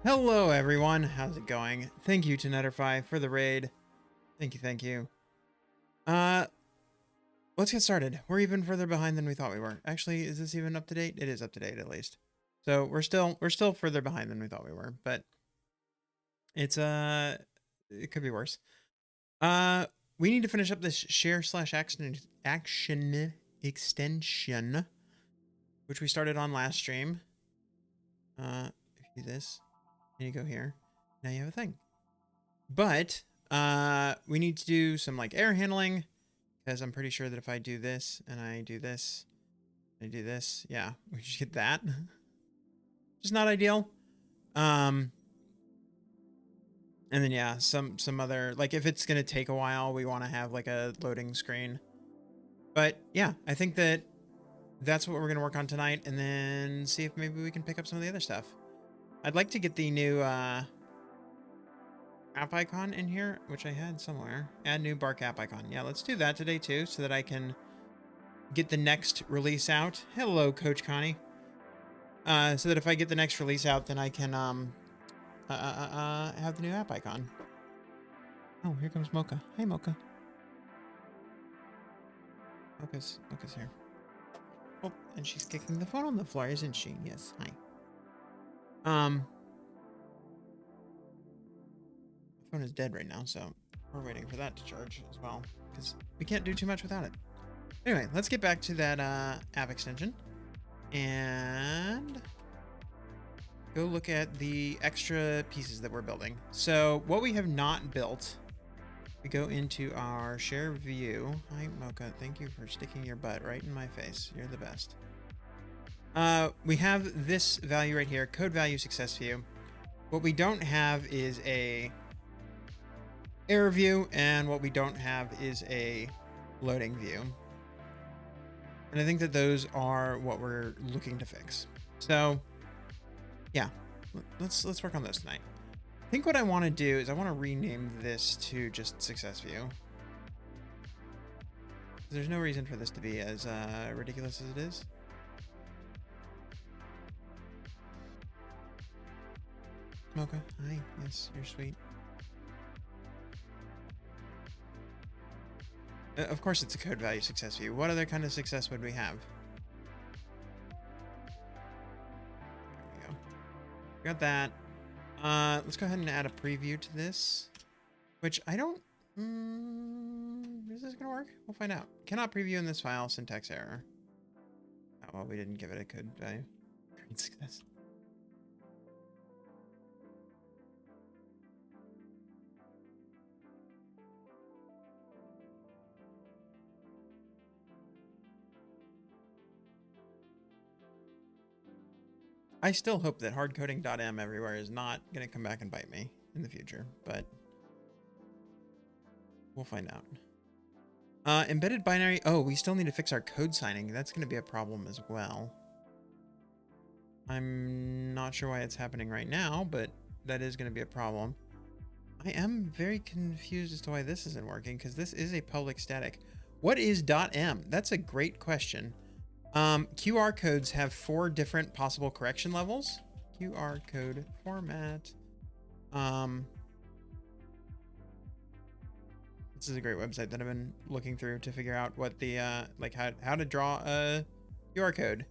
Hello everyone, how's it going? Thank you to Netterfy for the raid. Thank you. Uh, let's get started. We're even further behind than we thought we were. Actually, is this even up to date? It is up to date at least. So we're still further behind than we thought we were, but it's it could be worse. Uh, we need to finish up this share/action extension, which we started on last stream. If you do this, and you go here, now you have a thing. But we need to do some like air handling, because I'm pretty sure that if I do this and I do this, I do this, yeah, we should get that. Just not ideal. And then yeah, some other, like if it's gonna take a while, we want to have like a loading screen. But yeah, I think that that's what we're gonna work on tonight, and then see if maybe we can pick up some of the other stuff. I'd like to get the new app icon in here, which I had somewhere. Add new bark app icon. Yeah, let's do that today too, so that I can get the next release out. Hello, Coach Connie. So that if I get the next release out, then I can have the new app icon. Oh, here comes Mocha. Hi, Mocha. Mocha's here. Oh, and she's kicking the phone on the floor, isn't she? Yes. Hi. My phone is dead right now, so we're waiting for that to charge as well, because we can't do too much without it. Anyway, let's get back to that app extension and go look at the extra pieces that we're building. So what we have not built, we go into our share view. Hi, Mocha. Thank you for sticking your butt right in my face. You're the best. We have this value right here, code value success view. What we don't have is a error view, and what we don't have is a loading view. And I think that those are what we're looking to fix. So yeah, let's work on those tonight. I think what I want to do is I want to rename this to just success view. There's no reason for this to be as ridiculous as it is. Mocha, hi. Yes, you're sweet. Of course it's a code value success view. What other kind of success would we have? There we go. Got that. Let's go ahead and add a preview to this, which I don't... is this gonna work? We'll find out. Cannot preview in this file, syntax error. Oh, well, we didn't give it a code value. Great success. I still hope that hardcoding.m everywhere is not going to come back and bite me in the future, but we'll find out. Embedded binary. Oh, we still need to fix our code signing. That's going to be a problem as well. I'm not sure why it's happening right now, but that is going to be a problem. I am very confused as to why this isn't working, because this is a public static. What is .m? That's a great question. QR codes have 4 different possible correction levels. QR code format. This is a great website that I've been looking through to figure out what the like how to draw a QR code,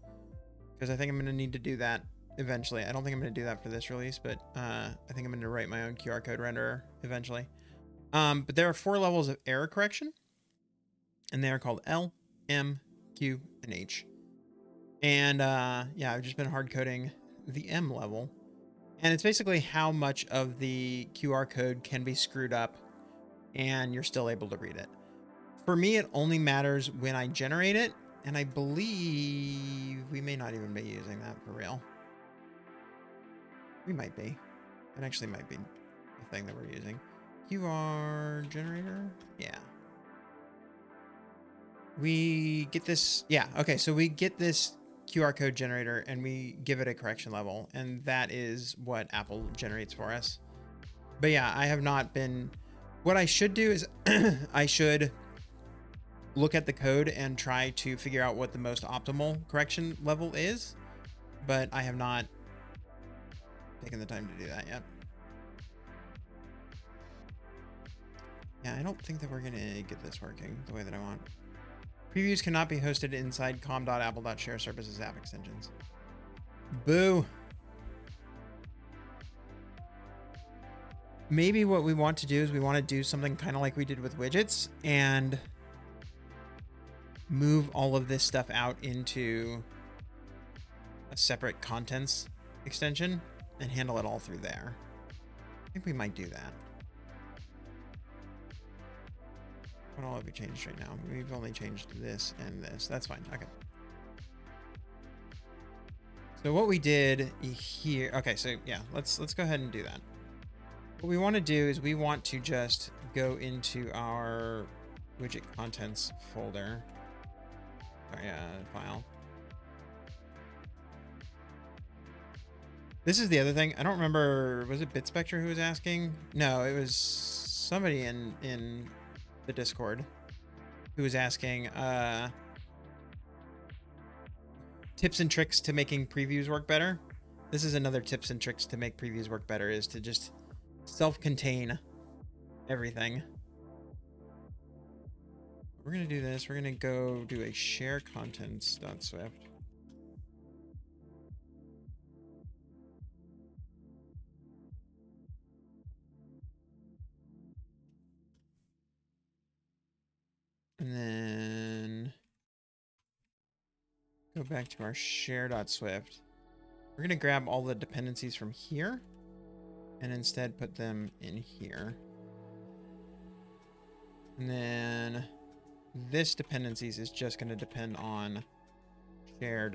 because I think I'm going to need to do that eventually. I don't think I'm going to do that for this release, but I think I'm going to write my own QR code renderer eventually. But there are 4 levels of error correction, and they are called L, M, Q, and H. And yeah, I've just been hard coding the M level, and it's basically how much of the QR code can be screwed up and you're still able to read it. For me, it only matters when I generate it, and I believe we may not even be using that for real. We might be. It actually might be the thing that we're using. QR generator? Yeah. We get this, yeah, okay, so we get this QR code generator and we give it a correction level, and that is what Apple generates for us. But yeah, I have not been... What I should do is I should look at the code and try to figure out what the most optimal correction level is, but I have not taken the time to do that yet. Yeah, I don't think that we're gonna get this working the way that I want. Previews cannot be hosted inside com.apple.share services app extensions. Boo. Maybe what we want to do is we want to do something kind of like we did with widgets and move all of this stuff out into a separate contents extension and handle it all through there. I think we might do that. What all have we changed right now? We've only changed this and this. That's fine. Okay. So what we did here. Okay, so yeah, let's go ahead and do that. What we want to do is we want to just go into our widget contents folder. Sorry, file. This is the other thing. I don't remember. Was it BitSpectre who was asking? No, it was somebody in the Discord who was asking tips and tricks to making previews work better. This is another tips and tricks to make previews work better, is to just self-contain everything. We're going to do this. We're going to go do a share contents.swift. And then go back to our share.swift. We're going to grab all the dependencies from here and instead put them in here. And then this dependencies is just going to depend on share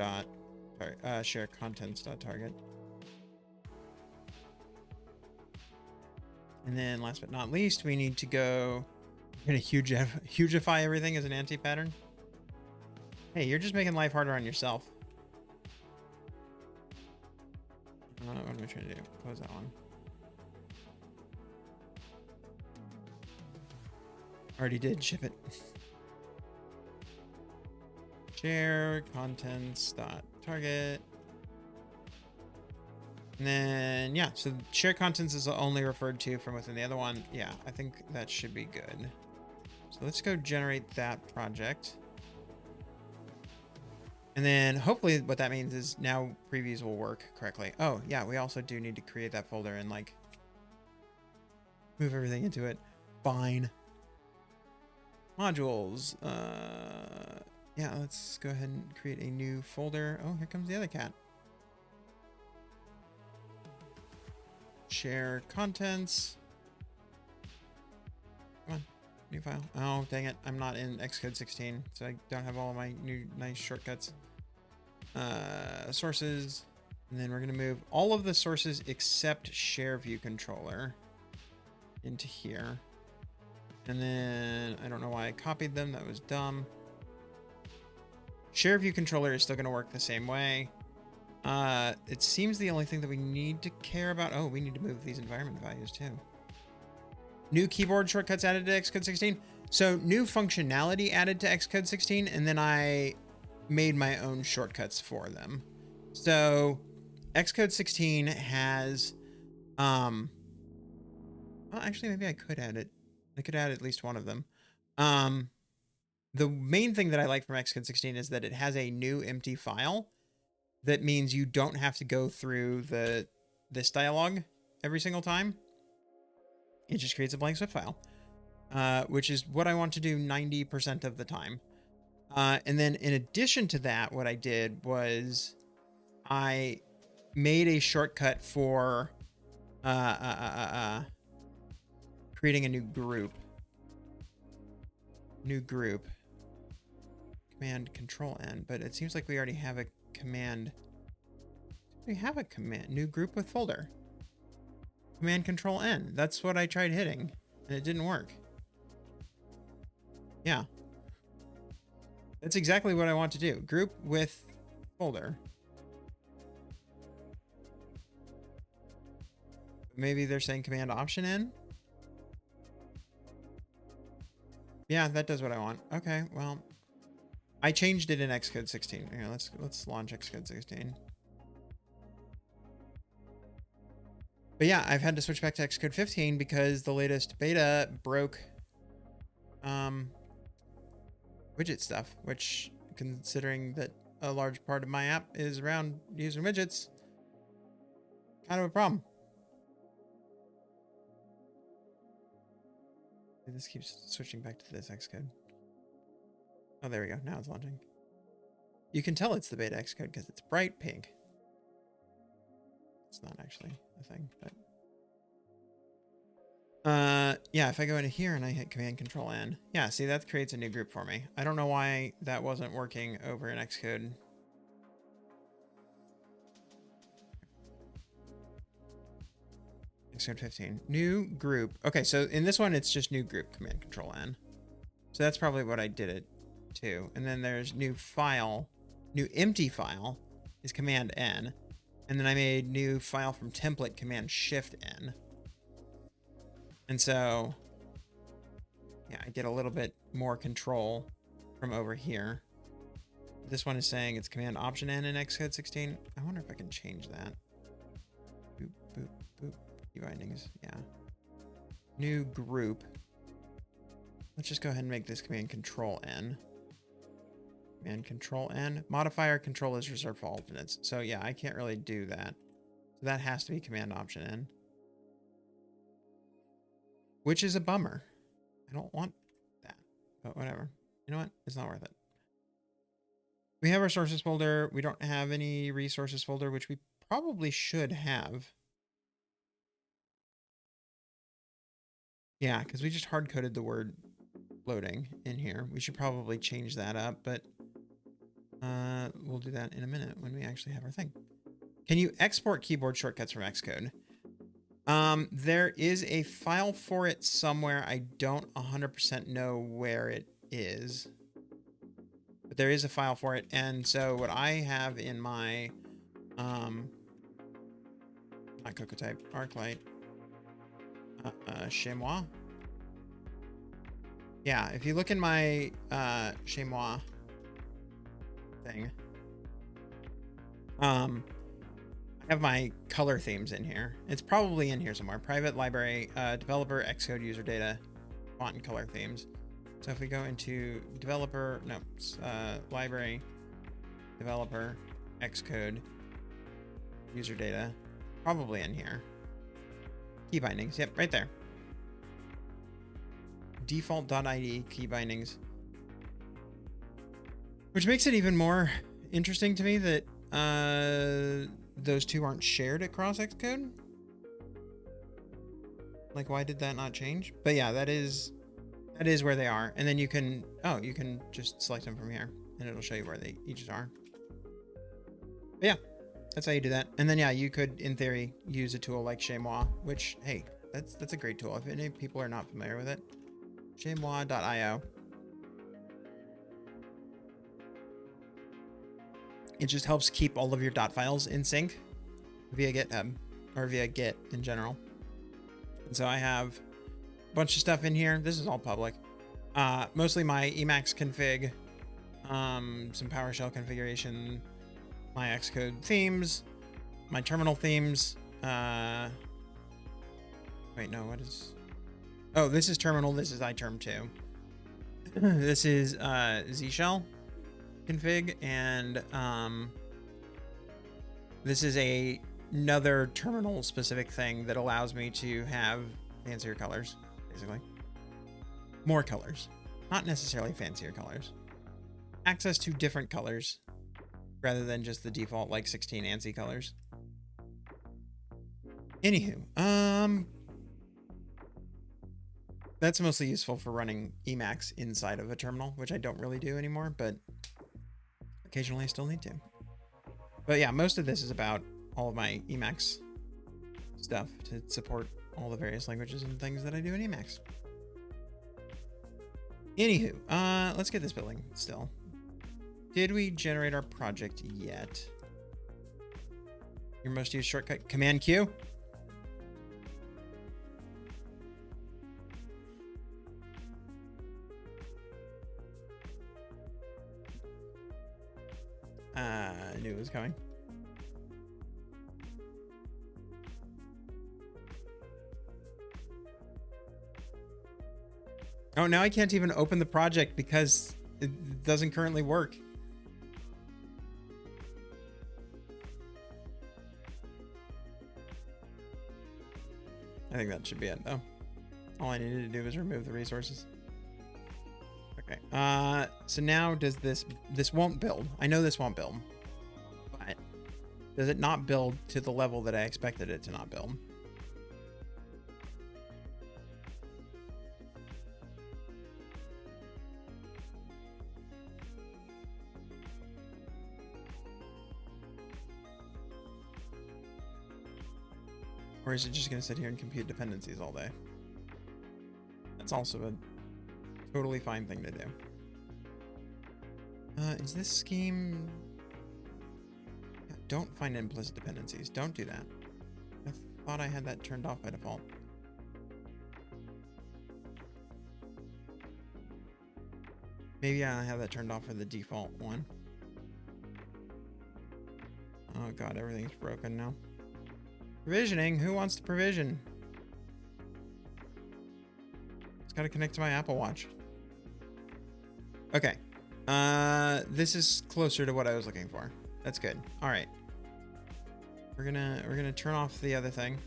contents.target. And then last but not least, we need to go, we're going to hugify everything as an anti-pattern. Hey, you're just making life harder on yourself. What am I trying to do? Close that one. Already did ship it. Share contents.target. And then, yeah, so share contents is only referred to from within the other one. Yeah, I think that should be good. So let's go generate that project. And then hopefully what that means is now previews will work correctly. Oh, yeah, we also do need to create that folder and like move everything into it. Fine. Modules. Yeah, let's go ahead and create a new folder. Oh, here comes the other cat. Share contents. Come on, new file. Oh, dang it. I'm not in Xcode 16, so I don't have all of my new nice shortcuts. Sources. And then we're going to move all of the sources except share view controller into here. And then I don't know why I copied them. That was dumb. Share view controller is still going to work the same way. It seems the only thing that we need to care about. Oh, we need to move these environment values too. New keyboard shortcuts added to Xcode 16. So new functionality added to Xcode 16, and then I made my own shortcuts for them. So Xcode 16 has, well, actually, maybe I could add it. I could add at least one of them. The main thing that I like from Xcode 16 is that it has a new empty file. That means you don't have to go through this dialog every single time. It just creates a blank Swift file, which is what I want to do 90% of the time. And then in addition to that, what I did was I made a shortcut for creating a new group. Command Control N, but it seems like we already have a command. We have a command. New group with folder. Command Control N. That's what I tried hitting, and it didn't work. Yeah. That's exactly what I want to do. Group with folder. Maybe they're saying Command Option N. Yeah, that does what I want. Okay, well, I changed it in Xcode 16. Here, let's launch Xcode 16. But yeah, I've had to switch back to Xcode 15 because the latest beta broke widget stuff, which, considering that a large part of my app is around using widgets, kind of a problem. This keeps switching back to this Xcode. Oh, there we go. Now it's launching. You can tell it's the beta Xcode because it's bright pink. It's not actually a thing, but yeah, if I go into here and I hit Command Control N, yeah, see, that creates a new group for me. I don't know why that wasn't working over in Xcode. Xcode 15, new group. Okay, so in this one, it's just new group, Command Control N. So that's probably what I did it to. And then there's new file, new empty file is Command N. And then I made new file from template, Command Shift N. And so, yeah, I get a little bit more control from over here. This one is saying it's Command Option N in Xcode 16. I wonder if I can change that. Boop, boop, boop. Key bindings, yeah. New group. Let's just go ahead and make this Command Control N. Command Control N. Modifier control is reserved for alternates. So yeah, I can't really do that. So that has to be Command Option N. Which is a bummer. I don't want that, but whatever. You know what? It's not worth it. We have our sources folder. We don't have any resources folder, which we probably should have. Yeah, because we just hard-coded the word loading in here. We should probably change that up, but we'll do that in a minute when we actually have our thing. Can you export keyboard shortcuts from Xcode? There is a file for it somewhere. I don't 100% know where it is, but there is a file for it. And so what I have in my, not CocoaType, ArcLight, Chamois. Yeah, if you look in my Chamois thing, I have my color themes in here. It's probably in here somewhere. Private library, developer, Xcode user data, font and color themes. So if we go into developer, no, library, developer, Xcode, user data, probably in here. Key bindings, yep, right there. Default.id key bindings. Which makes it even more interesting to me that those two aren't shared across Xcode. Like, why did that not change? But yeah, that is where they are. And then you can, oh, you can just select them from here and it'll show you where they each are. But yeah, that's how you do that. And then yeah, you could, in theory, use a tool like Chamois, which, hey, that's a great tool. If any people are not familiar with it, chamois.io. It just helps keep all of your dot files in sync via GitHub or via Git in general. And so I have a bunch of stuff in here. This is all public. Mostly my Emacs config, some PowerShell configuration, my Xcode themes, my terminal themes. Wait, no, what is... Oh, this is terminal. This is iTerm2. This is Z Shell config, and this is another terminal specific thing that allows me to have fancier colors, basically. More colors, not necessarily fancier colors. Access to different colors rather than just the default like 16 ANSI colors. Anywho, that's mostly useful for running Emacs inside of a terminal, which I don't really do anymore, but occasionally I still need to. But yeah, most of this is about all of my Emacs stuff to support all the various languages and things that I do in Emacs. Anywho, let's get this building still. Did we generate our project yet? Your most used shortcut, Command Q. I knew it was coming. Oh, now I can't even open the project because it doesn't currently work. I think that should be it though. All I needed to do was remove the resources. Okay. So now does this won't build. I know this won't build. But does it not build to the level that I expected it to not build? Or is it just going to sit here and compute dependencies all day? That's also a totally fine thing to do. Is this scheme... Don't find implicit dependencies. Don't do that. I thought I had that turned off by default. Maybe I have that turned off for the default one. Oh god, everything's broken now. Provisioning? Who wants to provision? It's got to connect to my Apple Watch. Okay. This is closer to what I was looking for. That's good. All right. We're gonna turn off the other thing.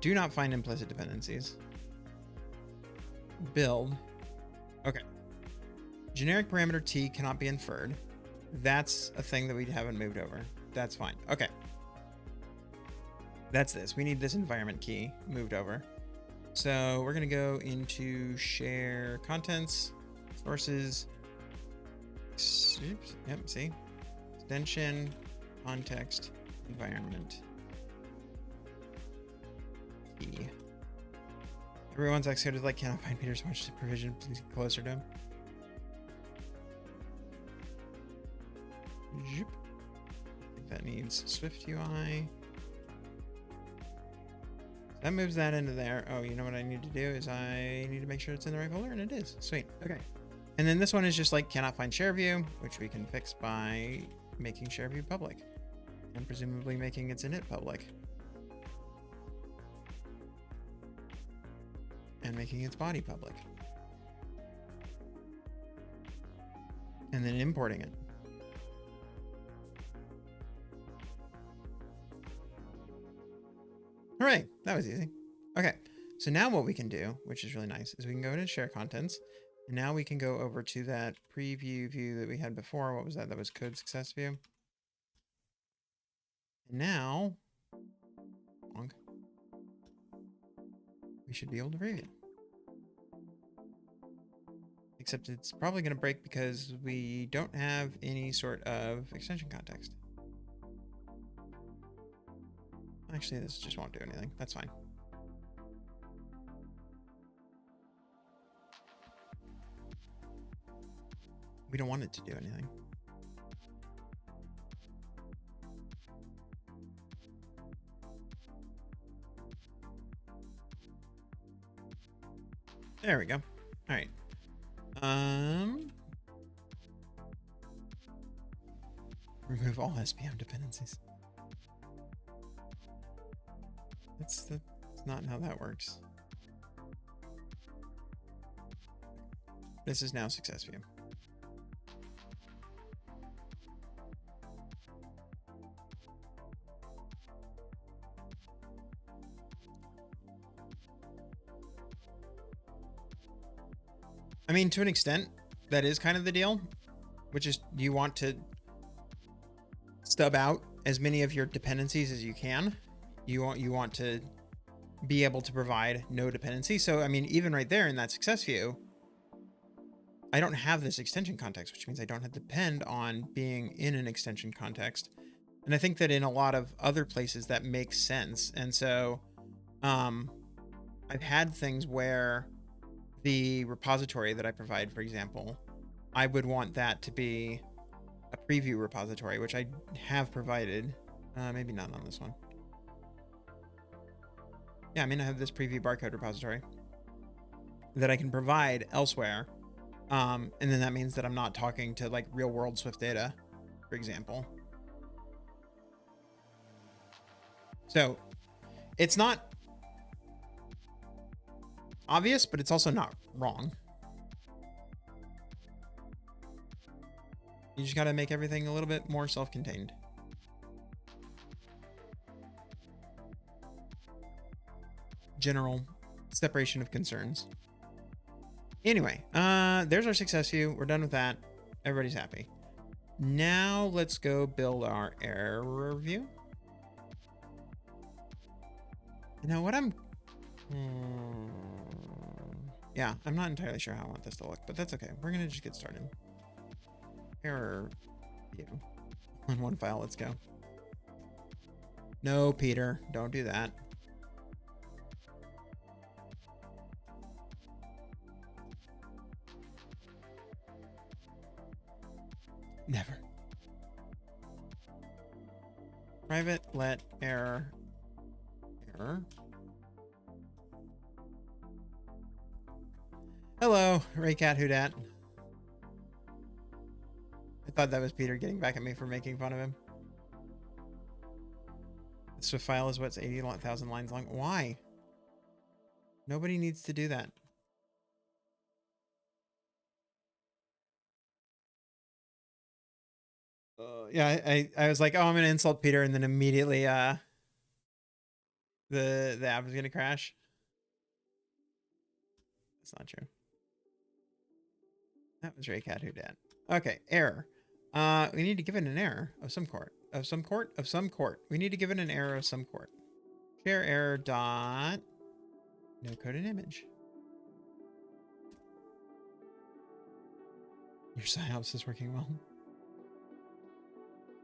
Do not find implicit dependencies. Build. Okay. Generic parameter T cannot be inferred. That's a thing that we haven't moved over. That's fine. Okay. That's this. We need this environment key moved over. So we're going to go into share contents, sources. Oops. Yep. See, extension, context, environment key. Everyone's executed like cannot find Peter's watch to provision. Please get closer to him. Zoop. I think that needs Swift UI. That moves that into there. Oh, you know what I need to do is I need to make sure it's in the right folder, and it is. Sweet. Okay. And then this one is just like cannot find share view, which we can fix by making share view public and presumably making its init public and making its body public and then importing it. All right, that was easy. Okay, so now what we can do, which is really nice, is we can go into share contents, and now we can go over to that preview view that we had before. What was that? That was code success view. And now, we should be able to read it. Except it's probably going to break because we don't have any sort of extension context. Actually, this just won't do anything. That's fine. We don't want it to do anything. There we go. All right. Remove all SPM dependencies. That's not how that works. This is now success view. I mean, to an extent, that is kind of the deal, which is you want to stub out as many of your dependencies as you can. You want to be able to provide no dependency. So, I mean, even right there in that success view, I don't have this extension context, which means I don't have to depend on being in an extension context. And I think that in a lot of other places that makes sense. And so, I've had things where the repository that I provide, for example, I would want that to be a preview repository, which I have provided. Maybe not on this one. Yeah, I mean, I have this preview barcode repository that I can provide elsewhere. And then that means that I'm not talking to like real world Swift data, for example. So it's not obvious, but it's also not wrong. You just got to make everything a little bit more self-contained. General separation of concerns. Anyway, there's our success view. We're done with that. Everybody's happy. Now let's go build our error view. Now what I'm... yeah, I'm not entirely sure how I want this to look, but that's okay. We're going to just get started. Error view. On one file, let's go. No, Peter, don't do that. Never. Private let error. Hello, Raycat Whodat. I thought that was Peter getting back at me for making fun of him. This file is what's 80,000 lines long. Why? Nobody needs to do that. Yeah, I was like, oh, I'm gonna insult Peter, and then immediately the app is gonna crash. That's not true. That was Raycat Whodat. Okay, error. We need to give it an error of some court. Of some court? Of some court. We need to give it an error of some court. Share error dot no code and image. Your PsyOps is working well.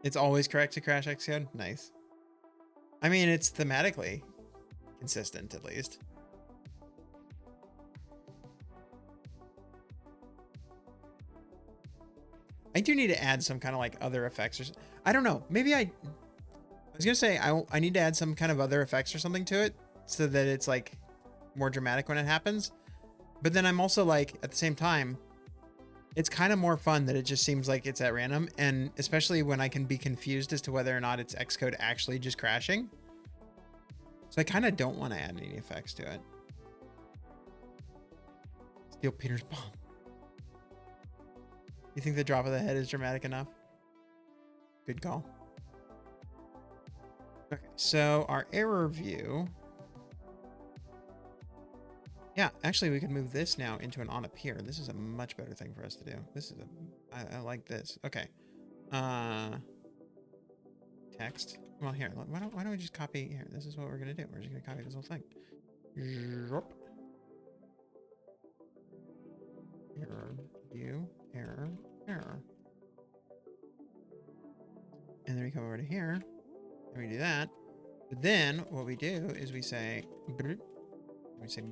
It's always correct to crash Xcode? Nice. I mean, it's thematically consistent, at least. I do need to add some kind of like other effects or I don't know. Maybe I was gonna say I need to add some kind of other effects or something to it so that it's like more dramatic when it happens. But then I'm also like, at the same time, it's kind of more fun that it just seems like it's at random, and especially when I can be confused as to whether or not it's Xcode actually just crashing. So I kind of don't want to add any effects to it. Steal Peter's bomb. You think the drop of the head is dramatic enough? Good call. Okay, so our error view. Yeah, actually we could move this now into an on appear. This is a much better thing for us to do. This is I like this. Okay. Text. Well, here, why don't we just copy here? This is what we're gonna do. We're just gonna copy this whole thing. Error view, error. And then we come over to here and we do that. But then what we do is we say and we say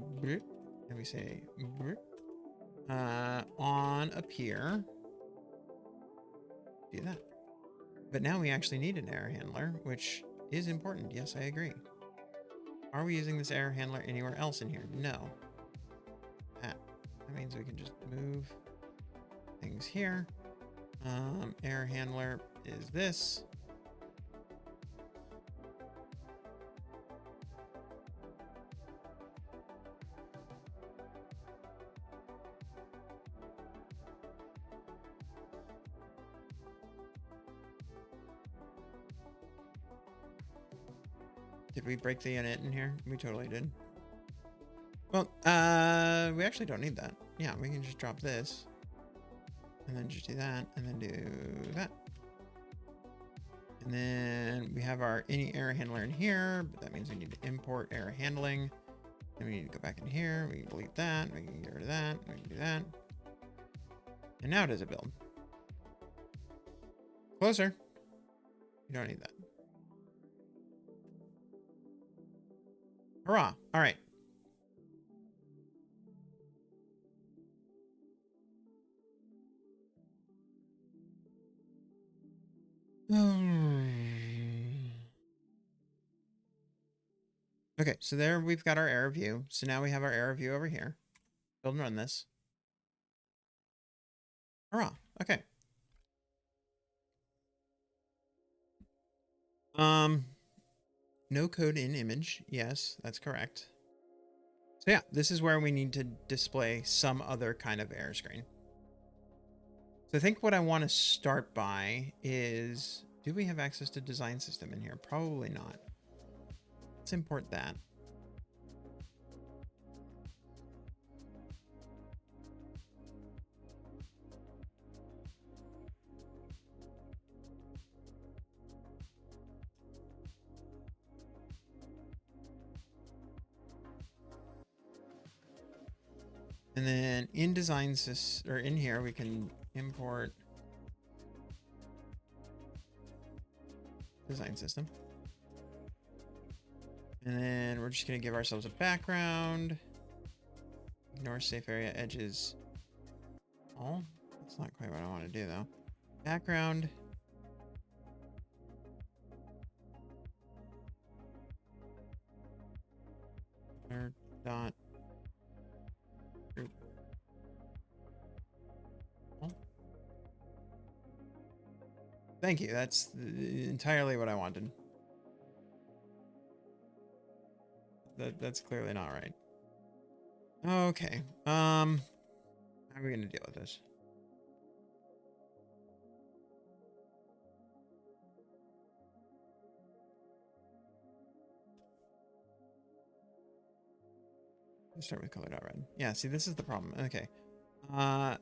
and we say on appear. Do that. But now we actually need an error handler, which is important. Yes, I agree. Are we using this error handler anywhere else in here? No. That means we can just move things here. Error handler is this. Did we break the unit in here? We totally did. Well, we actually don't need that. Yeah, we can just drop this. And then just do that. And then do that. And then we have our any error handler in here. But that means we need to import error handling. And we need to go back in here. We can delete that. We can get rid of that. We can do that. And now does it build? Closer. You don't need that. Hurrah. All right. Okay, so there we've got our error view. So now we have our error view over here. Build and run this. Hurrah. Okay. No code in image. Yes, that's correct. So yeah, this is where we need to display some other kind of error screen. So I think what I want to start by is, do we have access to design system in here? Probably not. Let's import that. And then in design system, or in here, we can import design system. And then we're just going to give ourselves a background. Ignore safe area edges. Oh, that's not quite what I want to do though. Background. Dot. Group. Oh. Thank you. That's entirely what I wanted. That's clearly not right. Okay. How are we gonna deal with this? Let's start with color.red. Yeah, see, this is the problem. Okay. Yeah,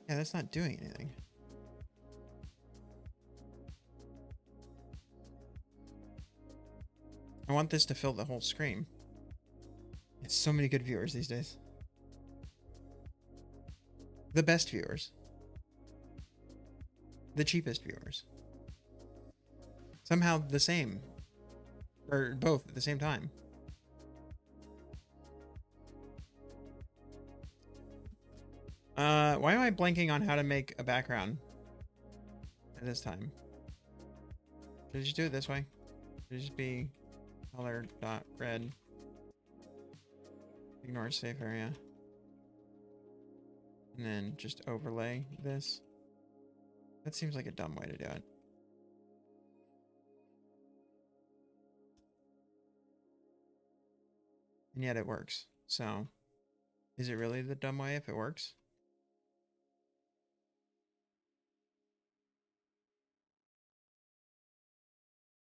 that's not doing anything. I want this to fill the whole screen. It's so many good viewers these days. The best viewers. The cheapest viewers. Somehow the same. Or both at the same time. Why am I blanking on how to make a background at this time? Should I just do it this way? Should it just be color.red? Ignore safe area. And then just overlay this. That seems like a dumb way to do it. And yet it works. So, is it really the dumb way if it works?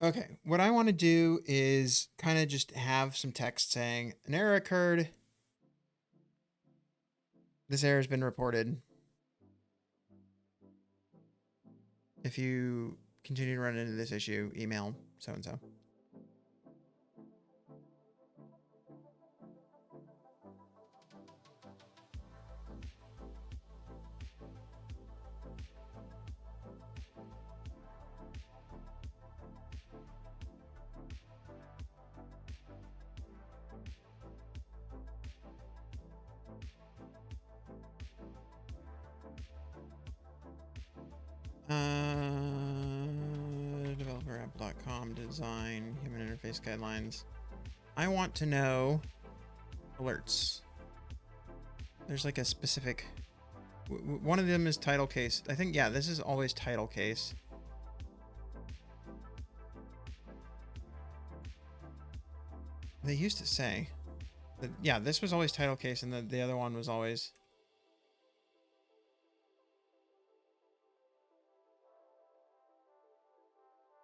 Okay, what I want to do is kind of just have some text saying an error occurred. This error has been reported. If you continue to run into this issue, email so-and-so. Developerapp.com design human interface guidelines. I want to know alerts. There's like a specific one of them is title case. I think, yeah, this is always title case. They used to say that, yeah, this was always title case and the other one was always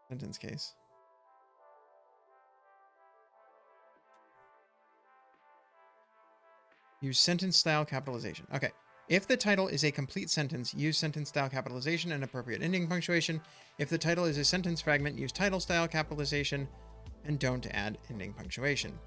sentence case. Use sentence style capitalization. Okay. If the title is a complete sentence, use sentence style capitalization and appropriate ending punctuation. If the title is a sentence fragment, use title style capitalization and don't add ending punctuation.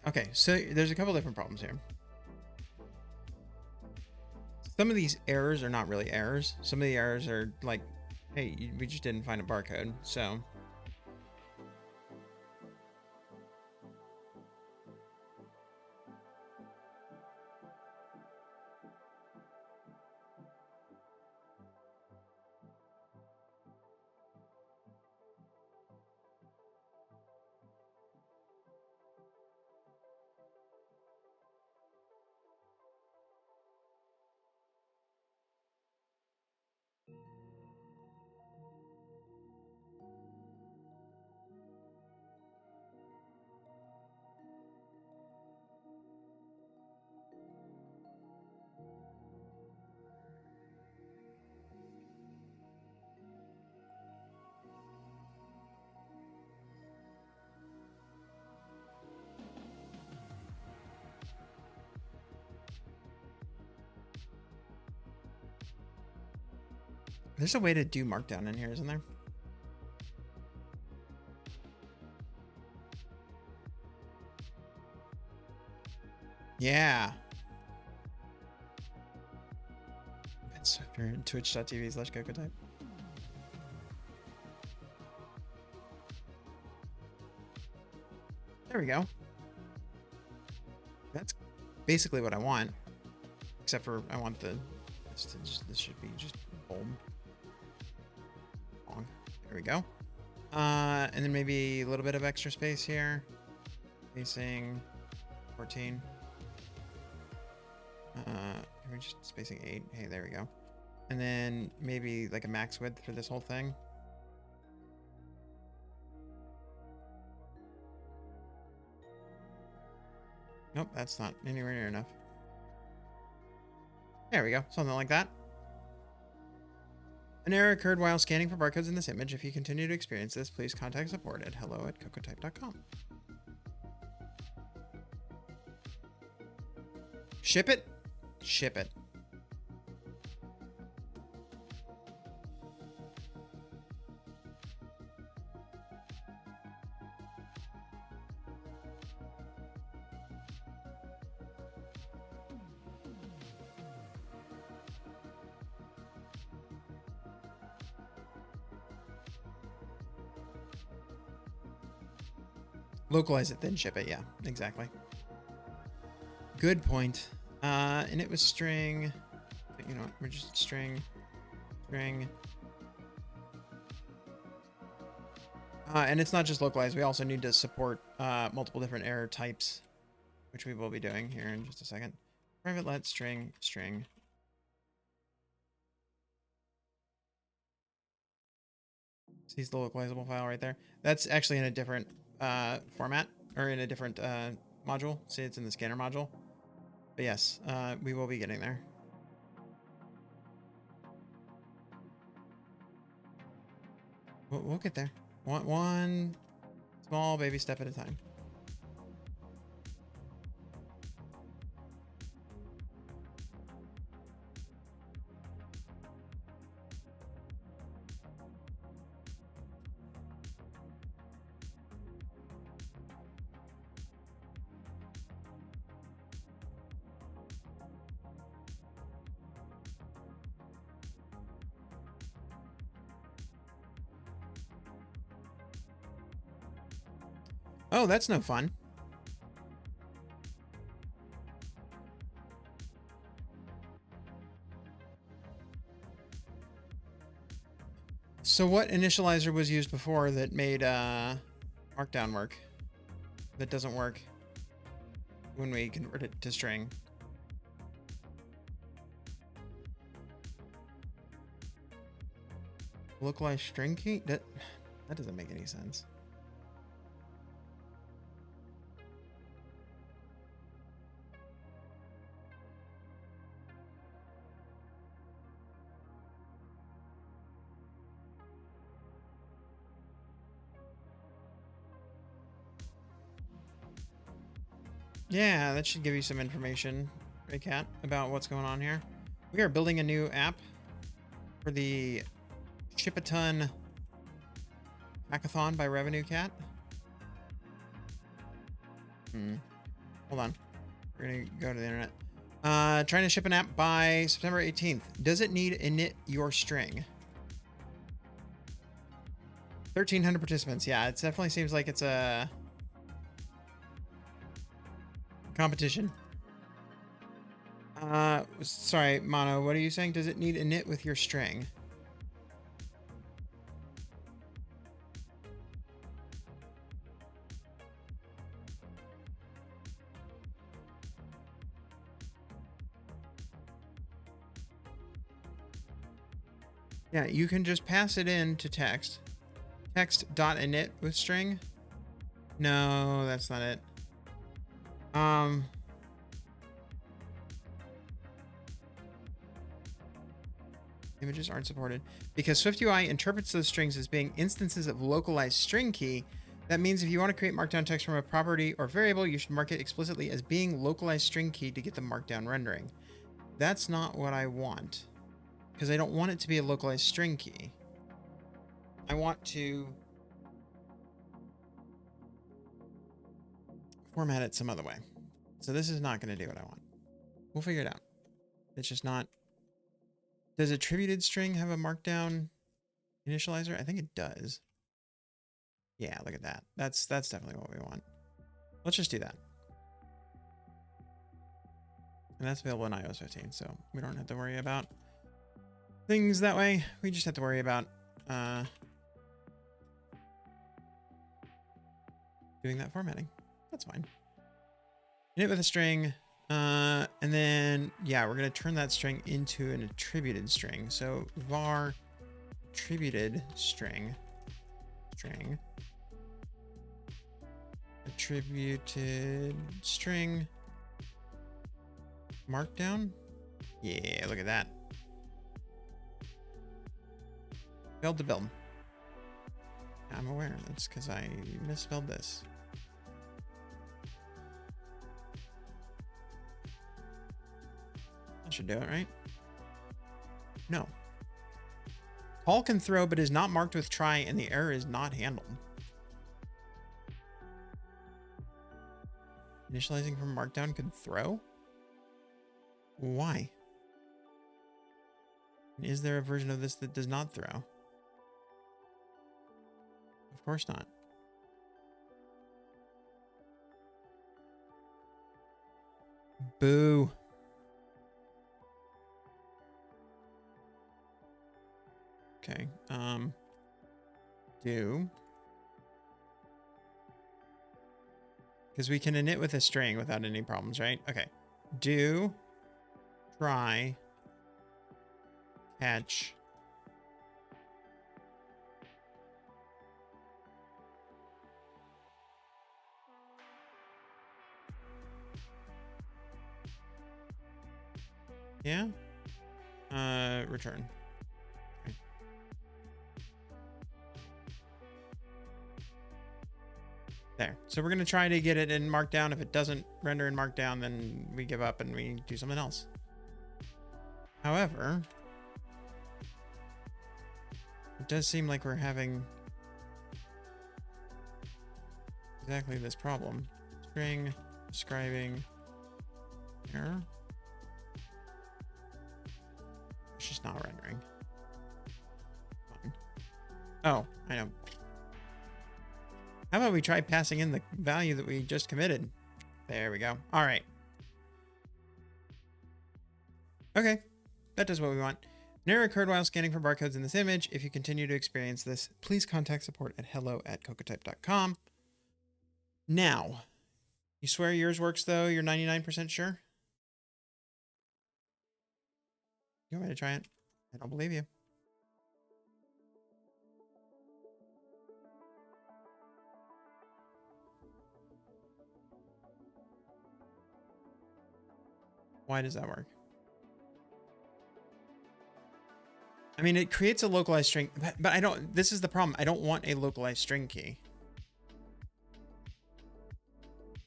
Okay, so there's a couple different problems here. Some of these errors are not really errors. Some of the errors are like, hey, we just didn't find a barcode, so. There's a way to do markdown in here, isn't there? Yeah. It's twitch.tv/cocotype. There we go. That's basically what I want. Except for I want this should be just bold. Long. There we go. And then maybe a little bit of extra space here. Spacing 14. Can we just spacing 8? Hey, there we go. And then maybe like a max width for this whole thing. Nope, that's not anywhere near enough. There we go, something like that. An error occurred while scanning for barcodes in this image. If you continue to experience this, please contact support at hello@cocotype.com. Ship it? Ship it. Localize it, then ship it. Yeah, exactly. Good point. And it was string. You know what? We're just string. And it's not just localized. We also need to support multiple different error types, which we will be doing here in just a second. Private let string. See the localizable file right there? That's actually in a different format, or in a different module. See, it's in the scanner module. But yes, we will be getting there. We'll get there. One small baby step at a time. Oh, that's no fun. So what initializer was used before that made markdown work? That doesn't work when we convert it to string. Localized string key? That doesn't make any sense. Yeah, that should give you some information, Ray Cat, about what's going on here. We are building a new app for the Ship-a-Ton Hackathon by Revenue Cat. Hold on. We're going to go to the internet. Trying to ship an app by September 18th. Does it need init your string? 1,300 participants. Yeah, it definitely seems like it's a competition. Sorry, Mono, what are you saying? Does it need init with your string? Yeah, you can just pass it in to text. Text.init with string. No, that's not it. Images aren't supported. Because SwiftUI interprets those strings as being instances of localized string key. That means if you want to create markdown text from a property or variable, you should mark it explicitly as being localized string key to get the markdown rendering. That's not what I want. because I don't want it to be a localized string key. I want to format it some other way. So this is not going to do what I want. We'll figure it out. It's just not. Does attributed string have a markdown initializer? I think it does. Yeah, look at that. That's definitely what we want. Let's just do that. And that's available in iOS 15, so we don't have to worry about things that way. We just have to worry about doing that formatting. That's fine. Init with a string. And then, yeah, we're going to turn that string into an attributed string. So var attributed string. Attributed string. Markdown. Yeah, look at that. Failed to build. I'm aware. That's because I misspelled this. That should do it, right? No. Call can throw, but is not marked with try, and the error is not handled. Initializing from markdown can throw? Why? And is there a version of this that does not throw? Of course not. Boo. Okay. Do. Because we can init with a string without any problems, right? Okay. Do. Try. Catch. Yeah. Return. Okay. There. So we're going to try to get it in Markdown. If it doesn't render in Markdown, then we give up and we do something else. However, it does seem like we're having exactly this problem. String, describing, error. It's just not rendering. Fine. Oh, I know. How about we try passing in the value that we just committed? There we go. All right. Okay. That does what we want. An error occurred while scanning for barcodes in this image. If you continue to experience this, please contact support at hello@cocotype.com. Now, you swear yours works though? You're 99% sure? You want me to try it? I don't believe you. Why does that work? I mean, it creates a localized string, but I don't, this is the problem. I don't want a localized string key.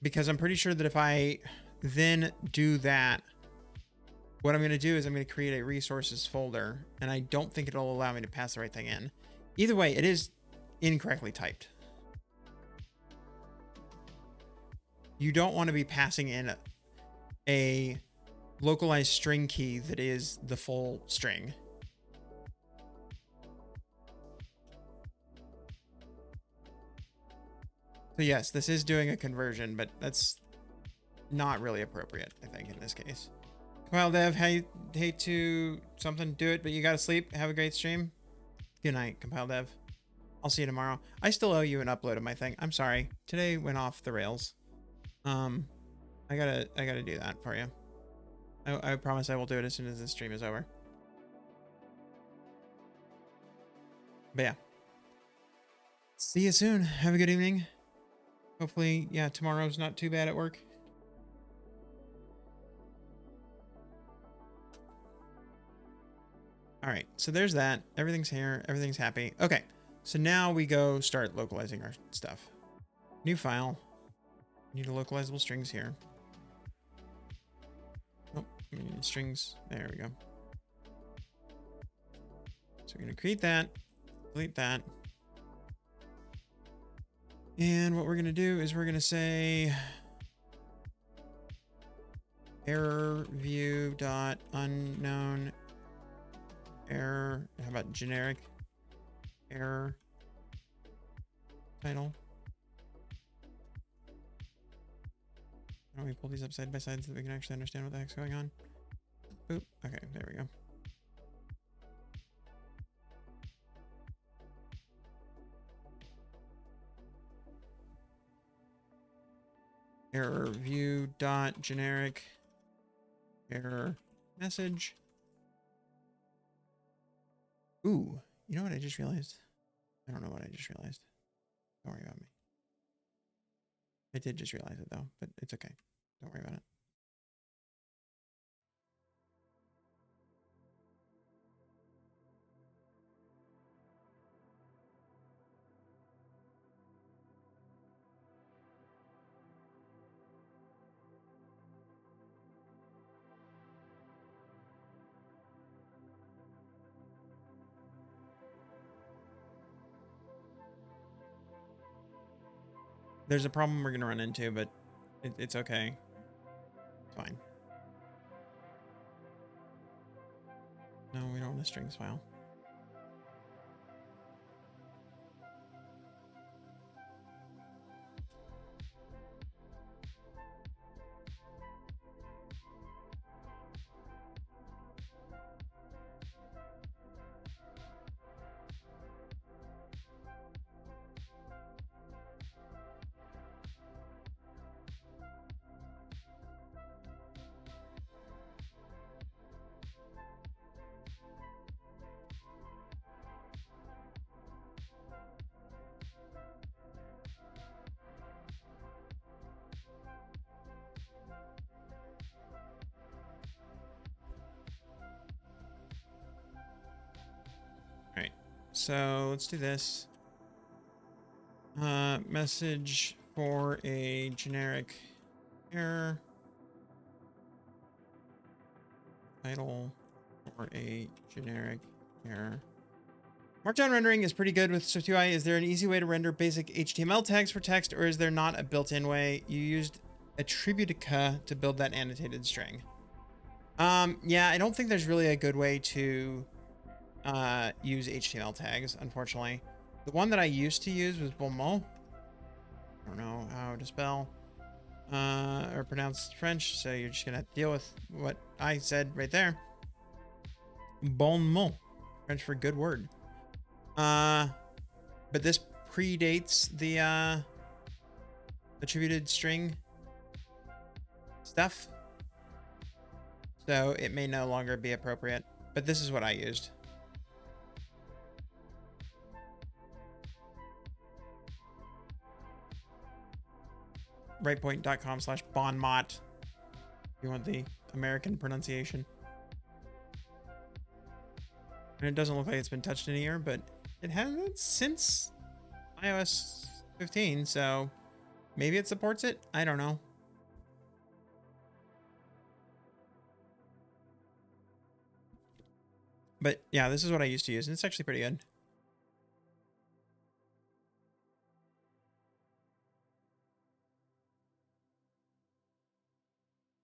Because I'm pretty sure that if I then do that, what I'm going to do is I'm going to create a resources folder, and I don't think it'll allow me to pass the right thing in. Either way, it is incorrectly typed. You don't want to be passing in a localized string key that is the full string. So yes, this is doing a conversion, but that's not really appropriate, I think, in this case. Well, Dev, hate to something, do it, but you gotta sleep. Have a great stream. Good night, Compile Dev. I'll see you tomorrow. I still owe you an upload of my thing. I'm sorry. Today went off the rails. I gotta do that for you. I promise I will do it as soon as this stream is over. But yeah. See you soon. Have a good evening. Hopefully, yeah, tomorrow's not too bad at work. All right, so there's that. Everything's here. Everything's happy. Okay, so now we go start localizing our stuff. New file. Need a localizable strings here. Oh, we need strings. There we go. So we're going to create that, delete that. And what we're going to do is we're going to say error view dot unknown error. How about generic error title? Why don't we pull these up side by side so that we can actually understand what the heck's going on? Boop. Okay, there we go. Error view dot generic error message. Ooh, you know what I just realized? I don't know what I just realized. Don't worry about me. I did just realize it though, but it's okay. Don't worry about it. There's a problem we're going to run into, but it's okay. It's fine. No, we don't want a strings file. All right, so let's do this. Message for a generic error title for a generic error. Markdown rendering is pretty good with SwiftUI. Is there an easy way to render basic HTML tags for text, or is there not a built-in way? You used Attributica to build that annotated string. Yeah, I don't think there's really a good way to use HTML tags, unfortunately. The one that I used to use was Bonmot. I don't know how to spell or pronounce French, so you're just gonna have to deal with what I said right there. Bonmot, French for good word. But this predates the attributed string stuff, so it may no longer be appropriate. But this is what I used. Rightpoint.com/bonmot. You want the American pronunciation. And it doesn't look like it's been touched in a year, but it hasn't since iOS 15, so maybe it supports it. I don't know. But yeah, this is what I used to use, and it's actually pretty good.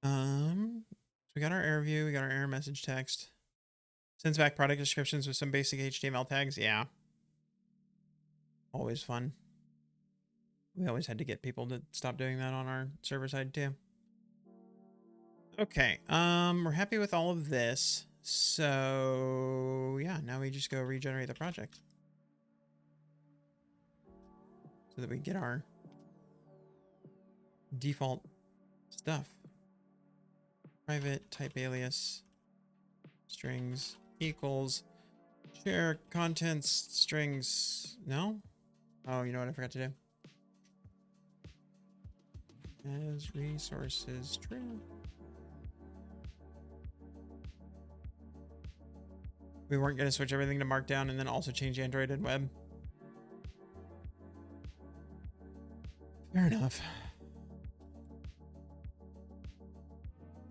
So we got our error view, we got our error message text. Sends back product descriptions with some basic HTML tags. Yeah. Always fun. We always had to get people to stop doing that on our server side too. Okay. We're happy with all of this. So yeah, now we just go regenerate the project so that we get our default stuff. Private type alias strings equals share contents strings. No? Oh, you know what I forgot to do? As resources true. We weren't going to switch everything to Markdown and then also change Android and web. Fair enough.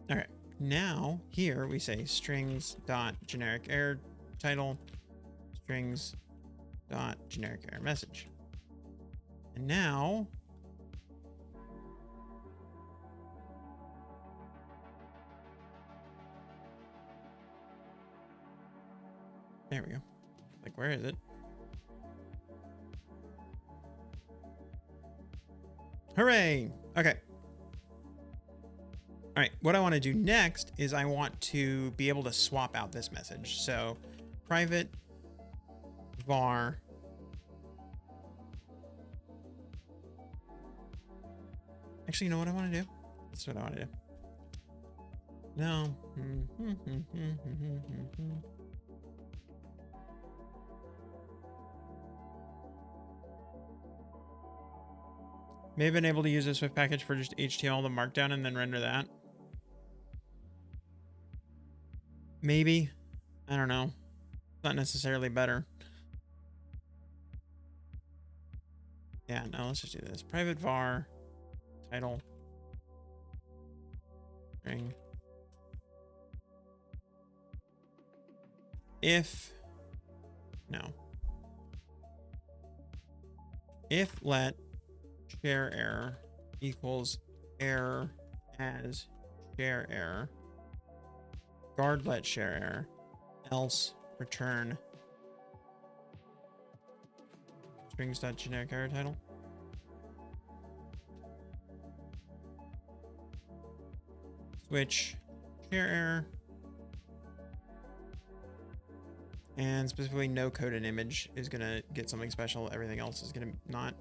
All right. Now here we say strings dot generic error title strings dot generic error message. And now there we go. Like, where is it? Hooray! Okay. All right, what I want to do next is I want to be able to swap out this message. So private var actually, you know what I want to do? That's what I want to do. No. May have been able to use a Swift package for just HTML to markdown and then render that. Maybe. I don't know. Not necessarily better. Yeah, no, let's just do this. Private var title string. If let share error equals error as share error, guard let share error, else return strings.generic error title. Switch share error, and specifically no coded image is gonna get something special. Everything else is gonna not.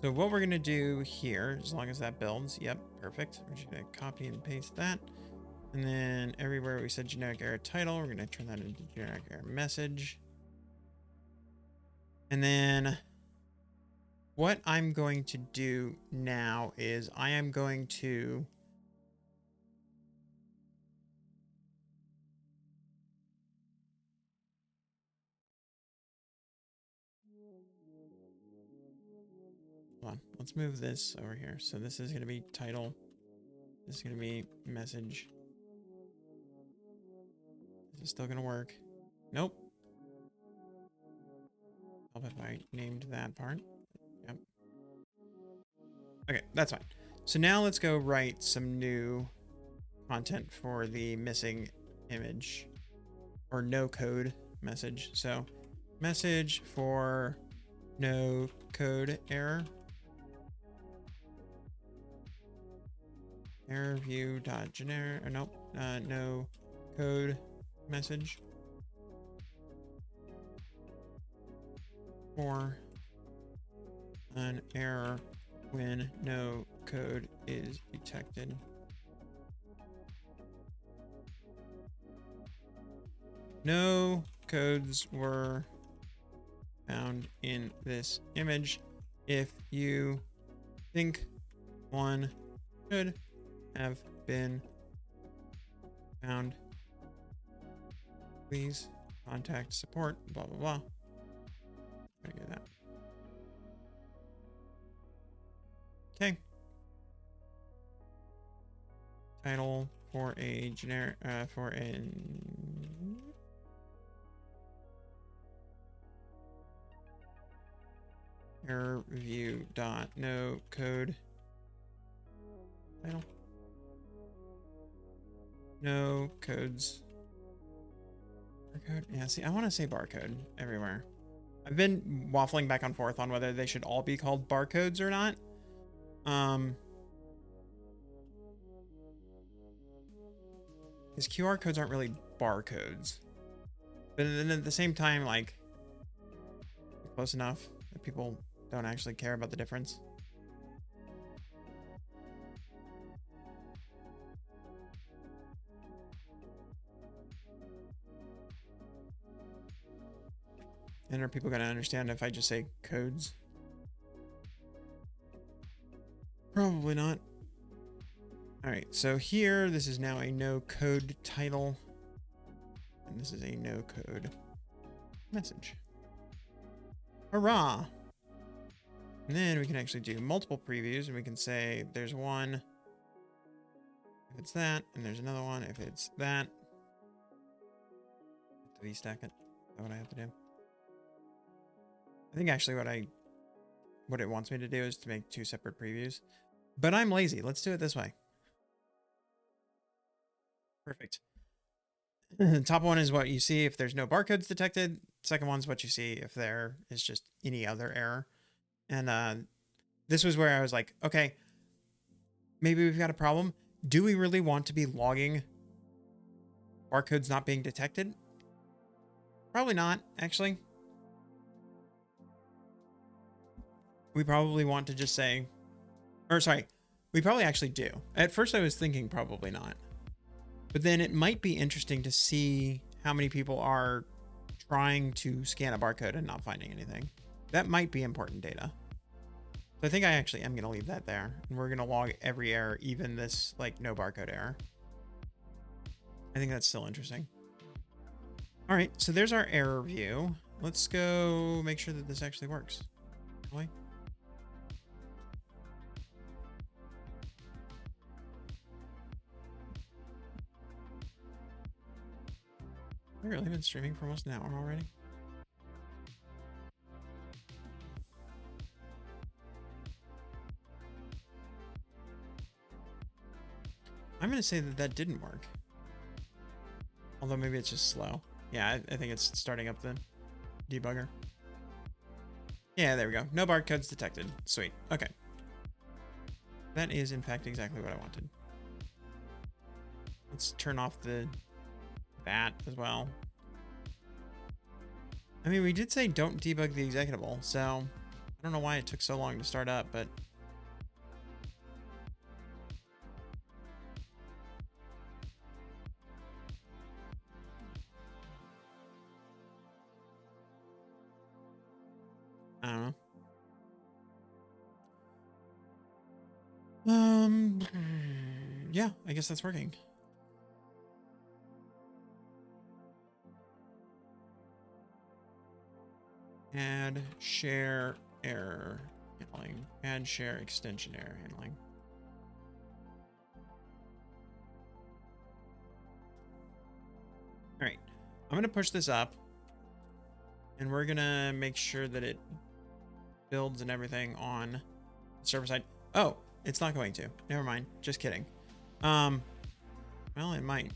So what we're going to do here, as long as that builds, yep, perfect. We're just going to copy and paste that. And then everywhere we said generic error title, we're going to turn that into generic error message. And then what I'm going to do now is I am going to hold on, let's move this over here. So this is going to be title. This is going to be message. Is it still going to work? Nope. I'll bet I named that part. Yep. Okay, that's fine. So now let's go write some new content for the missing image or no code message. So message for no code error. Error view dot generic or nope, no code message for an error when no code is detected. No codes were found in this image. If you think one should have been found, please contact support, blah, blah, blah. Gotta get that. Okay. Title for a generic, for an error view dot no code title. No codes. Barcode. Yeah, see, I want to say barcode everywhere. I've been waffling back and forth on whether they should all be called barcodes or not. Because QR codes aren't really barcodes. But then at the same time, like, close enough that people don't actually care about the difference. And are people going to understand if I just say codes? Probably not. All right, so here, this is now a no code title. And this is a no code message. Hurrah! And then we can actually do multiple previews, and we can say there's one if it's that, and there's another one if it's that. V-stack it. Is that what I have to do? I think actually what it wants me to do is to make 2 separate previews. But I'm lazy. Let's do it this way. Perfect. The top one is what you see if there's no barcodes detected. Second one's what you see if there is just any other error. And this was where I was like, okay, maybe we've got a problem. Do we really want to be logging barcodes not being detected? Probably not, actually. We probably want to just say, or sorry, we probably actually do. At first I was thinking probably not. But then it might be interesting to see how many people are trying to scan a barcode and not finding anything. That might be important data. So I think I actually am going to leave that there. And we're going to log every error, even this like no barcode error. I think that's still interesting. All right, so there's our error view. Let's go make sure that this actually works. Really? I've really been streaming for almost an hour already. I'm going to say that that didn't work. Although maybe it's just slow. Yeah, I think it's starting up the debugger. Yeah, there we go. No barcodes detected. Sweet. Okay. That is, in fact, exactly what I wanted. Let's turn off that as well. I mean, we did say don't debug the executable, so I don't know why it took so long to start up, but... I don't know. Yeah, I guess that's working. Add share error handling. Add share extension error handling. All right, I'm gonna push this up, and we're gonna make sure that it builds and everything on the server side. Oh, it's not going to. Never mind. Just kidding. Well, it might.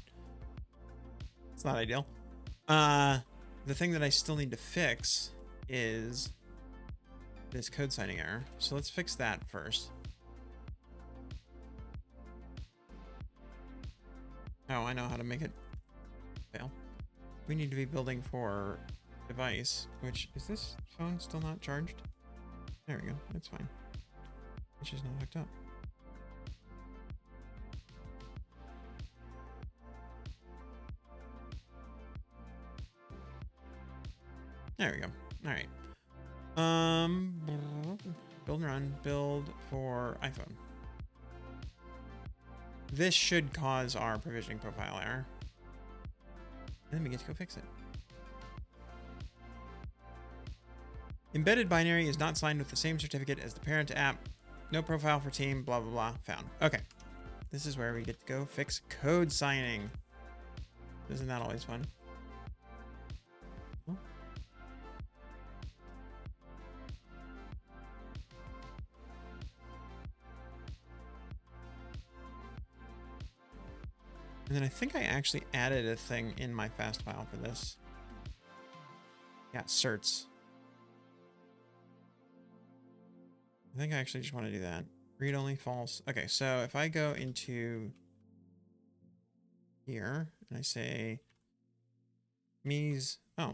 It's not ideal. The thing that I still need to fix is this code signing error. So let's fix that first. Oh, I know how to make it fail. We need to be building for device, which is this phone still not charged? There we go. That's fine. It's just not hooked up. There we go. All right. Build and run. Build for iPhone. This should cause our provisioning profile error. And then we get to go fix it. Embedded binary is not signed with the same certificate as the parent app. No profile for team, blah, blah, blah, found. Okay. This is where we get to go fix code signing. Isn't that always fun? Oh. And then I think I actually added a thing in my fast file for this. Yeah, certs. I think I actually just want to do that. Read only false. Okay, so if I go into here and I say Mies, oh,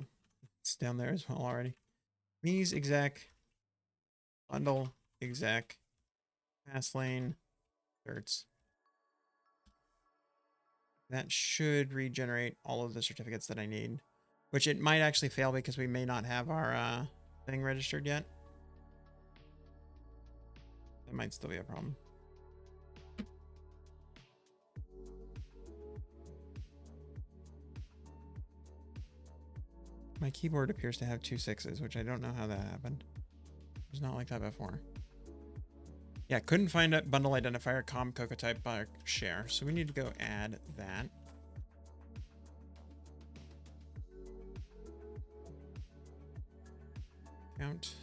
it's down there as well already. Mies exec, bundle exec, pass lane, certs. That should regenerate all of the certificates that I need, which it might actually fail because we may not have our thing registered yet. That might still be a problem. My keyboard appears to have 2 6s, which I don't know how that happened. It was not like that before. Yeah, couldn't find a bundle identifier com cocoa type by share. So we need to go add that. Count.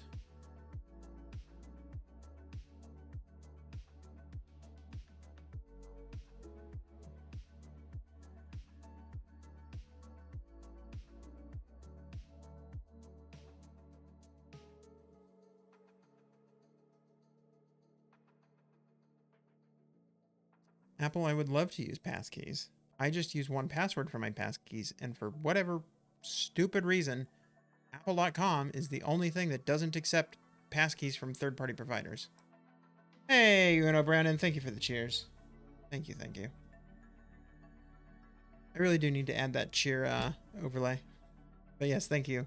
Apple, I would love to use passkeys. I just use 1Password for my passkeys, and for whatever stupid reason, Apple.com is the only thing that doesn't accept passkeys from third-party providers. Hey, Uno Brandon, thank you for the cheers. Thank you, thank you. I really do need to add that cheer overlay. But yes, thank you.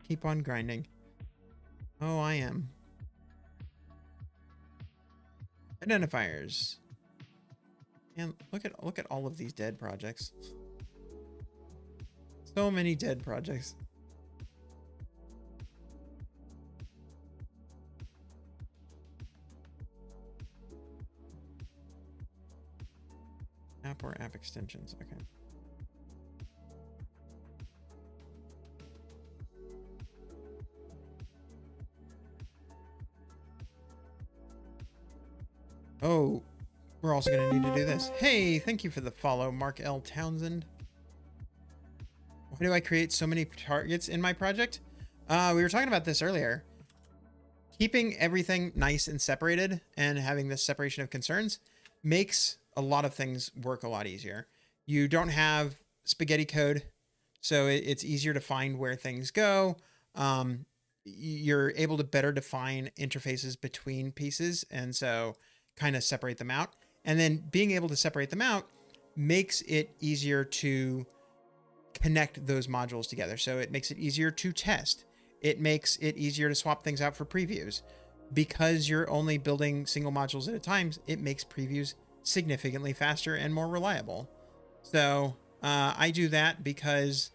Keep on grinding. Oh, I am. Identifiers. And look at all of these dead projects. So many dead projects. App or app extensions. Okay. Oh, we're also going to need to do this. Hey, thank you for the follow, Mark L. Townsend. Why do I create so many targets in my project? We were talking about this earlier. Keeping everything nice and separated and having this separation of concerns makes a lot of things work a lot easier. You don't have spaghetti code, so it's easier to find where things go. You're able to better define interfaces between pieces, and so kind of separate them out. And then being able to separate them out makes it easier to connect those modules together. So it makes it easier to test. It makes it easier to swap things out for previews. Because you're only building single modules at a time, it makes previews significantly faster and more reliable. So I do that because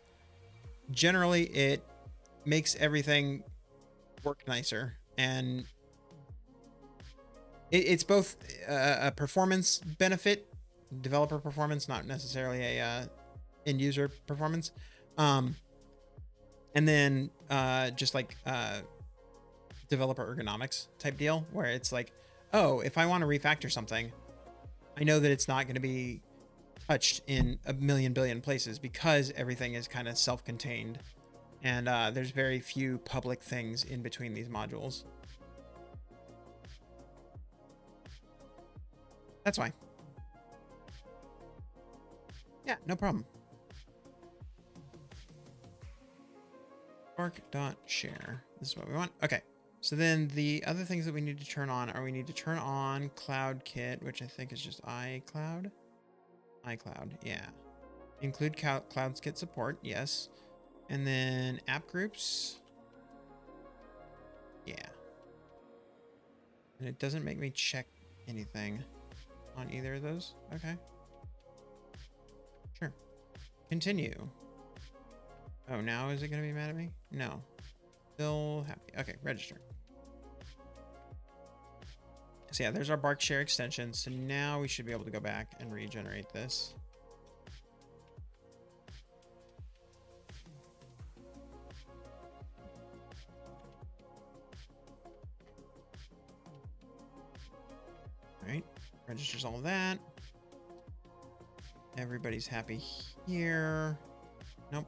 generally it makes everything work nicer, and it's both a performance benefit, developer performance, not necessarily a end user performance, and then just like developer ergonomics type deal, where it's like, oh, if I want to refactor something, I know that it's not going to be touched in a million billion places because everything is kind of self-contained, and there's very few public things in between these modules. That's fine. Yeah, no problem. Spark.share. This is what we want. Okay. So then the other things that we need to turn on are we need to turn on CloudKit, which I think is just iCloud. iCloud, yeah. Include CloudKit support, yes. And then app groups. Yeah. And it doesn't make me check anything on either of those. Okay. Sure. Continue. Oh, now is it going to be mad at me? No. Still happy. Okay, register. So yeah, there's our Bark Share extension. So now we should be able to go back and regenerate this. All right, registers all of that. Everybody's happy here. Nope.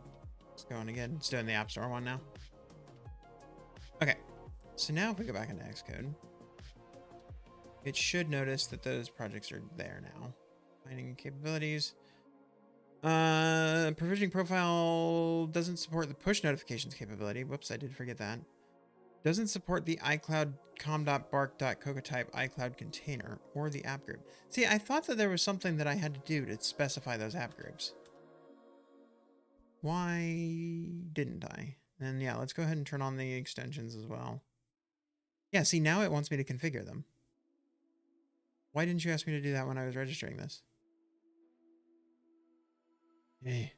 It's going again. It's doing the App Store one now. Okay. So now if we go back into Xcode, it should notice that those projects are there now. Finding capabilities. Provisioning profile doesn't support the push notifications capability. Whoops, I did forget that. Doesn't support the iCloud com.bark.cocoa type iCloud container or the app group. See, I thought that there was something that I had to do to specify those app groups. Why didn't I? And yeah, let's go ahead and turn on the extensions as well. Yeah, see, now it wants me to configure them. Why didn't you ask me to do that when I was registering this? Hey.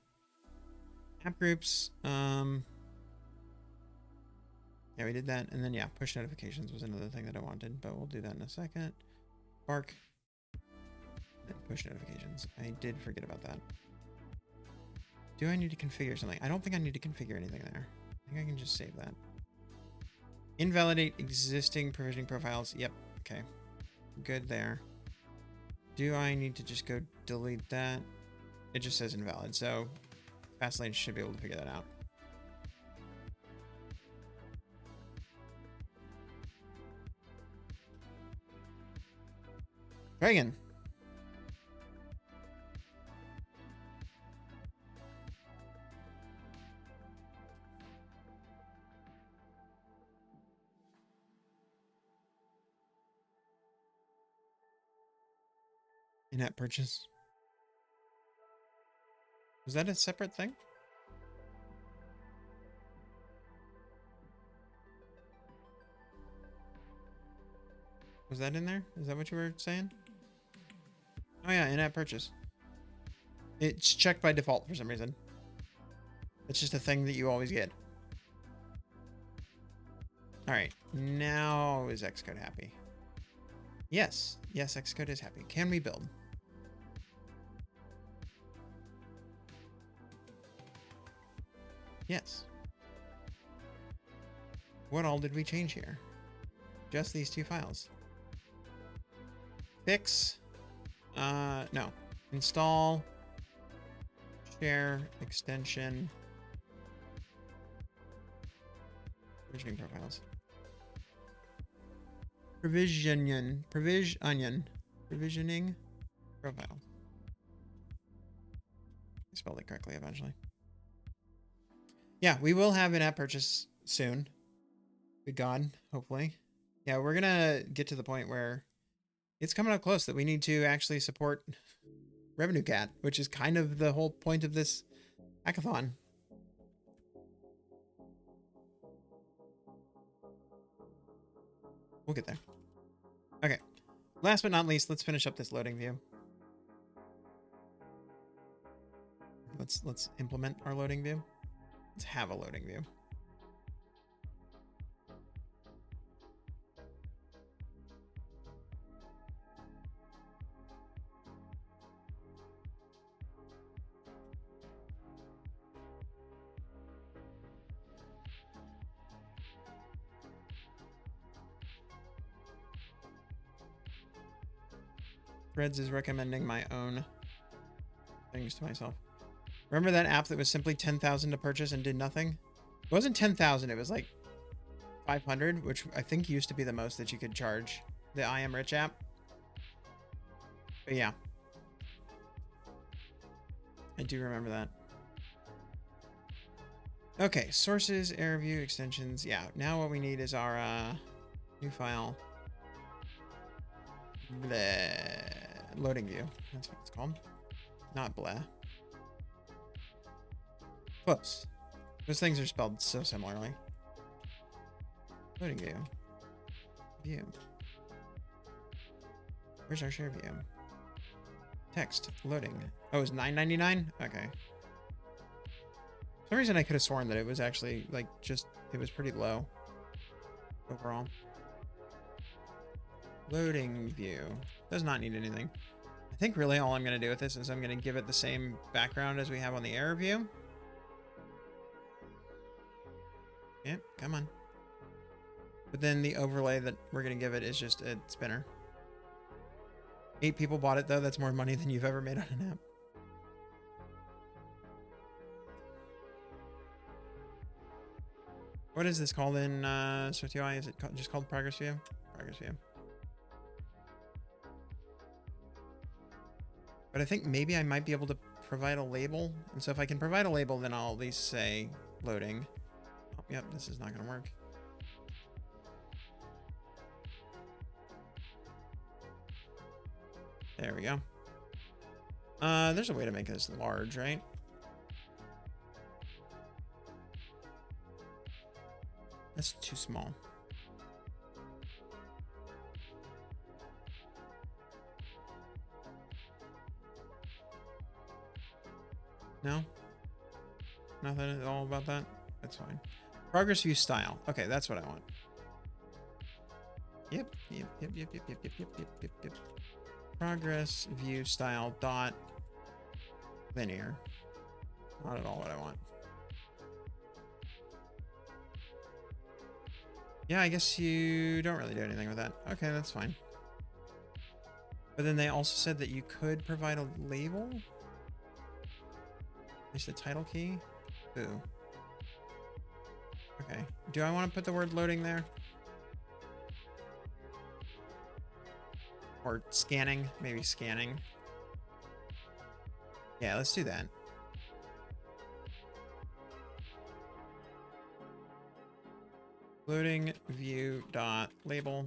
App groups. Yeah, we did that. And then, yeah, push notifications was another thing that I wanted, but we'll do that in a second. Bark. And push notifications. I did forget about that. Do I need to configure something? I don't think I need to configure anything there. I think I can just save that. Invalidate existing provisioning profiles. Yep. Okay. Good there. Do I need to just go delete that? It just says invalid, so Fastlane should be able to figure that out. Try again. In-app purchase. Was that a separate thing? Was that in there? Is that what you were saying? Oh yeah, in-app purchase. It's checked by default for some reason. It's just a thing that you always get. All right, now is Xcode happy? Yes, yes, Xcode is happy. Can we build? Yes. What all did we change here? Just these two files. Fix. No. Install. Share. Extension. Provisioning profiles. Provisioning profile. I spelled it correctly eventually. Yeah, we will have an app purchase soon. Good God, hopefully. Yeah, we're gonna get to the point where it's coming up close that we need to actually support Revenue Cat, which is kind of the whole point of this hackathon. We'll get there. Okay. Last but not least, let's finish up this loading view. Let's implement our loading view. Let's have a loading view. Threads is recommending my own things to myself. Remember that app that was simply 10,000 to purchase and did nothing? It wasn't 10,000, it was like 500, which I think used to be the most that you could charge. The I Am Rich app. But yeah. I do remember that. Okay, sources, error view, extensions. Yeah, now what we need is our new file. Bleh. Loading view. That's what it's called. Not bleh. Close. Those things are spelled so similarly. Loading view. View. Where's our share view? Text. Loading. Oh, it's $9.99? Okay. For some reason I could have sworn that it was actually like it was pretty low overall. Loading view. Does not need anything. I think really all I'm going to do with this is I'm going to give it the same background as we have on the error view. Yep, come on. But then the overlay that we're going to give it is just a spinner. 8 people bought it though. That's more money than you've ever made on an app. What is this called in SwiftUI? Is it just called Progress View? Progress View. But I think maybe I might be able to provide a label. And so if I can provide a label, then I'll at least say loading. Oh, yep, this is not going to work. There we go. There's a way to make this large, right? That's too small. No? Nothing at all about that? That's fine. Progress view style. Okay, that's what I want. Yep. Progress view style dot linear. Not at all what I want. Yeah, I guess you don't really do anything with that. Okay, that's fine. But then they also said that you could provide a label. Is the title key? Ooh. Okay. Do I want to put the word loading there? Or scanning? Maybe scanning. Yeah, let's do that. Loading view dot label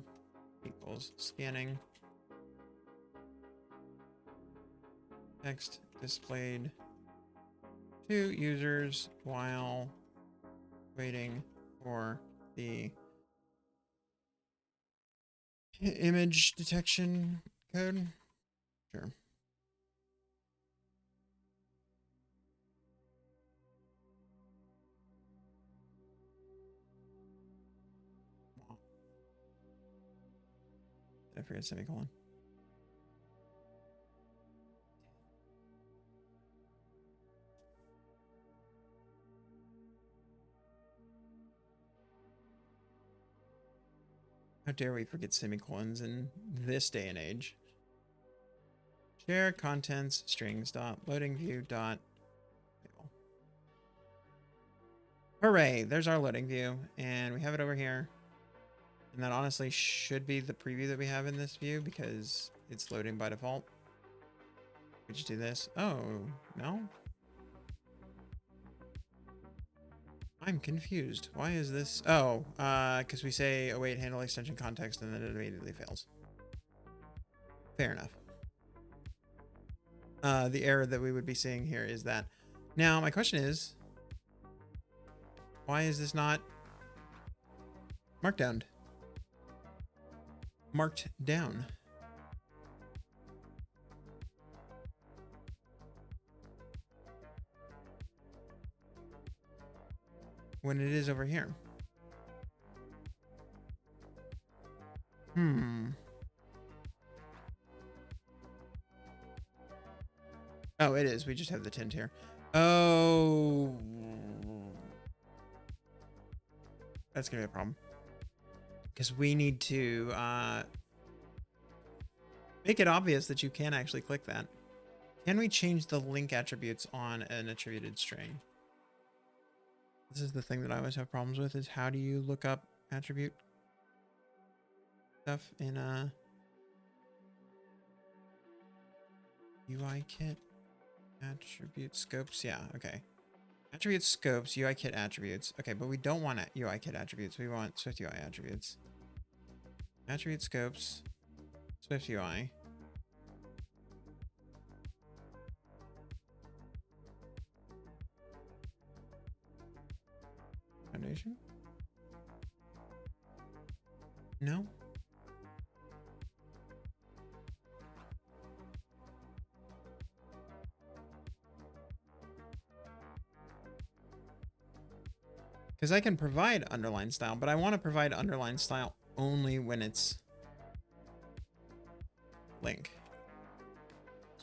equals scanning. Text displayed to users while waiting for the image detection code. Sure. Did I forget semicolon? How dare we forget semicolons in this day and age? Share contents strings dot loading view dot label. Hooray! There's our loading view, and we have it over here. And that honestly should be the preview that we have in this view because it's loading by default. We just do this. Oh, no? I'm confused. Why is this? Oh, because we say await handle extension context and then it immediately fails. Fair enough. The error that we would be seeing here is that. Now, my question is, why is this not marked down? Marked down. When it is over here. Oh, it is. We just have the tint here. Oh. That's going to be a problem. Because we need to make it obvious that you can actually click that. Can we change the link attributes on an attributed string? This is the thing that I always have problems with, is how do you look up attribute stuff in UI kit attribute scopes? Yeah, okay. Attribute scopes, UI kit attributes. Okay, but we don't want UI kit attributes. We want Swift UI attributes. Attribute scopes, Swift UI. Foundation? No? Because I can provide underline style, but I want to provide underline style only when it's link.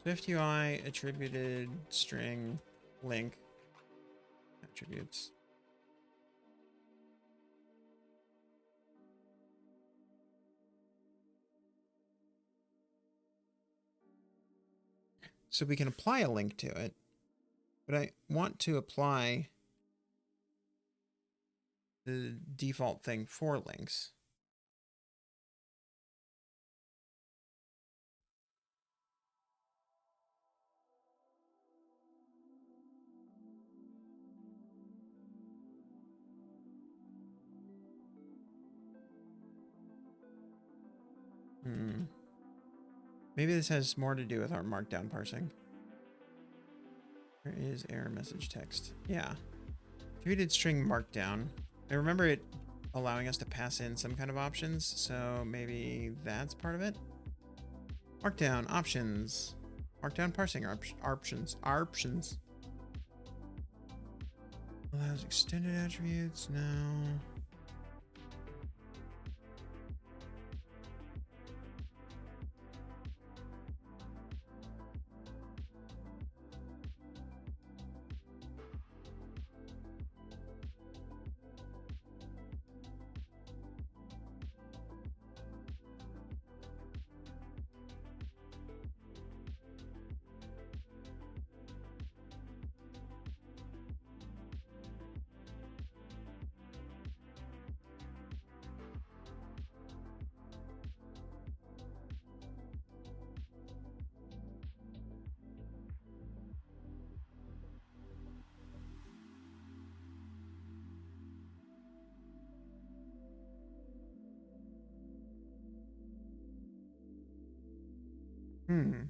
Swift UI attributed string link attributes. So we can apply a link to it, but I want to apply the default thing for links. Maybe this has more to do with our markdown parsing. Where is error message text? Yeah. Attributed string markdown. I remember it allowing us to pass in some kind of options, so maybe that's part of it. Markdown options. Markdown parsing options. Allows extended attributes. No. Hmm.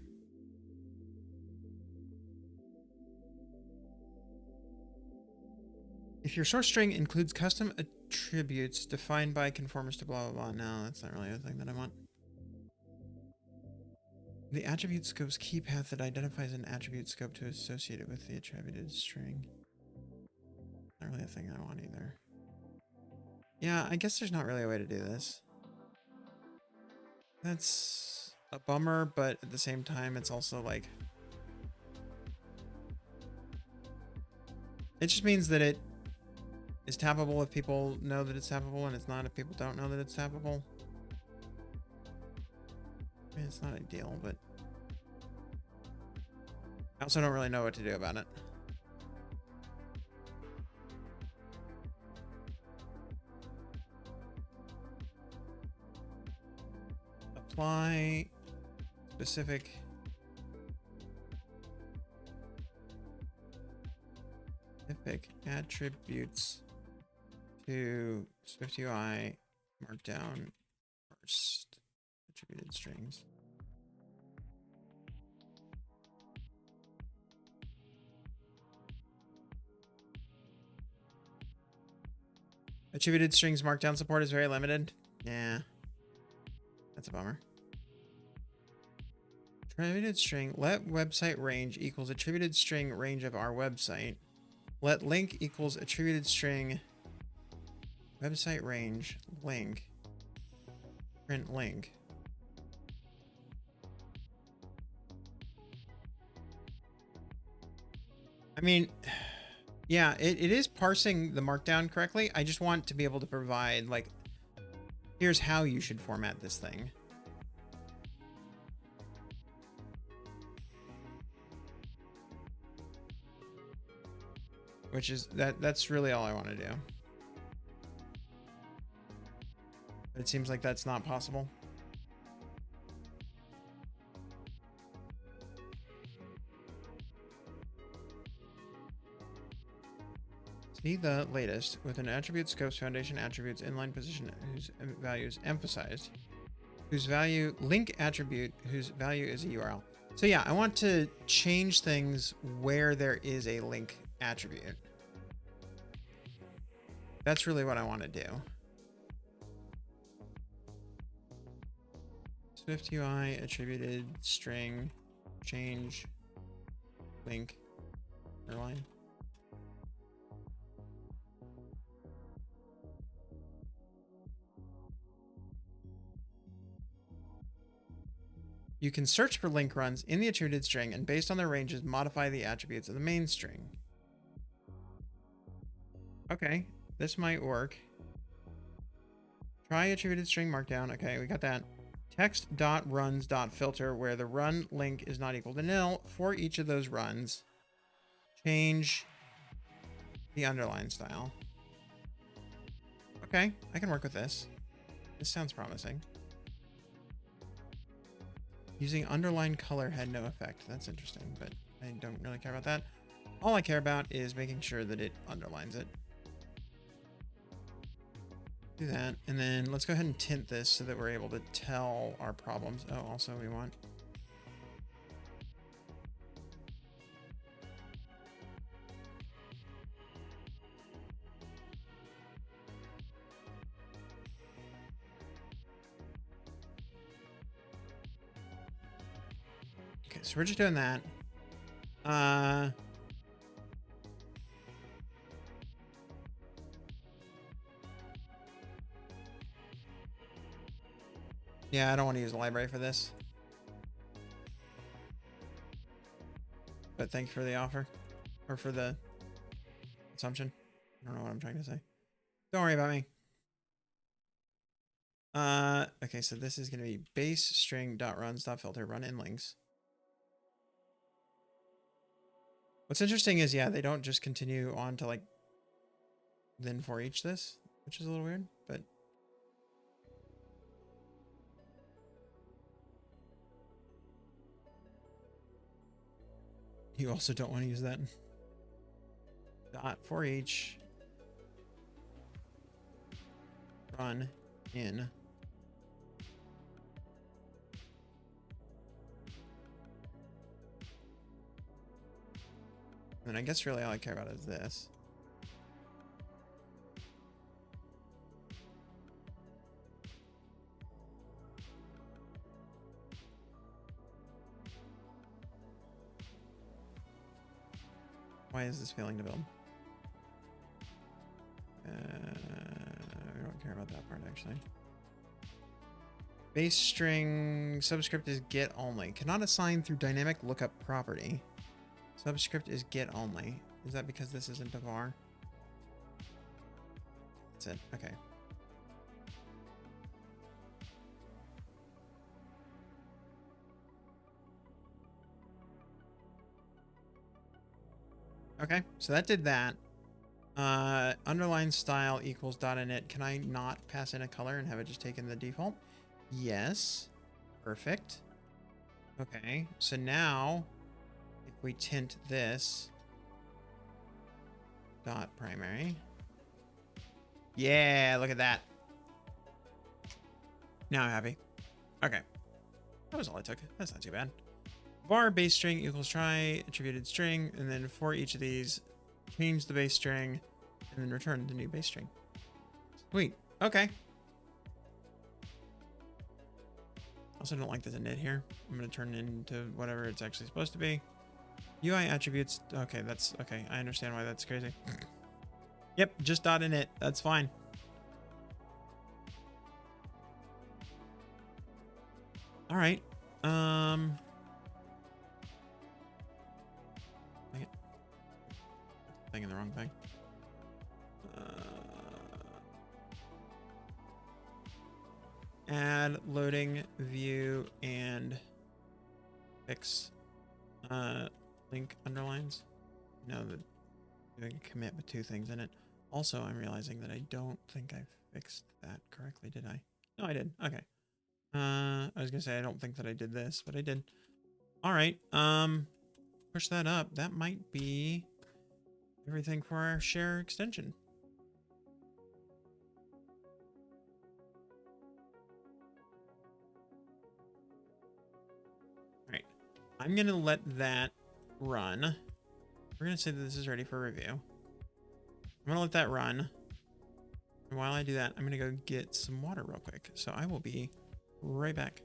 If your source string includes custom attributes defined by conformers to blah blah blah. No, that's not really the thing that I want. The attribute scope's key path that identifies an attribute scope to associate it with the attributed string. Not really a thing I want either. Yeah, I guess there's not really a way to do this. That's a bummer, but at the same time, it's also like... It just means that it is tappable if people know that it's tappable, and it's not if people don't know that it's tappable. I mean, it's not ideal, but... I also don't really know what to do about it. Apply specific attributes to SwiftUI Markdown first. Attributed strings. Attributed strings Markdown support is very limited. Yeah. That's a bummer. Attributed string, let website range equals attributed string range of our website. Let link equals attributed string website range link. Print link. I mean, yeah, it is parsing the markdown correctly. I just want to be able to provide, like, here's how you should format this thing. Which is, that's really all I want to do. But it seems like that's not possible. See the latest with an attribute scopes foundation attributes inline position whose value is emphasized, whose value link attribute whose value is a URL. So yeah, I want to change things where there is a link attribute. That's really what I want to do. SwiftUI attributed string change link underline. You can search for link runs in the attributed string and based on their ranges, modify the attributes of the main string. Okay, this might work. Try attributed string markdown. Okay, we got that. Text.runs.filter where the run link is not equal to nil for each of those runs. Change the underline style. Okay, I can work with this. This sounds promising. Using underline color had no effect. That's interesting, but I don't really care about that. All I care about is making sure that it underlines it. Do that, and then let's go ahead and tint this so that we're able to tell our problems. Oh, also we want... Okay, so we're just doing that. Yeah, I don't want to use the library for this. But thank you for the offer. Or for the assumption. I don't know what I'm trying to say. Don't worry about me. Okay, so this is going to be base string dot runs dot filter run in links. What's interesting is, yeah, they don't just continue on to like then for each this, which is a little weird, but you also don't want to use that. Dot for each run in and I guess really all I care about is this. Why is this failing to build? I don't care about that part actually. Base string subscript is get only. Cannot assign through dynamic lookup property. Subscript is get only. Is that because this isn't a var? That's it. Okay. Okay, so that did that. Underline style equals dot init. Can I not pass in a color and have it just take in the default? Yes. Perfect. Okay, so now if we tint this dot primary. Yeah, look at that. Now I'm happy. Okay. That was all I took. That's not too bad. Var base string equals try attributed string, and then for each of these, change the base string, and then return the new base string. Sweet. Okay. Also don't like this init here. I'm going to turn it into whatever it's actually supposed to be. UI attributes. Okay, that's okay. I understand why that's crazy. Yep, just dot init. That's fine. All right. Thing in the wrong thing. Add loading view and fix link underlines. No, that doing a commit with two things in it. Also, I'm realizing that I don't think I fixed that correctly, did I? No, I did. Okay. I was gonna say I don't think that I did this, but I did. All right. Push that up. That might be everything for our share extension. All right. I'm gonna let that run. We're gonna say that this is ready for review. I'm gonna let that run. And while I do that, I'm gonna go get some water real quick. So I will be right back.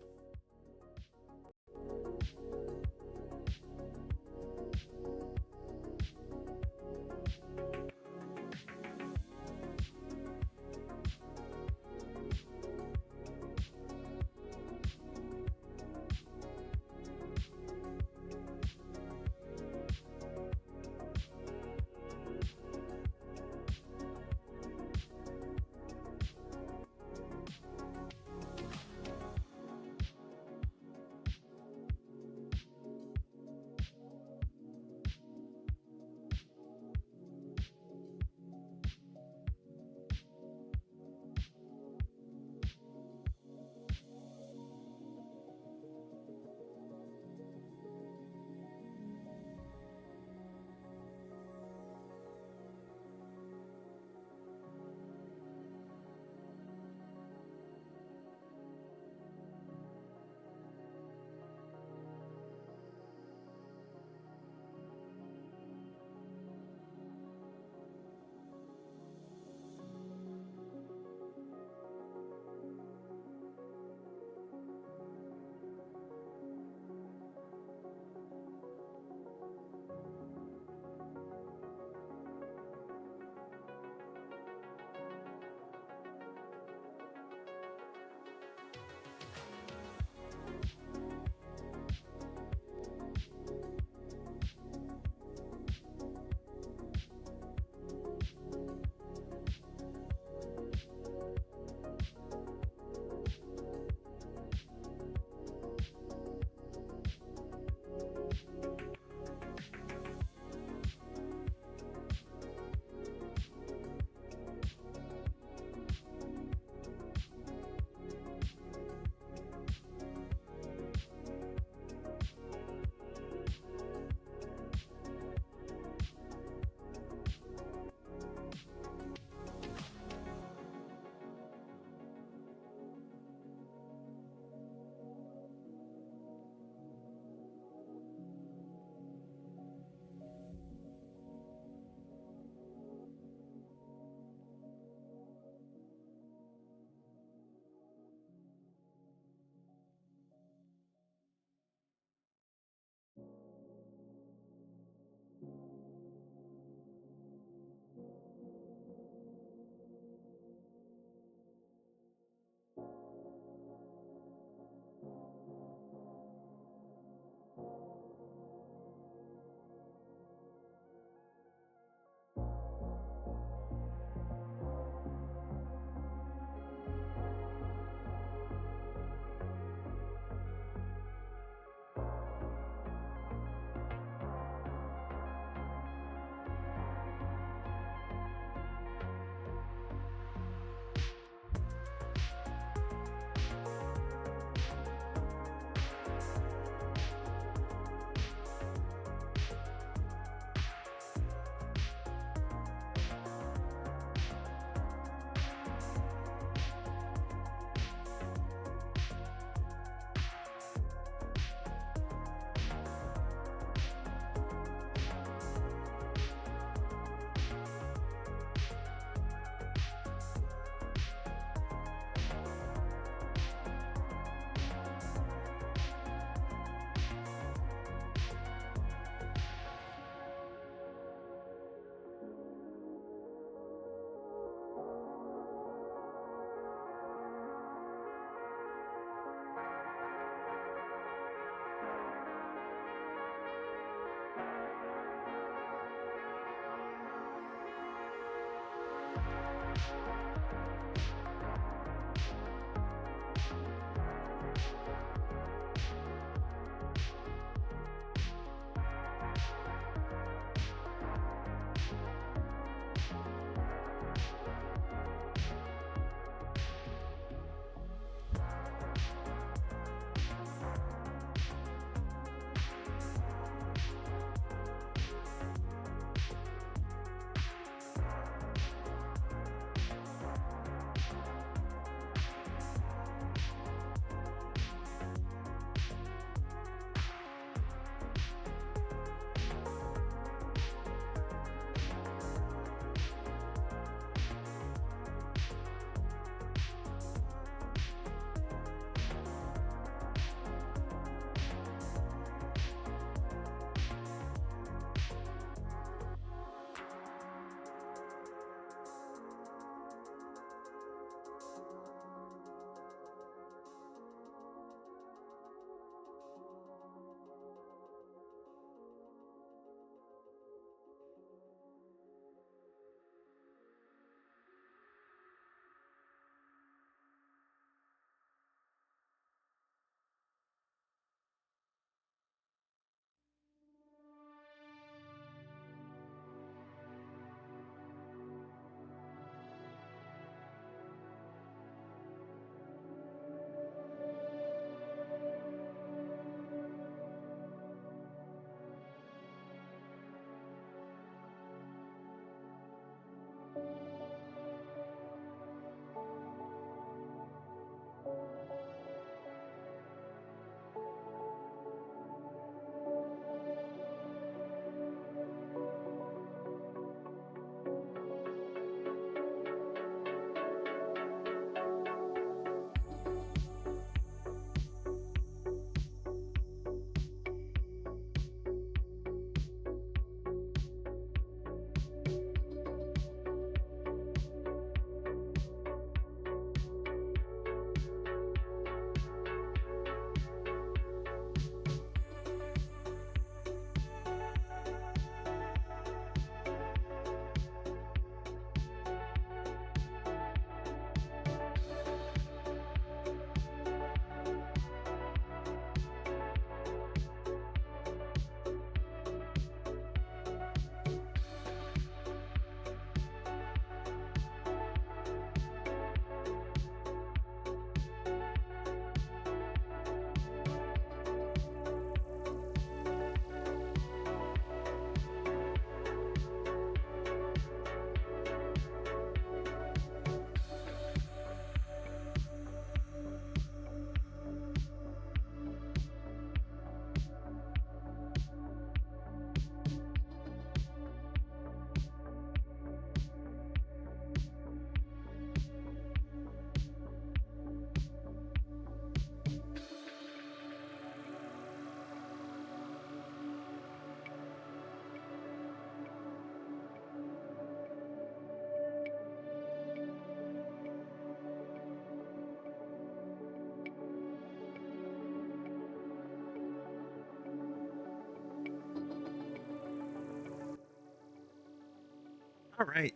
All right.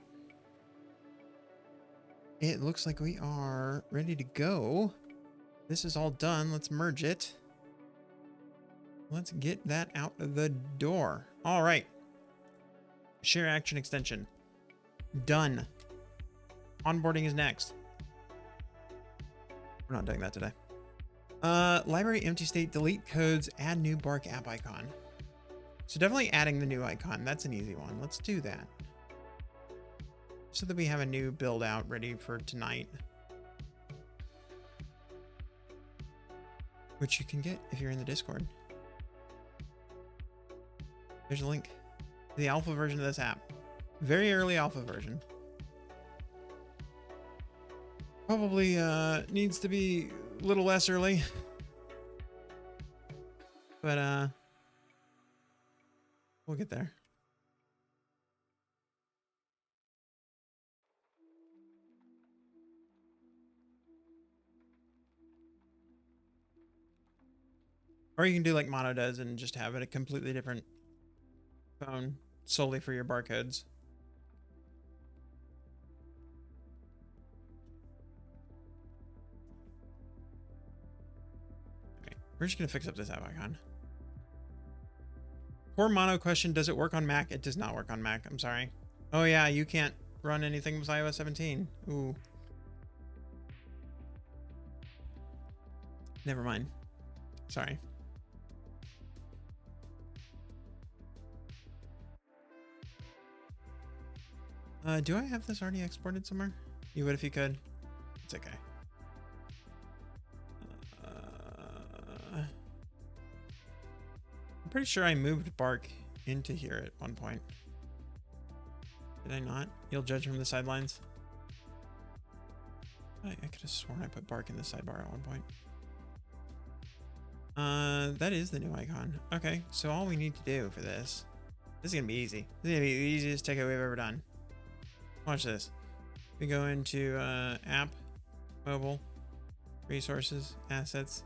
It looks like we are ready to go. This is all done. Let's merge it. Let's get that out of the door. All right. Share action extension. Done. Onboarding is next. We're not doing that today. Library empty state, delete codes, add new Bark app icon. So definitely adding the new icon. That's an easy one. Let's do that. So that we have a new build out ready for tonight. Which you can get if you're in the Discord. There's a link to the alpha version of this app. Very early alpha version. Probably needs to be a little less early. But we'll get there. Or you can do like Mono does and just have it a completely different phone solely for your barcodes. Okay, we're just gonna fix up this app icon. Poor Mono question, does it work on Mac? It does not work on Mac, I'm sorry. Oh yeah, you can't run anything with iOS 17. Ooh. Never mind. Sorry. Do I have this already exported somewhere? You would if you could. It's okay. I'm pretty sure I moved Bark into here at one point. Did I not? You'll judge from the sidelines. I could have sworn I put Bark in the sidebar at one point. That is the new icon. Okay, so all we need to do for this is gonna be easy. This is gonna be the easiest takeaway we've ever done. Watch this. We go into app, mobile, resources, assets.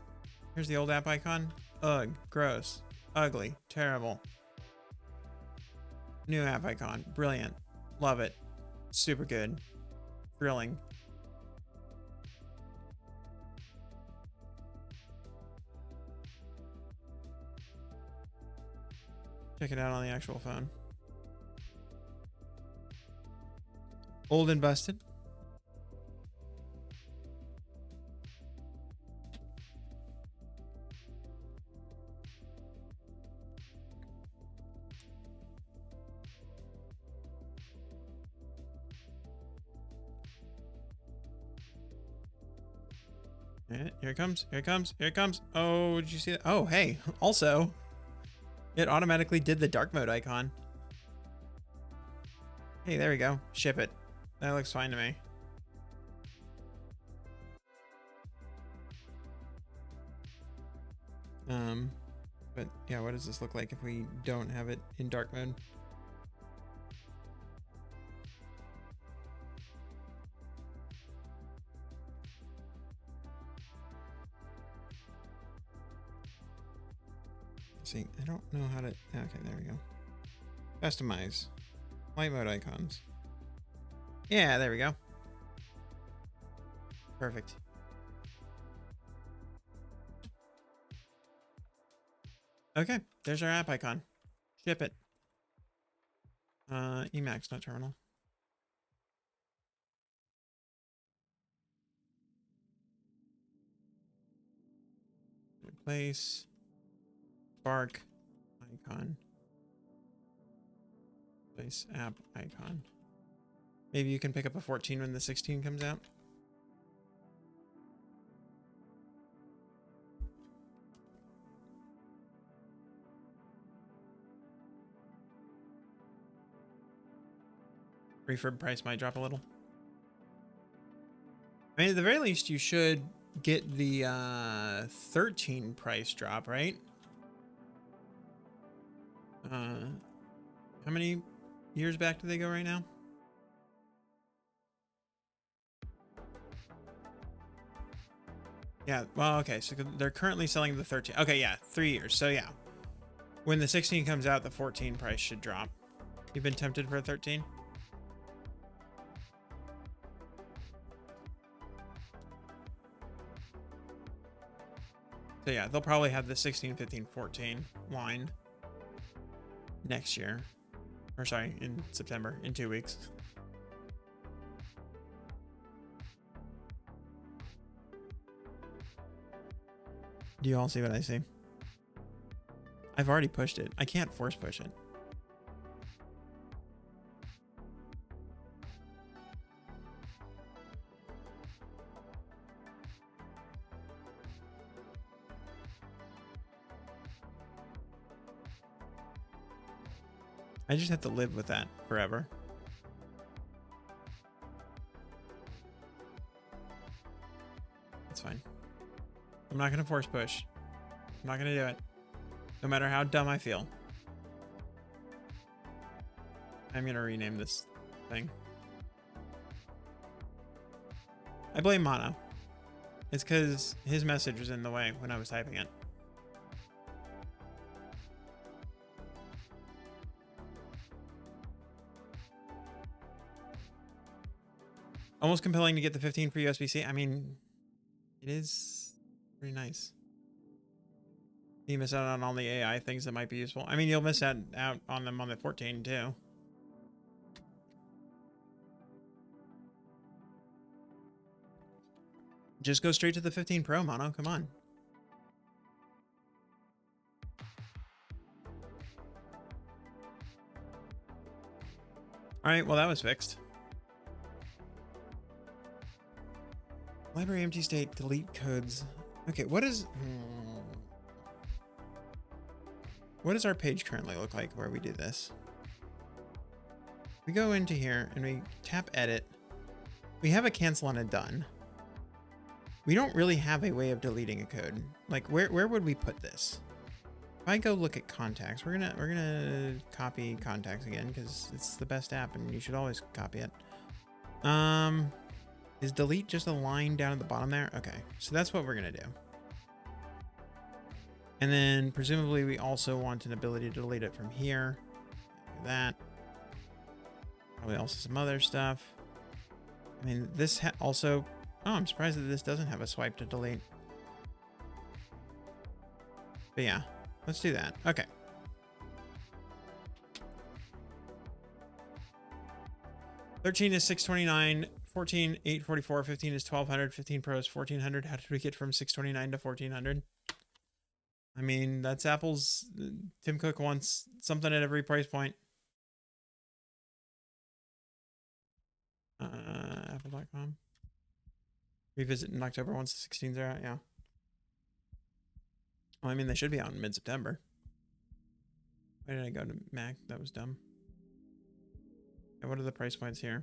Here's the old app icon. Ugh, gross, ugly, terrible. New app icon, brilliant, love it, super good, thrilling. Check it out on the actual phone. Old and busted. Here it comes. Here it comes. Here it comes. Oh, did you see that? Oh, hey. Also, it automatically did the dark mode icon. Hey, there we go. Ship it. That looks fine to me. But yeah, what does this look like if we don't have it in dark mode? See, I don't know how to. Okay, there we go. Customize. Light mode icons. Yeah, there we go. Perfect. Okay, there's our app icon. Ship it. Emacs, not terminal. Replace. Bark icon. Place app icon. Maybe you can pick up a 14 when the 16 comes out. Refurb price might drop a little. I mean, at the very least, you should get the 13 price drop, right? How many years back do they go right now? Yeah, well, okay, so they're currently selling the 13. Okay, yeah, 3 years. So yeah, when the 16 comes out, the 14 price should drop. You've been tempted for a 13? So yeah, they'll probably have the 16, 15, 14 line next year. Or sorry, in September, in 2 weeks. Do you all see what I see? I've already pushed it. I can't force push it. I just have to live with that forever. That's fine. I'm not going to force push. I'm not going to do it. No matter how dumb I feel. I'm going to rename this thing. I blame Mono. It's because his message was in the way when I was typing it. Almost compelling to get the 15 for USB-C. I mean, it is pretty nice. You miss out on all the AI things that might be useful. I mean, you'll miss out on them on the 14 too. Just go straight to the 15 Pro, Mono. Come on. All right, well, that was fixed. Library empty state, delete codes. Okay, what does our page currently look like where we do this? We go into here and we tap edit. We have a cancel on a done. We don't really have a way of deleting a code. Like where would we put this? If I go look at contacts, we're gonna copy contacts again because it's the best app and you should always copy it. Is delete just a line down at the bottom there? Okay, so that's what we're gonna do. And then presumably we also want an ability to delete it from here. Do that. Probably also some other stuff. I mean, this also... Oh, I'm surprised that this doesn't have a swipe to delete. But yeah, let's do that. Okay. $13 is $629. 14, $844, 15 is $1,200, 15 Pro is $1,400. How did we get from $629 to $1,400? I mean, that's Apple's. Tim Cook wants something at every price point. Apple.com. Revisit in October once the 16s are out, yeah. Well, I mean, they should be out in mid-September. Why did I go to Mac? That was dumb. Okay, what are the price points here?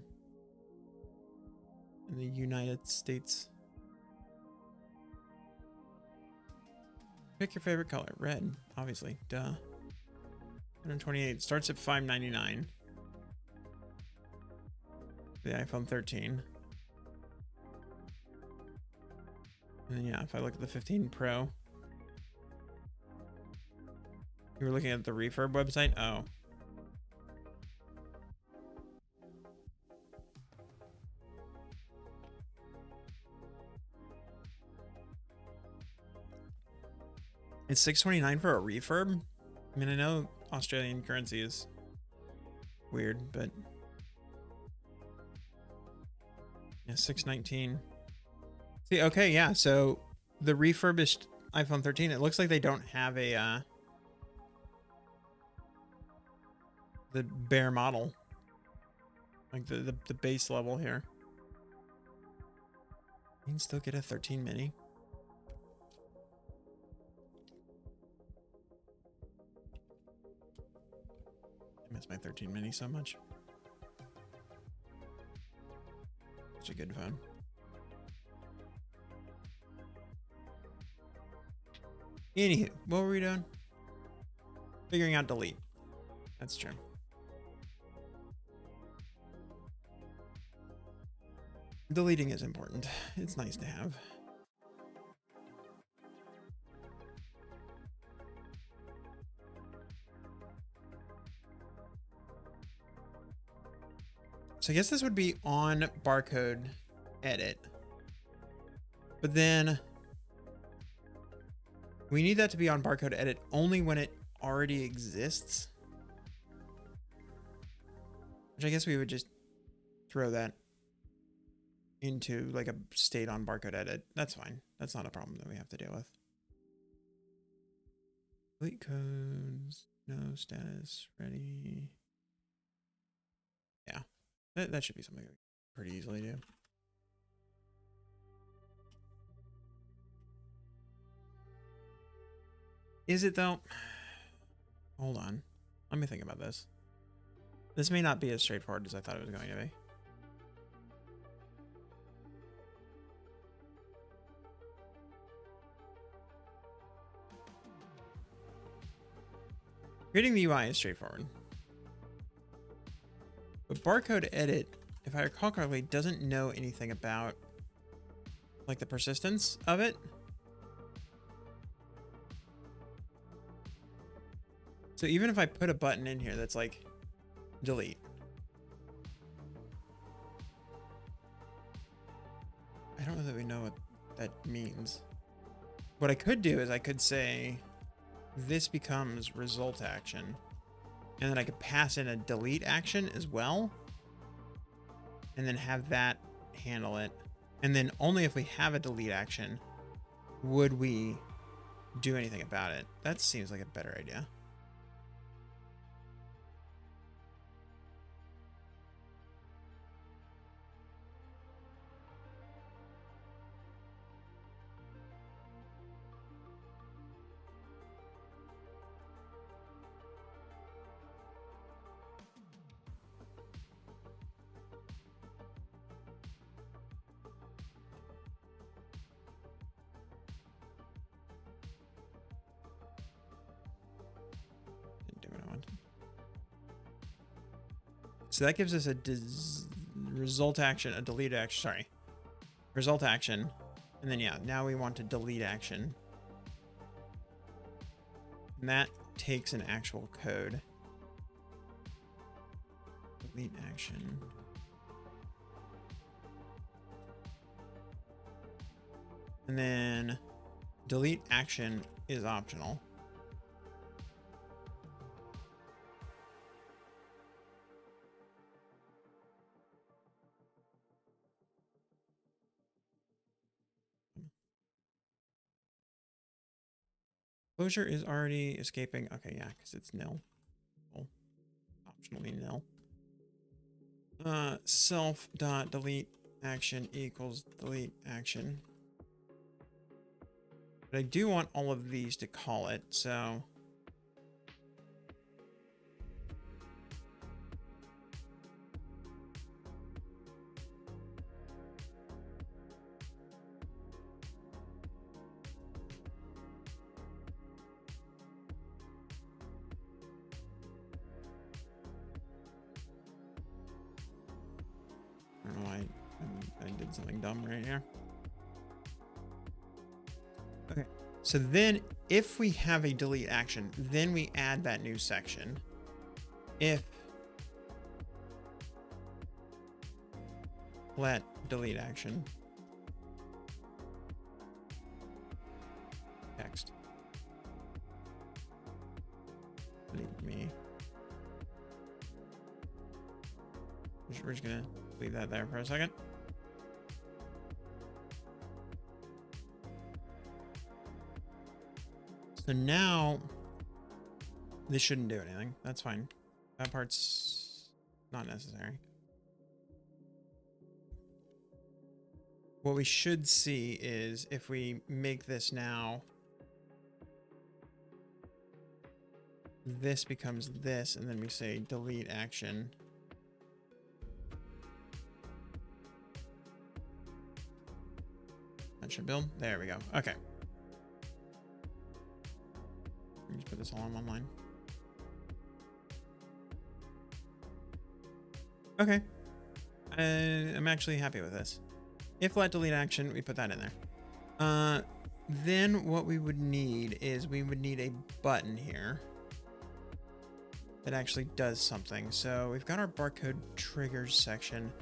In the United States. Pick your favorite color. Red, obviously. Duh. 128. Starts at $599. The iPhone 13. And then, yeah, if I look at the 15 Pro. You were looking at the Refurb website? Oh. It's $629 for a refurb? I mean, I know Australian currency is weird, but yeah, $619. See, okay, yeah, so the refurbished iPhone 13, it looks like they don't have a the bare model. Like the base level here. You can still get a 13 mini. I miss my 13 mini so much. Such a good phone. Anywho, what were we doing? Figuring out delete. That's true. Deleting is important. It's nice to have. So I guess this would be on barcode edit. But then We need that to be on barcode edit only when it already exists. Which I guess we would just throw that into like a state on barcode edit. That's fine. That's not a problem that we have to deal with. Delete codes, no status, ready. Yeah, that should be something we pretty easily do. Is it though? Hold on. Let me think about this. This may not be as straightforward as I thought it was going to be. Creating the UI is straightforward. But barcode edit, if I recall correctly, doesn't know anything about like the persistence of it. So even if I put a button in here that's like delete, I don't know that we know what that means. What I could do is I could say this becomes result action, and then I could pass in a delete action as well, and then have that handle it. And then only if we have a delete action would we do anything about it. That seems like a better idea. So that gives us a result action, a delete action, sorry. Result action. And then, yeah, now we want to delete action. And that takes an actual code. Delete action. And then delete action is optional. Closure is already escaping. Okay, yeah, because it's nil. Well, optionally nil. Self dot delete action equals delete action. But I do want all of these to call it, so I don't know why I did something dumb right here. Okay, so then if we have a delete action, then we add that new section. If let delete action text delete me. We're just gonna leave that there for a second. So now this shouldn't do anything. That's fine. That part's not necessary. What we should see is if we make this now, this becomes this, and then we say delete action. That should build. There we go. Okay. Let me just put this all on one line. Okay. I'm actually happy with this. If let delete action, we put that in there. Then what we would need is we would need a button here that actually does something. So we've got our barcode triggers section.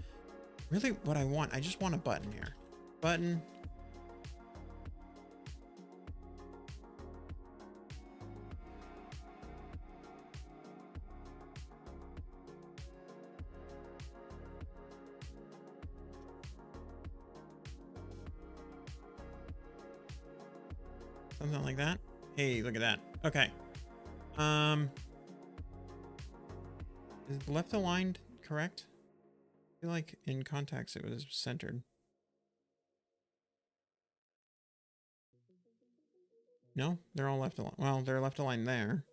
Really what I want, I just want a button here. Button. Something like that. Hey, look at that. Okay. Is left aligned correct? I feel like in context it was centered. No, they're all left aligned. Well, they're left aligned there.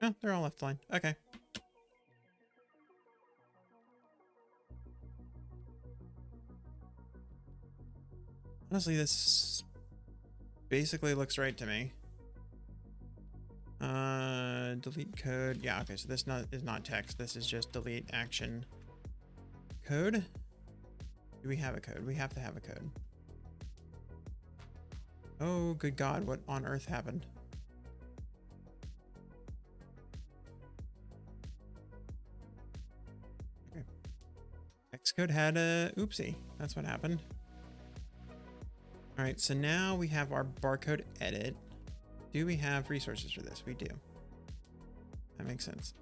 No, they're all left aligned. Okay. Honestly, this basically looks right to me. Delete code. Yeah, okay, so this is not text. This is just delete action code. Do we have a code? We have to have a code. Oh, good God, what on earth happened? Okay. Xcode had a oopsie. That's what happened. All right, so now we have our barcode edit. Do we have resources for this? We do. That makes sense.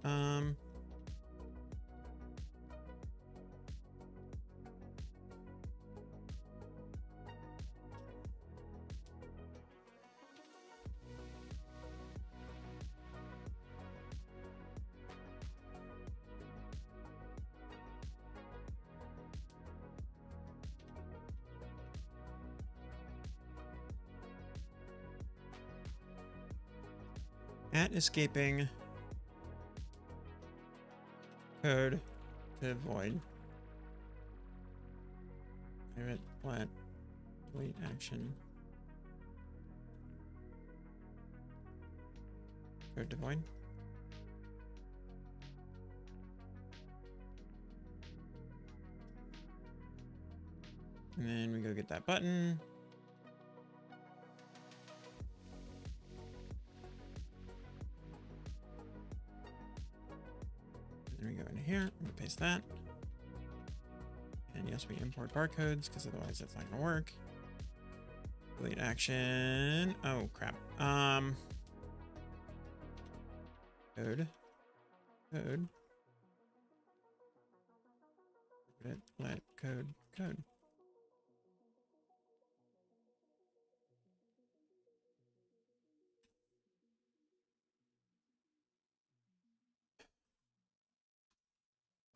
At escaping code to void. Private let delete action. Code to void. And then we go get that button. Then we go into here. I'm gonna paste that. And yes, we import barcodes because otherwise that's not gonna work. Delete action. Oh crap. Code. Let code.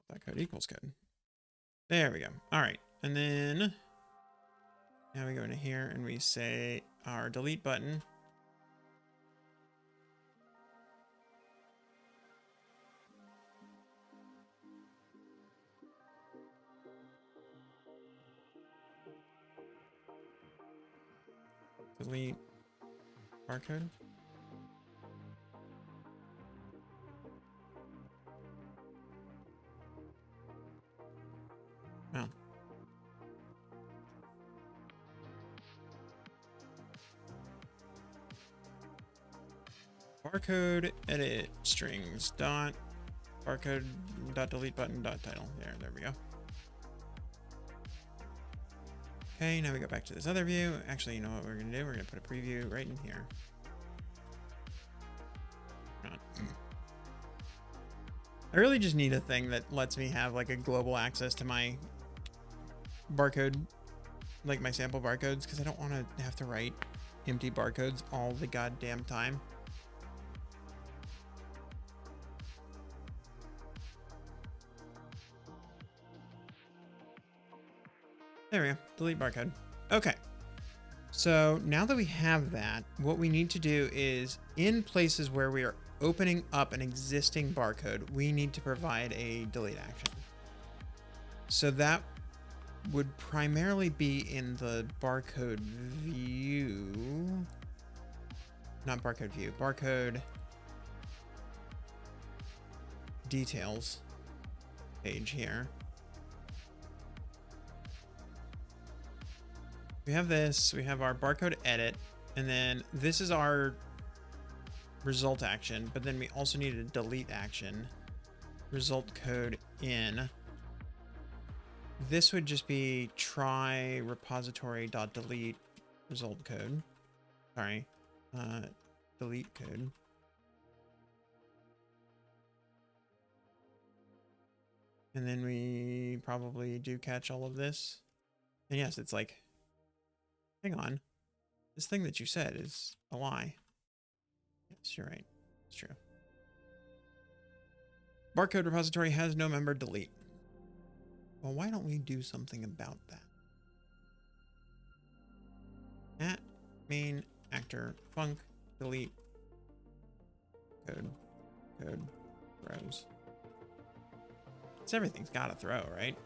That code equals code. There we go. All right. And then now we go into here and we say our delete button. Delete barcode. Oh. Barcode edit strings dot barcode dot delete button dot title. There we go. Okay, now we go back to this other view. Actually, you know what we're gonna do? We're gonna put a preview right in here. I really just need a thing that lets me have like a global access to my barcode, like my sample barcodes, because I don't want to have to write empty barcodes all the goddamn time. There we go. Delete barcode. Okay. So now that we have that, what we need to do is in places where we are opening up an existing barcode, we need to provide a delete action. So that would primarily be in the barcode view, not barcode view, barcode details page here. We have this, we have our barcode edit, and then this is our result action, but then we also need a delete action, result code in. This would just be try repository.delete result code. Sorry, delete code. And then we probably do catch all of this. And yes, it's like, hang on. This thing that you said is a lie. Yes, you're right. It's true. Barcode repository has no member. Delete. Well, why don't we do something about that? At main actor func delete code throws. It's everything's got to throw, right?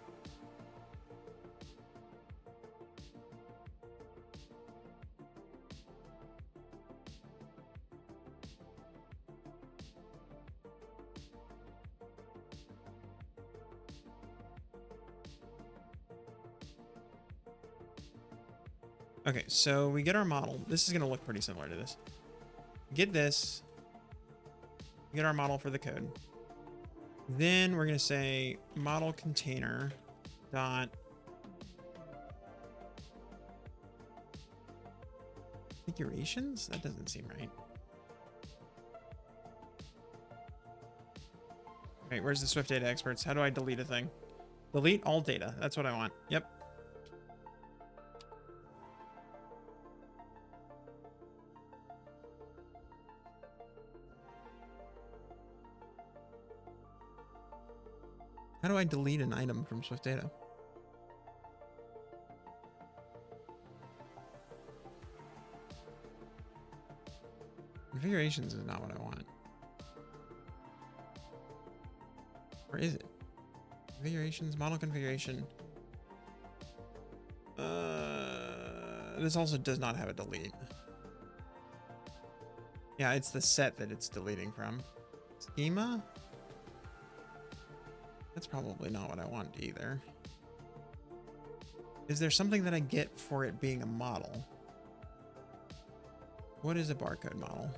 Okay, so we get our model. This is going to look pretty similar to this. Get this. Get our model for the code. Then we're going to say model container dot configurations. That doesn't seem right. Right, where's the Swift data experts? How do I delete a thing? Delete all data. That's what I want. Yep. How do I delete an item from Swift data? Configurations is not what I want. Or is it? Configurations, model configuration. This also does not have a delete. Yeah, it's the set that it's deleting from. Schema? That's probably not what I want either. Is there something that I get for it being a model? What is a barcode model?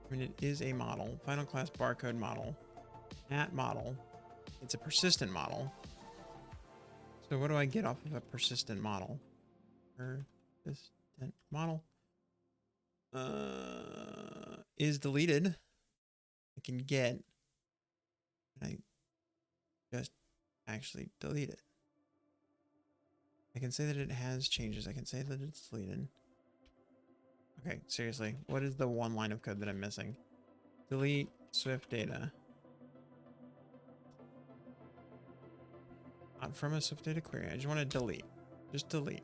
I mean, it is a model. Final class barcode model. At model. It's a persistent model. So what do I get off of a persistent model? Persistent model. Is deleted. I can get. And I just actually delete it. I can say that it has changes. I can say that it's deleted. Okay, seriously. What is the one line of code that I'm missing? Delete Swift data. Not from a Swift data query. I just want to delete. Just delete.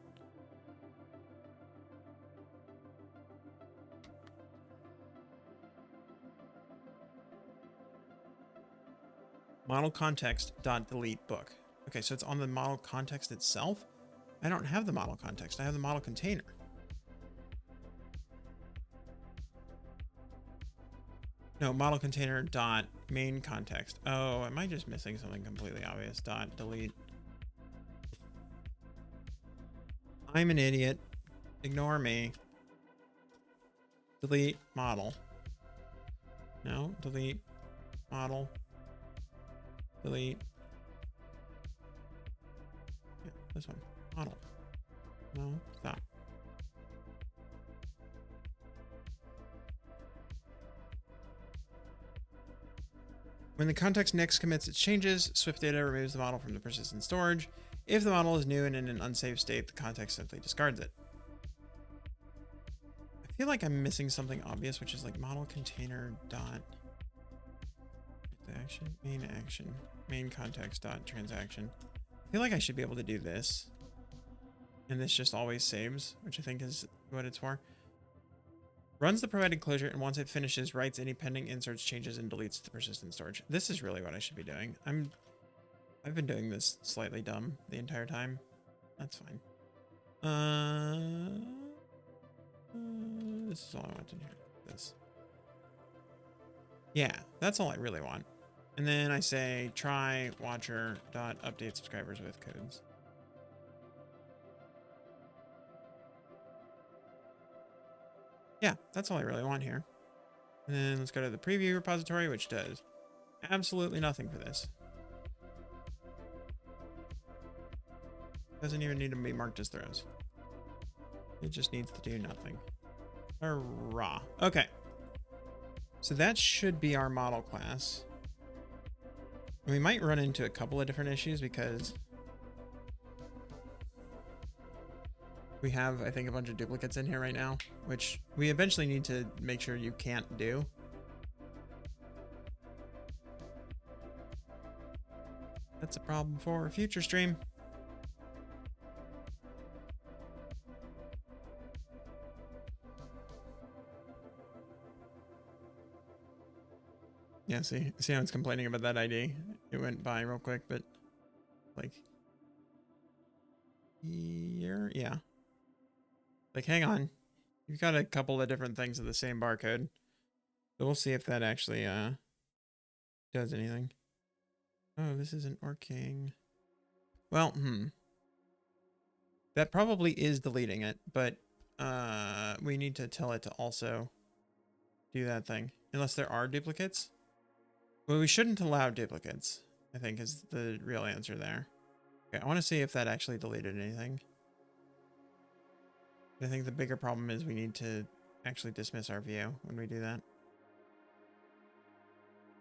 Model context dot delete book. Okay, so it's on the model context itself. I don't have the model context. I have the model container. No, model container dot main context. Oh, am I just missing something completely obvious? Dot delete. I'm an idiot. Ignore me. Delete model. No, delete model. Delete. Yeah, this one. Model. No, stop. When the context next commits its changes, Swift data removes the model from the persistent storage. If the model is new and in an unsafe state, the context simply discards it. I feel like I'm missing something obvious, which is like model container dot action, main context dot transaction. I feel like I should be able to do this. And this just always saves, which I think is what it's for. Runs the provided closure, and once it finishes, writes any pending inserts, changes, and deletes the persistent storage. This is really what I should be doing. I've been doing this slightly dumb the entire time. That's fine. This is all I want to do. This. Yeah, that's all I really want. And then I say try watcher dot update subscribers with codes. Yeah, that's all I really want here. And then let's go to the preview repository, which does absolutely nothing for this. Doesn't even need to be marked as throws. It just needs to do nothing. Hurrah. Okay. So that should be our model class. We might run into a couple of different issues because We have, I think, a bunch of duplicates in here right now, which we eventually need to make sure you can't do. That's a problem for a future stream. Yeah, see how it's complaining about that ID. It went by real quick, but like here, yeah. Like, hang on. You've got a couple of different things of the same barcode. So we'll see if that actually does anything. Oh, this isn't working. Well, that probably is deleting it, but we need to tell it to also do that thing. Unless there are duplicates. Well, we shouldn't allow duplicates, I think is the real answer there. Okay, I want to see if that actually deleted anything. I think the bigger problem is we need to actually dismiss our view when we do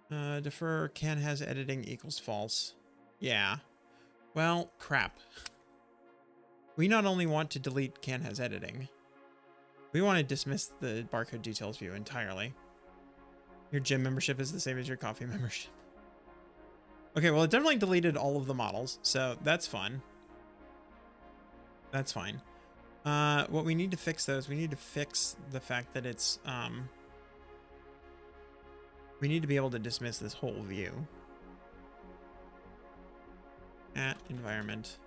that. Defer can has editing equals false. Yeah. Well, crap. We not only want to delete can has editing, we want to dismiss the barcode details view entirely. Your gym membership is the same as your coffee membership. Okay, well, it definitely deleted all of the models, so that's fun. That's fine. What we need to fix though is we need to fix the fact that it's, we need to be able to dismiss this whole view. At environment,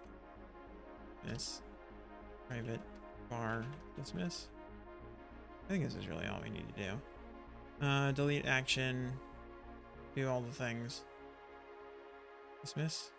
this private bar dismiss. I think this is really all we need to do. Delete action, do all the things. Dismiss.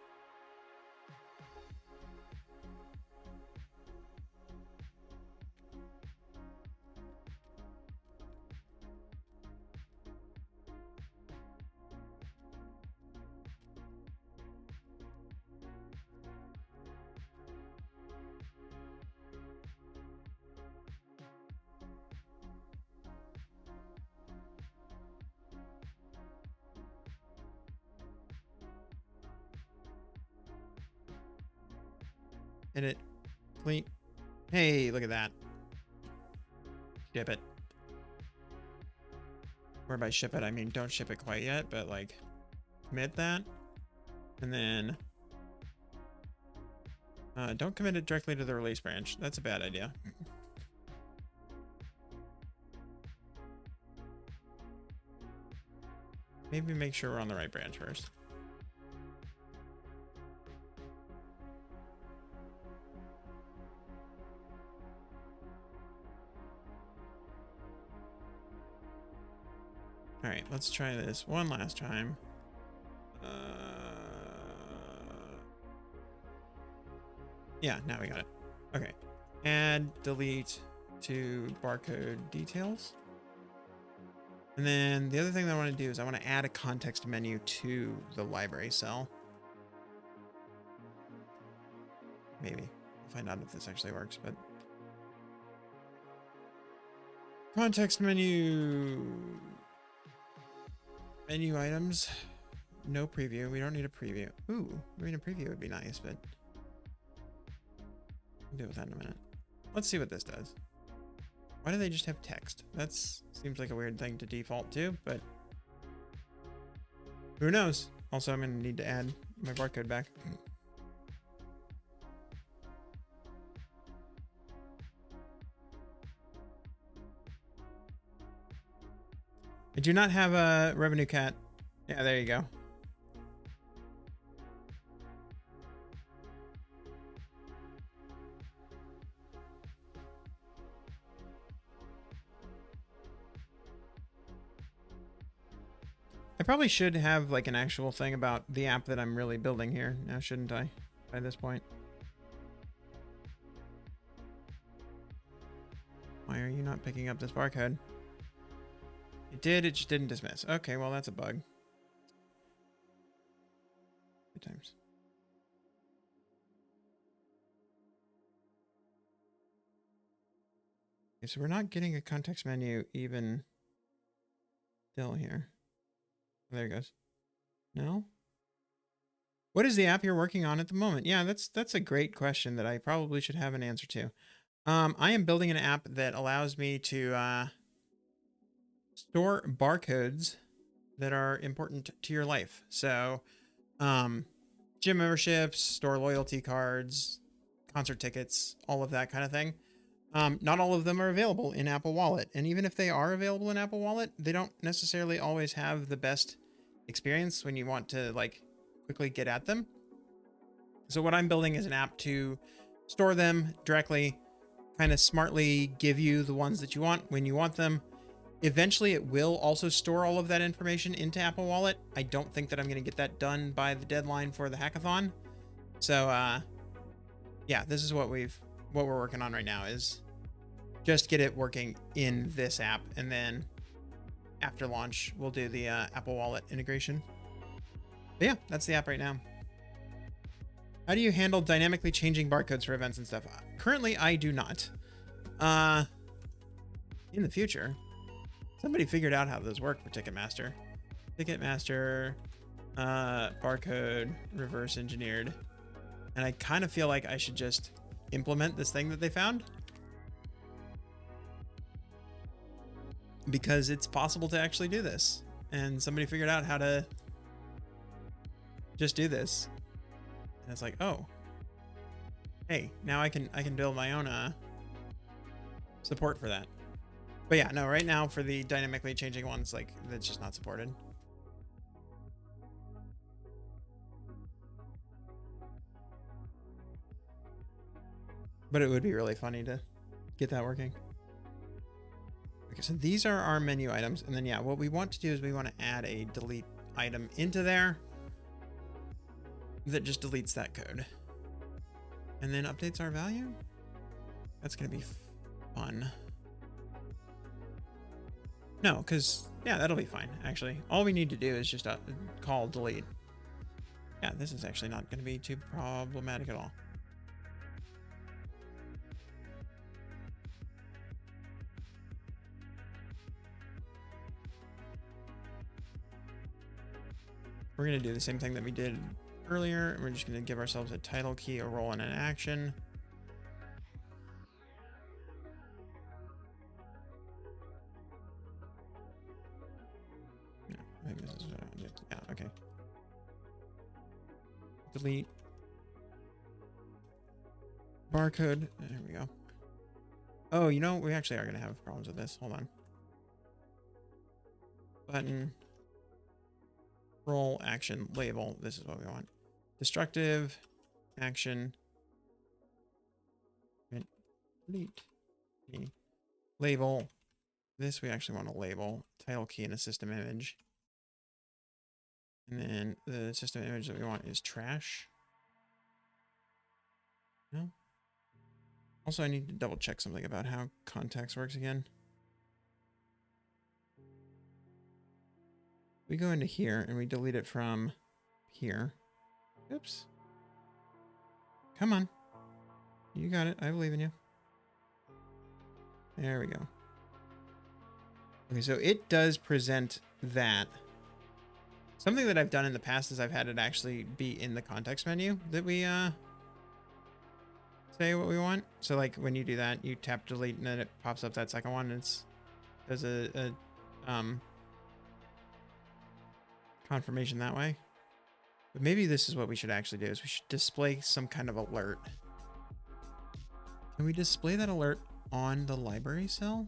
Edit. Delete. Hey, look at that. Ship it. Where by ship it, I mean don't ship it quite yet, but like commit that. And then don't commit it directly to the release branch. That's a bad idea. Maybe make sure we're on the right branch first. All right, let's try this one last time. Yeah, now we got it. Okay. Add, delete to barcode details. And then the other thing that I want to do is I want to add a context menu to the library cell. Maybe. We'll find out if this actually works, but context menu. Menu items. No preview. We don't need a preview. Ooh, I mean a preview would be nice, but we'll deal with that in a minute. Let's see what this does. Why do they just have text? That seems like a weird thing to default to, but who knows? Also, I'm going to need to add my barcode back. I do not have a revenue cat. Yeah, there you go. I probably should have like an actual thing about the app that I'm really building here now, shouldn't I? By this point. Why are you not picking up this barcode? It did, it just didn't dismiss. Okay, well that's a bug. Good times. Okay, so we're not getting a context menu even still here. There it goes. No? What is the app you're working on at the moment? Yeah, that's a great question that I probably should have an answer to. I am building an app that allows me to store barcodes that are important to your life. So, um, gym memberships, store loyalty cards, concert tickets, all of that kind of thing. Not all of them are available in Apple Wallet. And even if they are available in Apple Wallet, they don't necessarily always have the best experience when you want to like quickly get at them. So what I'm building is an app to store them directly, kind of smartly give you the ones that you want when you want them. Eventually it will also store all of that information into Apple Wallet. I don't think that I'm going to get that done by the deadline for the hackathon. So yeah, this is what we're working on right now, is just get it working in this app, and then after launch we'll do the Apple Wallet integration. But yeah, that's the app right now. How do you handle dynamically changing barcodes for events and stuff? Currently I do not. In the future, somebody figured out how those work for Ticketmaster. Barcode reverse engineered. And I kind of feel like I should just implement this thing that they found, because it's possible to actually do this. And somebody figured out how to just do this. And it's like, oh, hey, now I can build my own support for that. But yeah, no, right now for the dynamically changing ones, like, that's just not supported. But it would be really funny to get that working. Okay, so these are our menu items. And then, yeah, what we want to do is we want to add a delete item into there that just deletes that code. And then updates our value. That's going to be fun. No, because, yeah, that'll be fine, actually. All we need to do is just call delete. Yeah, this is actually not going to be too problematic at all. We're going to do the same thing that we did earlier. We're just going to give ourselves a title key, a role, and an action. Yeah, I think this is yeah, okay. Delete barcode. There we go. Oh, you know, we actually are going to have problems with this. Hold on. Button. Role, action, label. This is what we want. Destructive, action, delete, label. This we actually want to label. Title key and a system image. And then the system image that we want is trash. No. Also, I need to double check something about how context works again. We go into here and we delete it from here. Oops. Come on. You got it. I believe in you. There we go. Okay, so it does present that. Something that I've done in the past is I've had it actually be in the context menu that we say what we want. So like when you do that, you tap delete and then it pops up that second one. And it's does a confirmation that way. But maybe this is what we should actually do, is we should display some kind of alert. Can we display that alert on the library cell?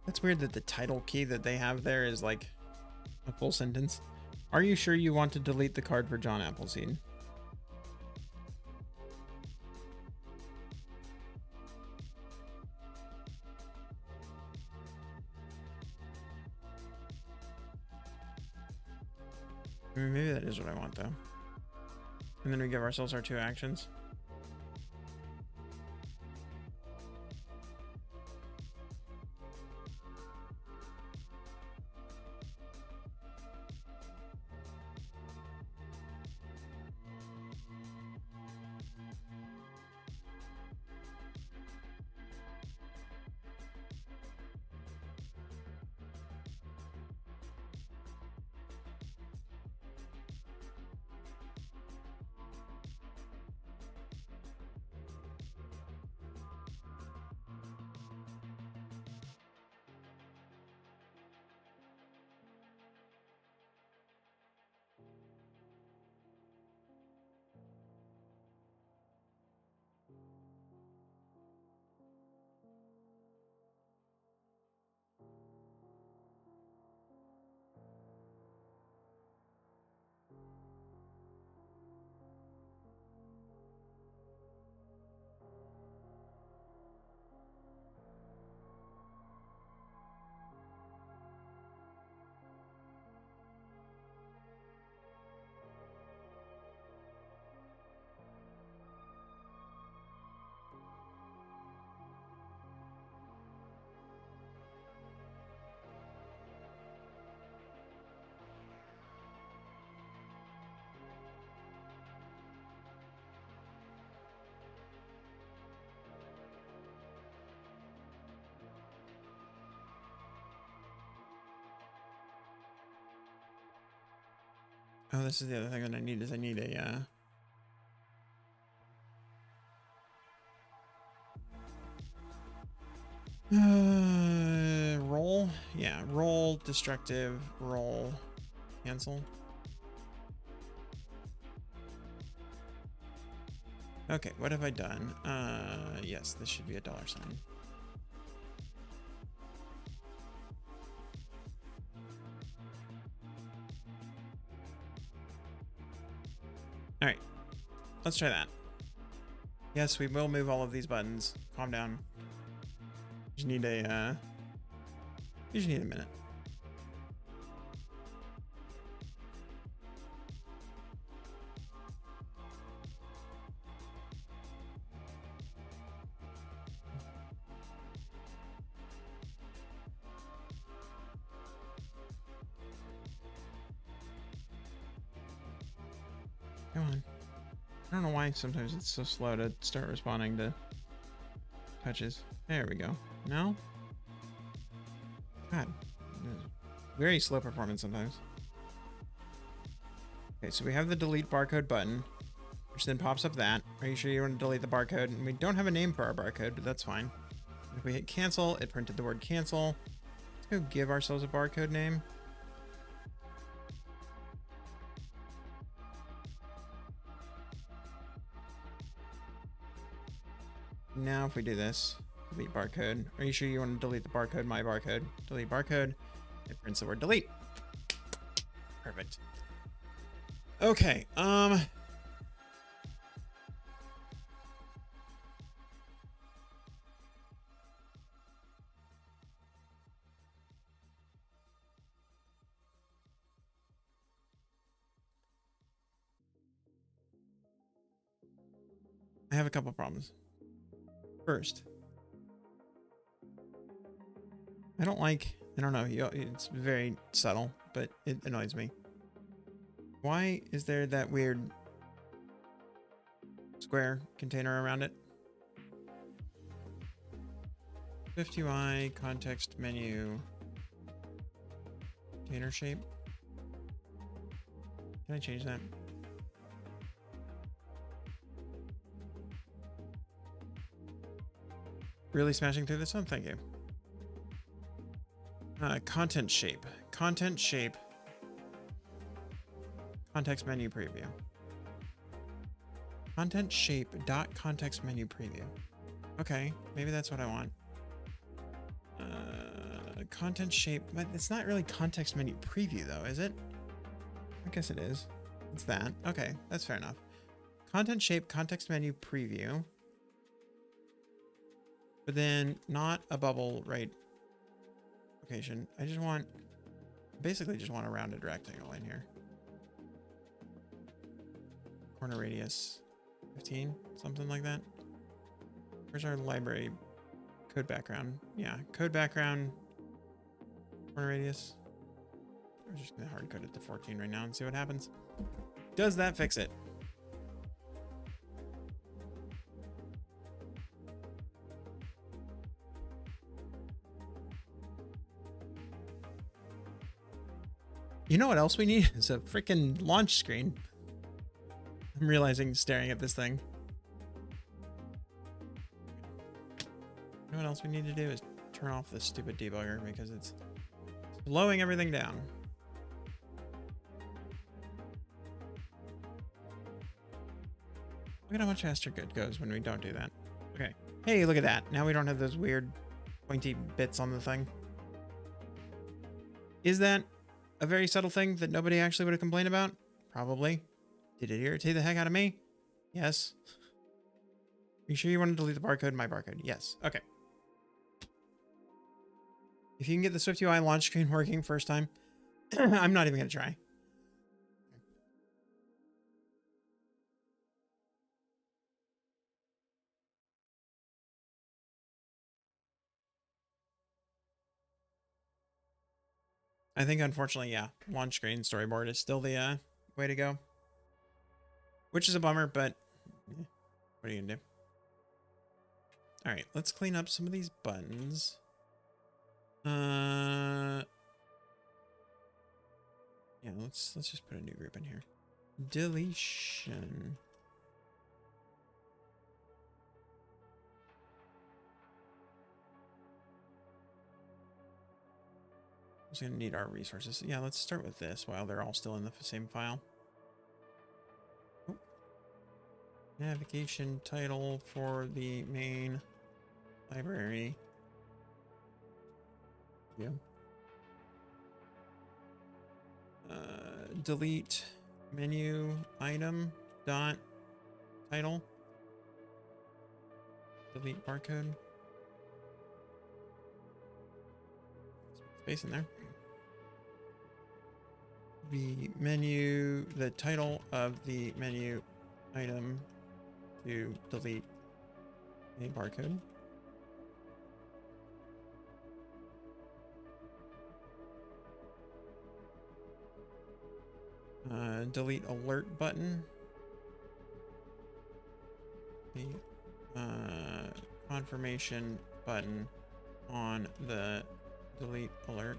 That's weird that the title key that they have there is like a full sentence. Are you sure you want to delete the card for John Appleseed? I mean, maybe that is what I want though. And then we give ourselves our 2 actions. Oh, this is the other thing that I need is I need a roll. Yeah, roll, destructive, roll, cancel. Okay, what have I done? Yes, this should be a $sign. All right, let's try that. Yes, we will move all of these buttons. Calm down. You just need a minute. Come on. I don't know why sometimes it's so slow to start responding to touches. There we go. No? God. Very slow performance sometimes. Okay, so we have the delete barcode button, which then pops up that. Are you sure you want to delete the barcode? And we don't have a name for our barcode, but that's fine. If we hit cancel, it printed the word cancel. Let's go give ourselves a barcode name. Now if we do this, delete barcode. Are you sure you want to delete the barcode? My barcode. Delete barcode. It prints the word delete. Perfect. Okay, I have a couple problems. First, I don't know, it's very subtle, but it annoys me. Why is there that weird square container around it? Swift UI, context menu, container shape. Can I change that? Really smashing through this one? Thank you. Content shape. Content shape. Context menu preview. Content shape dot context menu preview. Okay, maybe that's what I want. Content shape, but it's not really context menu preview though, is it? I guess it is. It's that. Okay, that's fair enough. Content shape, context menu preview. But then not a bubble right location. I basically just want a rounded rectangle in here. Corner radius 15, something like that. Where's our library code background? Yeah, code background, corner radius. We're just gonna hard code it to 14 right now and see what happens. Does that fix it? You know what else we need is a freaking launch screen. I'm realizing staring at this thing. You know what else we need to do is turn off this stupid debugger because it's slowing everything down. Look at how much faster good goes when we don't do that. Okay. Hey, look at that. Now we don't have those weird pointy bits on the thing. Is that a very subtle thing that nobody actually would have complained about? Probably. Did it irritate the heck out of me? Yes. Are you sure you want to delete the barcode in my barcode? Yes. Okay. If you can get the SwiftUI launch screen working first time, I'm not even going to try. I think, unfortunately, yeah, launch screen storyboard is still the way to go. Which is a bummer, but what are you going to do? All right, let's clean up some of these buttons. Yeah, let's just put a new group in here. Deletion. We're going to need our resources. Yeah, let's start with this while they're all still in the same file. Oh. Navigation title for the main library. Yeah. Delete menu item dot title. Delete barcode. Space in there. The menu, the title of the menu item to delete a barcode. Delete alert button. The confirmation button on the delete alert.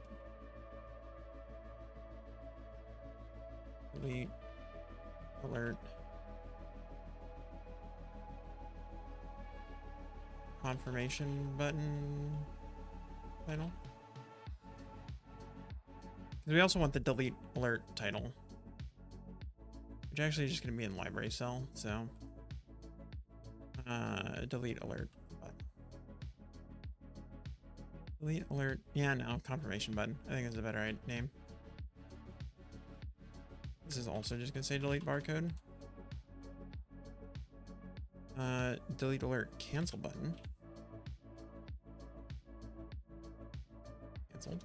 Delete alert. Confirmation button title. We also want the delete alert title, which actually is just going to be in library cell. So delete alert button. Delete alert. Yeah, no, confirmation button. I think is a better name. This is also just going to say delete barcode. Delete alert cancel button. Canceled.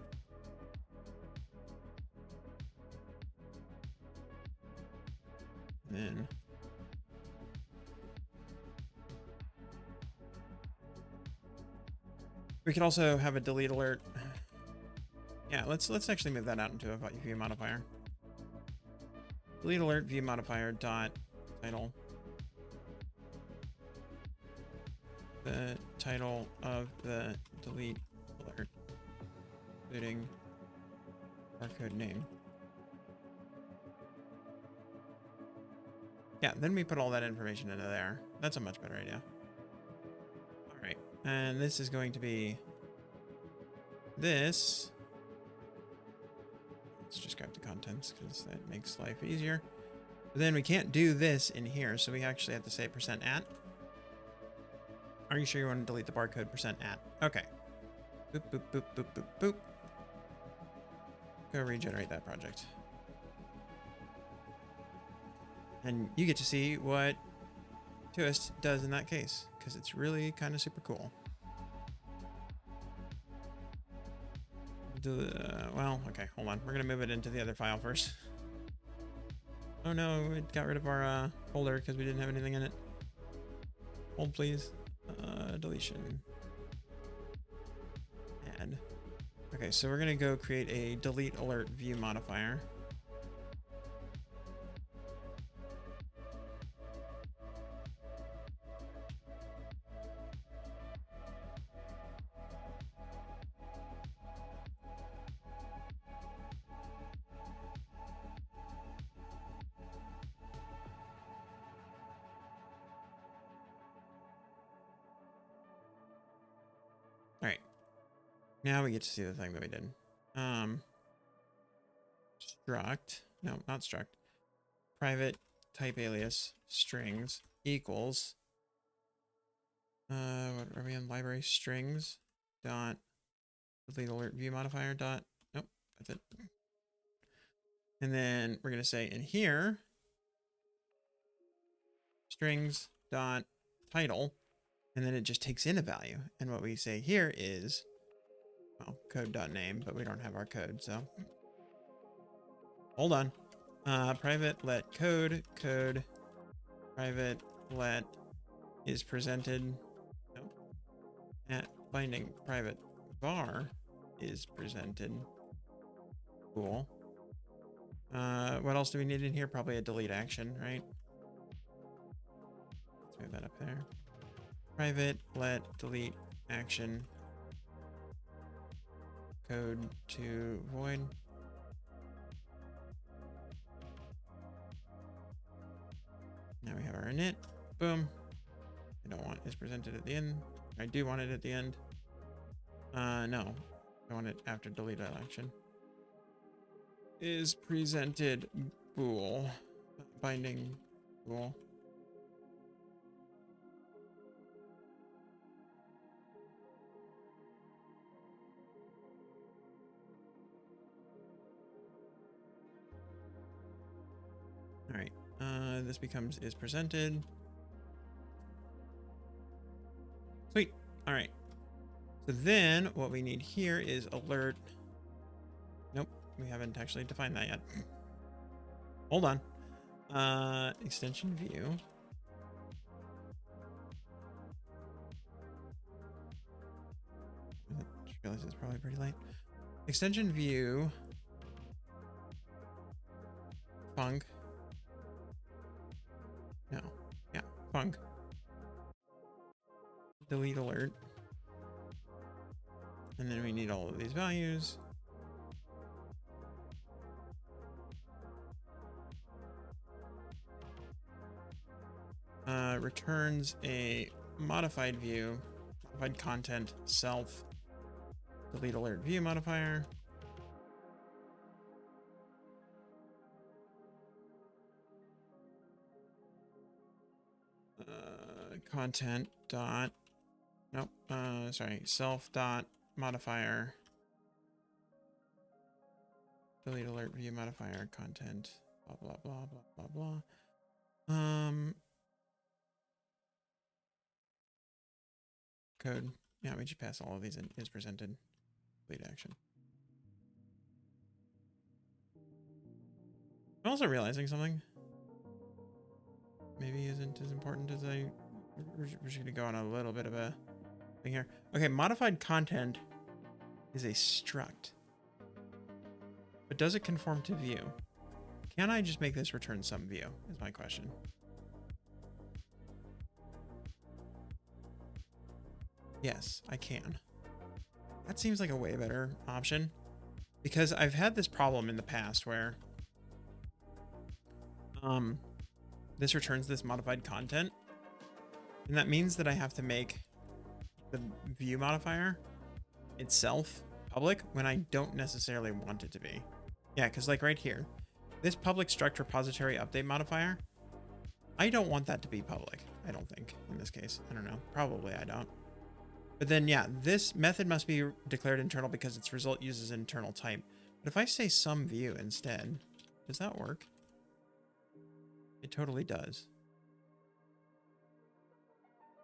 And then we could also have a delete alert. Yeah, let's actually move that out into a view modifier. Delete alert view modifier dot title. The title of the delete alert, including barcode name. Yeah, then we put all that information into there. That's a much better idea. All right, and this is going to be this. Let's just grab the contents because that makes life easier. But then we can't do this in here, so we actually have to say %at. Are you sure you want to delete the barcode %at? Okay. Boop, boop, boop, boop, boop, boop. Go regenerate that project. And you get to see what Twist does in that case, because it's really kind of super cool. Well, okay, hold on. We're going to move it into the other file first. Oh no, it got rid of our folder because we didn't have anything in it. Hold please. Deletion. Add. Okay, so we're gonna go create a delete alert view modifier. All right. Now we get to see the thing that we did. Struct. No, not struct. Private type alias strings equals. What are we in? Library strings dot delete alert view modifier dot. Nope, that's it. And then we're gonna say in here strings dot title, and then it just takes in a value. And what we say here is, well, code.name, but we don't have our code, so hold on. Private let code private let is presented. Nope. At binding private var is presented. Cool. What else do we need in here? Probably a delete action, right? Let's move that up there. Private let delete action code to void. Now we have our init. Boom. I don't want is presented at the end. I do want it at the end. No. I want it after delete action. Is presented bool. Binding bool. All right. This becomes is presented. Sweet. All right. So then what we need here is alert. Nope. We haven't actually defined that yet. Hold on. Extension view. I just realized it's probably pretty late. Extension view. Func. No. Yeah. Func. Delete alert. And then we need all of these values. Returns a modified view, modified content, self, delete alert view modifier. Content dot, nope, sorry, self dot modifier, delete alert view modifier content, blah, blah, blah, blah, blah, blah. Code. Yeah, we should pass all of these in is presented. Delete action. I'm also realizing something. Maybe isn't as important as we're just gonna go on a little bit of a thing here. Okay, modified content is a struct. But does it conform to view? Can I just make this return some view is my question. Yes, I can. That seems like a way better option because I've had this problem in the past where this returns this modified content, and that means that I have to make the view modifier itself public when I don't necessarily want it to be. Yeah, because like right here, this public struct repository update modifier, I don't want that to be public. I don't think in this case. I don't know. Probably I don't. But then yeah, this method must be declared internal because its result uses internal type. But if I say some view instead, does that work? It totally does.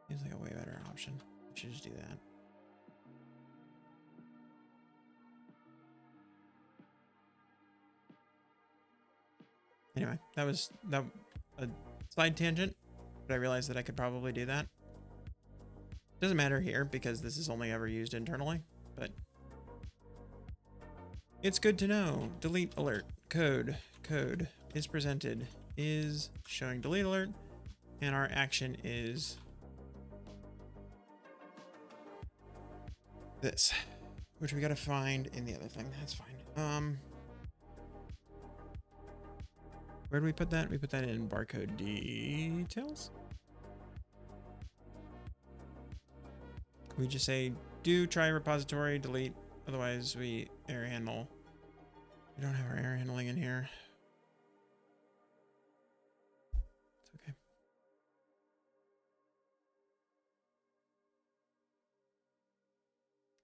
Seems like a way better option. We should just do that. And Anyway, that was a side tangent, but I realized that I could probably do that. Doesn't matter here because this is only ever used internally, but it's good to know. Delete alert. Code is presented, is showing delete alert, and our action is this, which we gotta find in the other thing. That's fine. Where do we put that? We put that in barcode details. We just say do try repository delete, otherwise we error handle. We don't have our error handling in here. It's okay.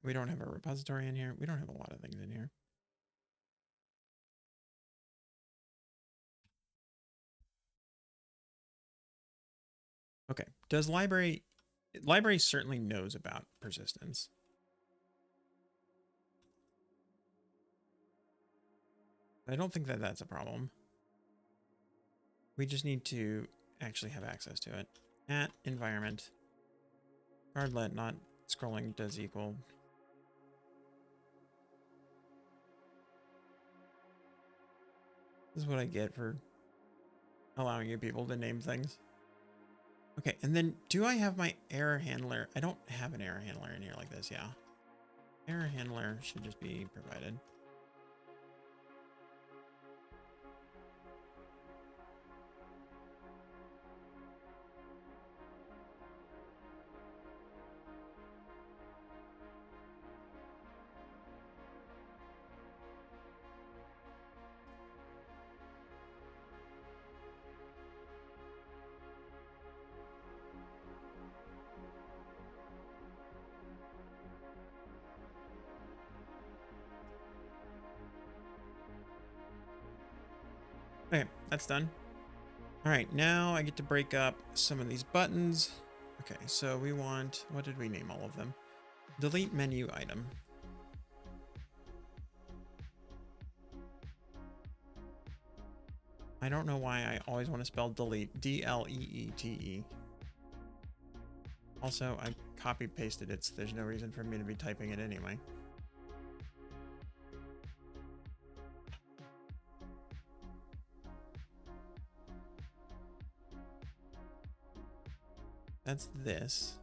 We don't have a repository in here. We don't have a lot of things in here. Okay. Does library certainly knows about persistence. I don't think that that's a problem. We just need to actually have access to it. At environment, cardlet not scrolling does equal. This is what I get for allowing you people to name things. Okay, and then do I have my error handler? I don't have an error handler in here like this, yeah. Error handler should just be provided. Okay, that's done. All right, now I get to break up some of these buttons. Okay, so we want, what did we name all of them? Delete menu item. I don't know why I always want to spell delete, D-L-E-E-T-E. Also, I copy pasted it, so there's no reason for me to be typing it anyway. That's this.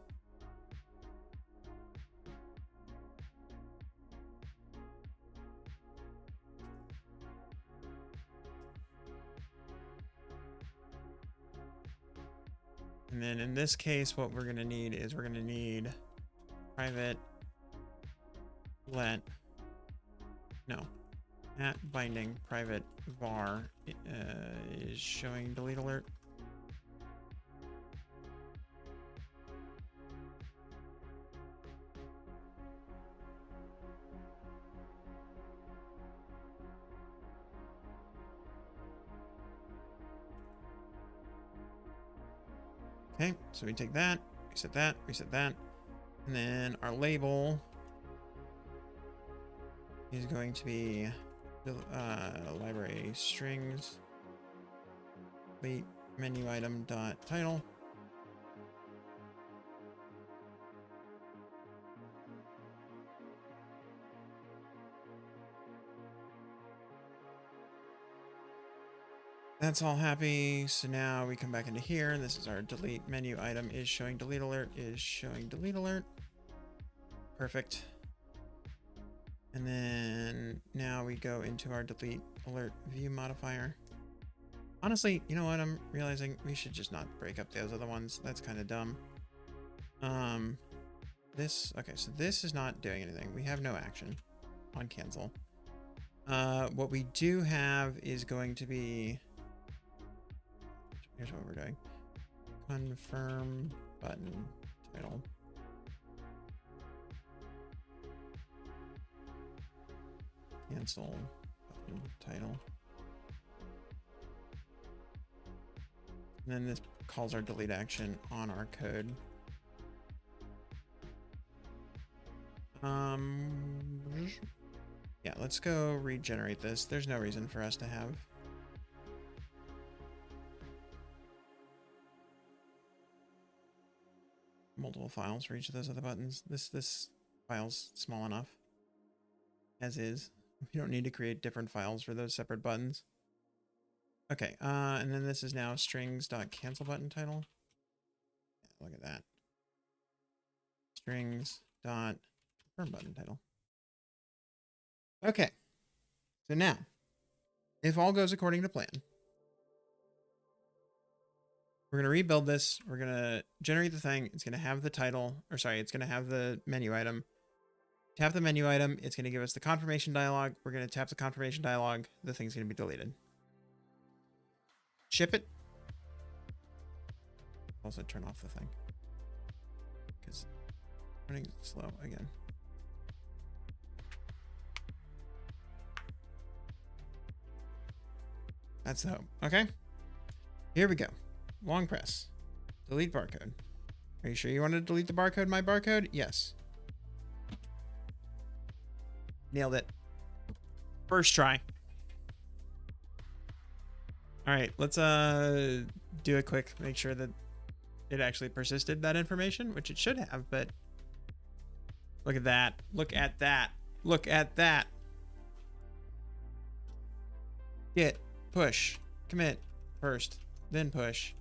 And then in this case, what we're going to need is we're going to need private let, no, at binding private var is showing delete alert. Okay, so we take that, reset that, reset that, and then our label is going to be library strings delete menu item dot title. That's all happy. So now we come back into here, and this is our delete menu item is showing delete alert, is showing delete alert. Perfect. And then now we go into our delete alert view modifier. Honestly, you know what? I'm realizing we should just not break up those other ones. That's kind of dumb. Okay, so this is not doing anything. We have no action on cancel. What we do have is going to be, here's what we're doing. Confirm button title. Cancel button title. And then this calls our delete action on our code. Yeah, let's go regenerate this. There's no reason for us to have multiple files for each of those other buttons. This file's small enough as is. We don't need to create different files for those separate buttons. Okay, and then this is now strings.cancel button title. Yeah, look at that. Strings.confirm button title. Okay, so now, if all goes according to plan, we're going to rebuild this. We're going to generate the thing. It's going to have the title, or sorry, it's going to have the menu item. Tap the menu item. It's going to give us the confirmation dialog. We're going to tap the confirmation dialog. The thing's going to be deleted. Ship it. Also turn off the thing because running slow again. That's the hope. Okay. Here we go. Long press. Delete barcode. Are you sure you want to delete the barcode, my barcode? Yes. Nailed it. First try. All right, let's do a quick, make sure that it actually persisted that information, which it should have, but look at that. Look at that. Look at that. Git, push, commit first, then push.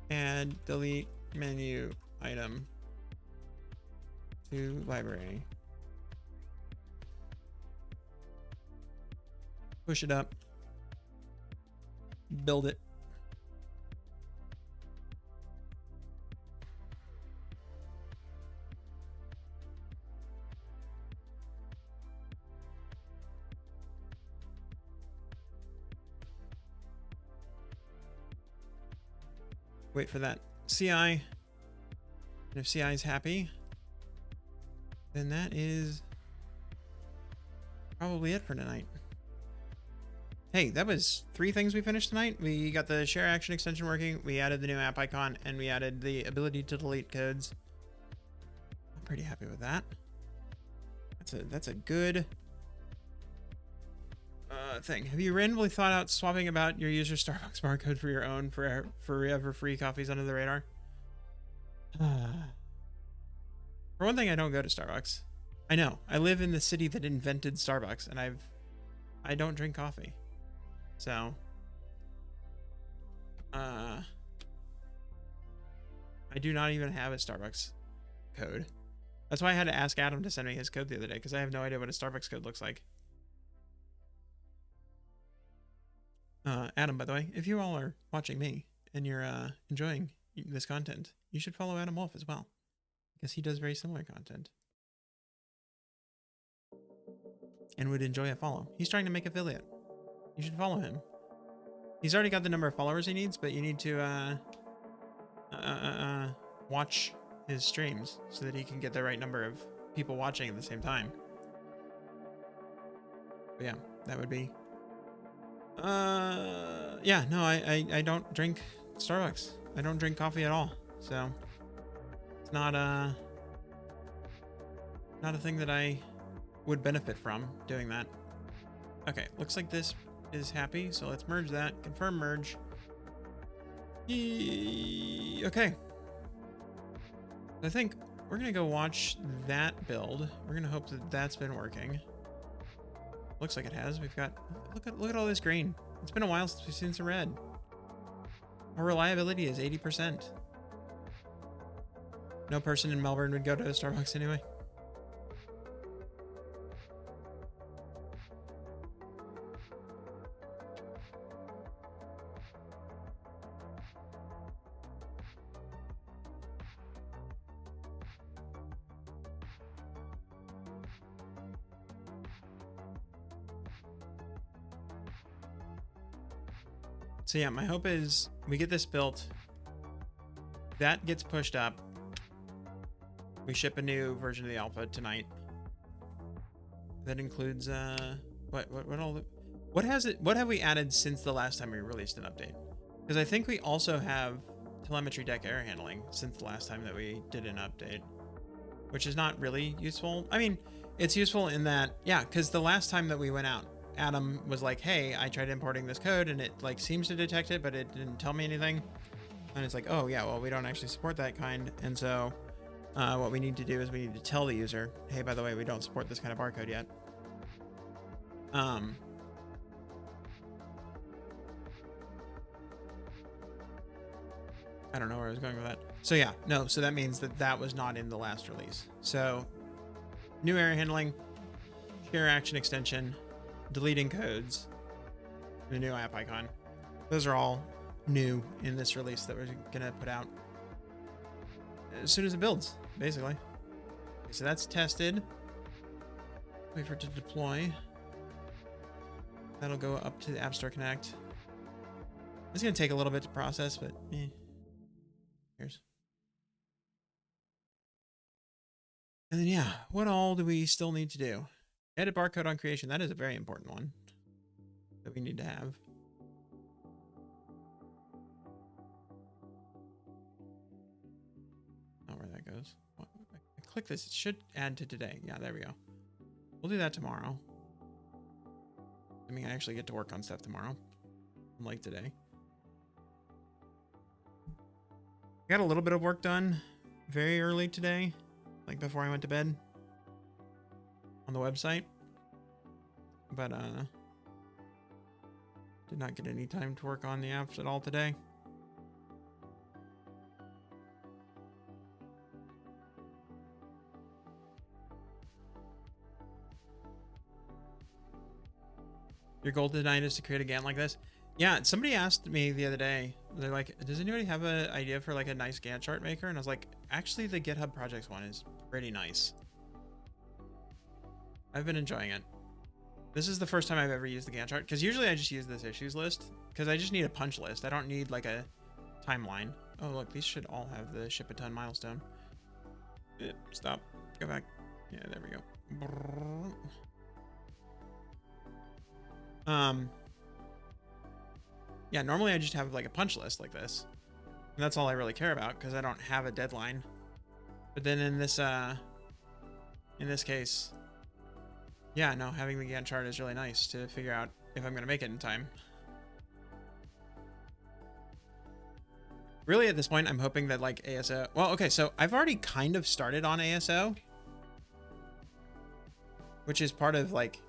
Add, delete menu item to library. Push it up. Build it. Wait for that CI. And if CI is happy, then that is probably it for tonight. Hey, that was 3 things we finished tonight. We got the share action extension working. We added the new app icon, and we added the ability to delete codes. I'm pretty happy with that. That's a good thing. Have you randomly thought out swapping about your user Starbucks barcode for your own forever free coffees under the radar? For one thing, I don't go to Starbucks. I know. I live in the city that invented Starbucks, and I don't drink coffee. So, I do not even have a Starbucks code. That's why I had to ask Adam to send me his code the other day, because I have no idea what a Starbucks code looks like. Adam, by the way, if you all are watching me and you're enjoying this content, you should follow Adam Wolf as well, because he does very similar content and would enjoy a follow. He's trying to make affiliate. You should follow him. He's already got the number of followers he needs, but you need to watch his streams so that he can get the right number of people watching at the same time. But yeah, that would be yeah, no, I don't drink Starbucks. I don't drink coffee at all. So it's not a thing that I would benefit from doing that. Okay, looks like this is happy, so let's merge that. Confirm merge. Okay. I think we're gonna go watch that build. We're gonna hope that that's been working. Looks like it has. We've got look at all this green. It's been a while since we've seen some red. Our reliability is 80%. No person in Melbourne would go to a Starbucks anyway. So yeah, my hope is we get this built. That gets pushed up. We ship a new version of the alpha tonight. That includes what have we added since the last time we released an update? Because I think we also have telemetry deck error handling since the last time that we did an update, which is not really useful. I mean, it's useful in that, yeah, because the last time that we went out, Adam was like, hey, I tried importing this code and it like seems to detect it, but it didn't tell me anything. And it's like, oh yeah, well, we don't actually support that kind. And so what we need to do is we need to tell the user, hey, by the way, we don't support this kind of barcode yet. I don't know where I was going with that. So yeah, no, so that means that that was not in the last release. So new error handling, share action extension, deleting codes, and a new app icon. Those are all new in this release that we're gonna put out as soon as it builds, basically. Okay, so that's tested. Wait for it to deploy. That'll go up to the App Store Connect. It's gonna take a little bit to process, but here's. And then yeah, what all do we still need to do? Edit barcode on creation. That is a very important one that we need to have. Oh, where that goes. I click this. It should add to today. Yeah, there we go. We'll do that tomorrow. I mean, I actually get to work on stuff tomorrow, unlike today. I got a little bit of work done very early today, like before I went to bed on the website, but did not get any time to work on the apps at all today. Your goal tonight is to create a Gantt like this? Yeah, somebody asked me the other day, they're like, does anybody have an idea for like a nice Gantt chart maker? And I was like, actually the GitHub projects one is pretty nice. I've been enjoying it. This is the first time I've ever used the Gantt chart, because usually I just use this issues list because I just need a punch list. I don't need like a timeline. Oh look, these should all have the ship a ton milestone. Stop, go back. Yeah, there we go. Yeah, normally I just have like a punch list like this, and that's all I really care about because I don't have a deadline. But then in this case, yeah, no, having the Gantt chart is really nice to figure out if I'm gonna make it in time. Really, at this point, I'm hoping that like ASO. Well, okay, so I've already kind of started on ASO, which is part of like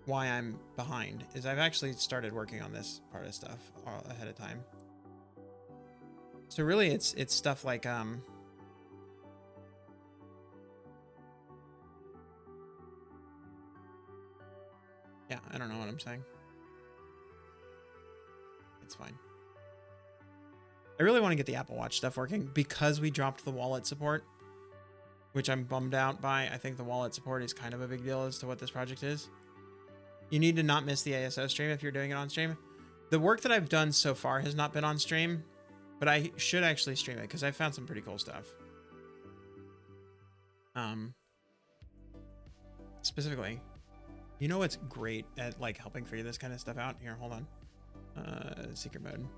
why I'm behind, is I've actually started working on this part of stuff ahead of time. So really it's stuff like yeah, I don't know what I'm saying. It's fine. I really want to get the Apple Watch stuff working because we dropped the wallet support, which I'm bummed out by. I think the wallet support is kind of a big deal as to what this project is. You need to not miss the ASO stream if you're doing it on stream. The work that I've done so far has not been on stream, but I should actually stream it because I found some pretty cool stuff. Specifically, you know what's great at like helping figure this kind of stuff out? Here, hold on. Secret mode.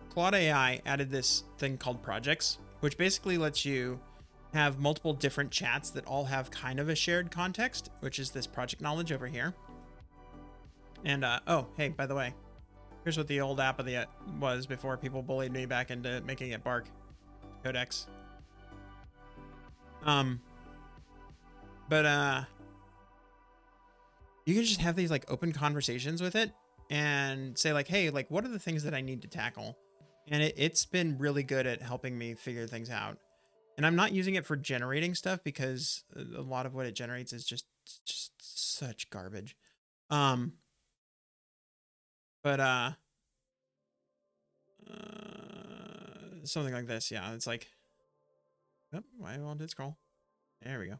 Claude AI added this thing called projects, which basically lets you have multiple different chats that all have kind of a shared context, which is this project knowledge over here. And oh, hey, by the way, here's what the old app of the was before people bullied me back into making it Bark Codex. But you can just have these like open conversations with it and say like, hey, like what are the things that I need to tackle? And it's been really good at helping me figure things out. And I'm not using it for generating stuff because a lot of what it generates is just such garbage. But something like this, yeah, it's like, oh, why won't it scroll? There we go.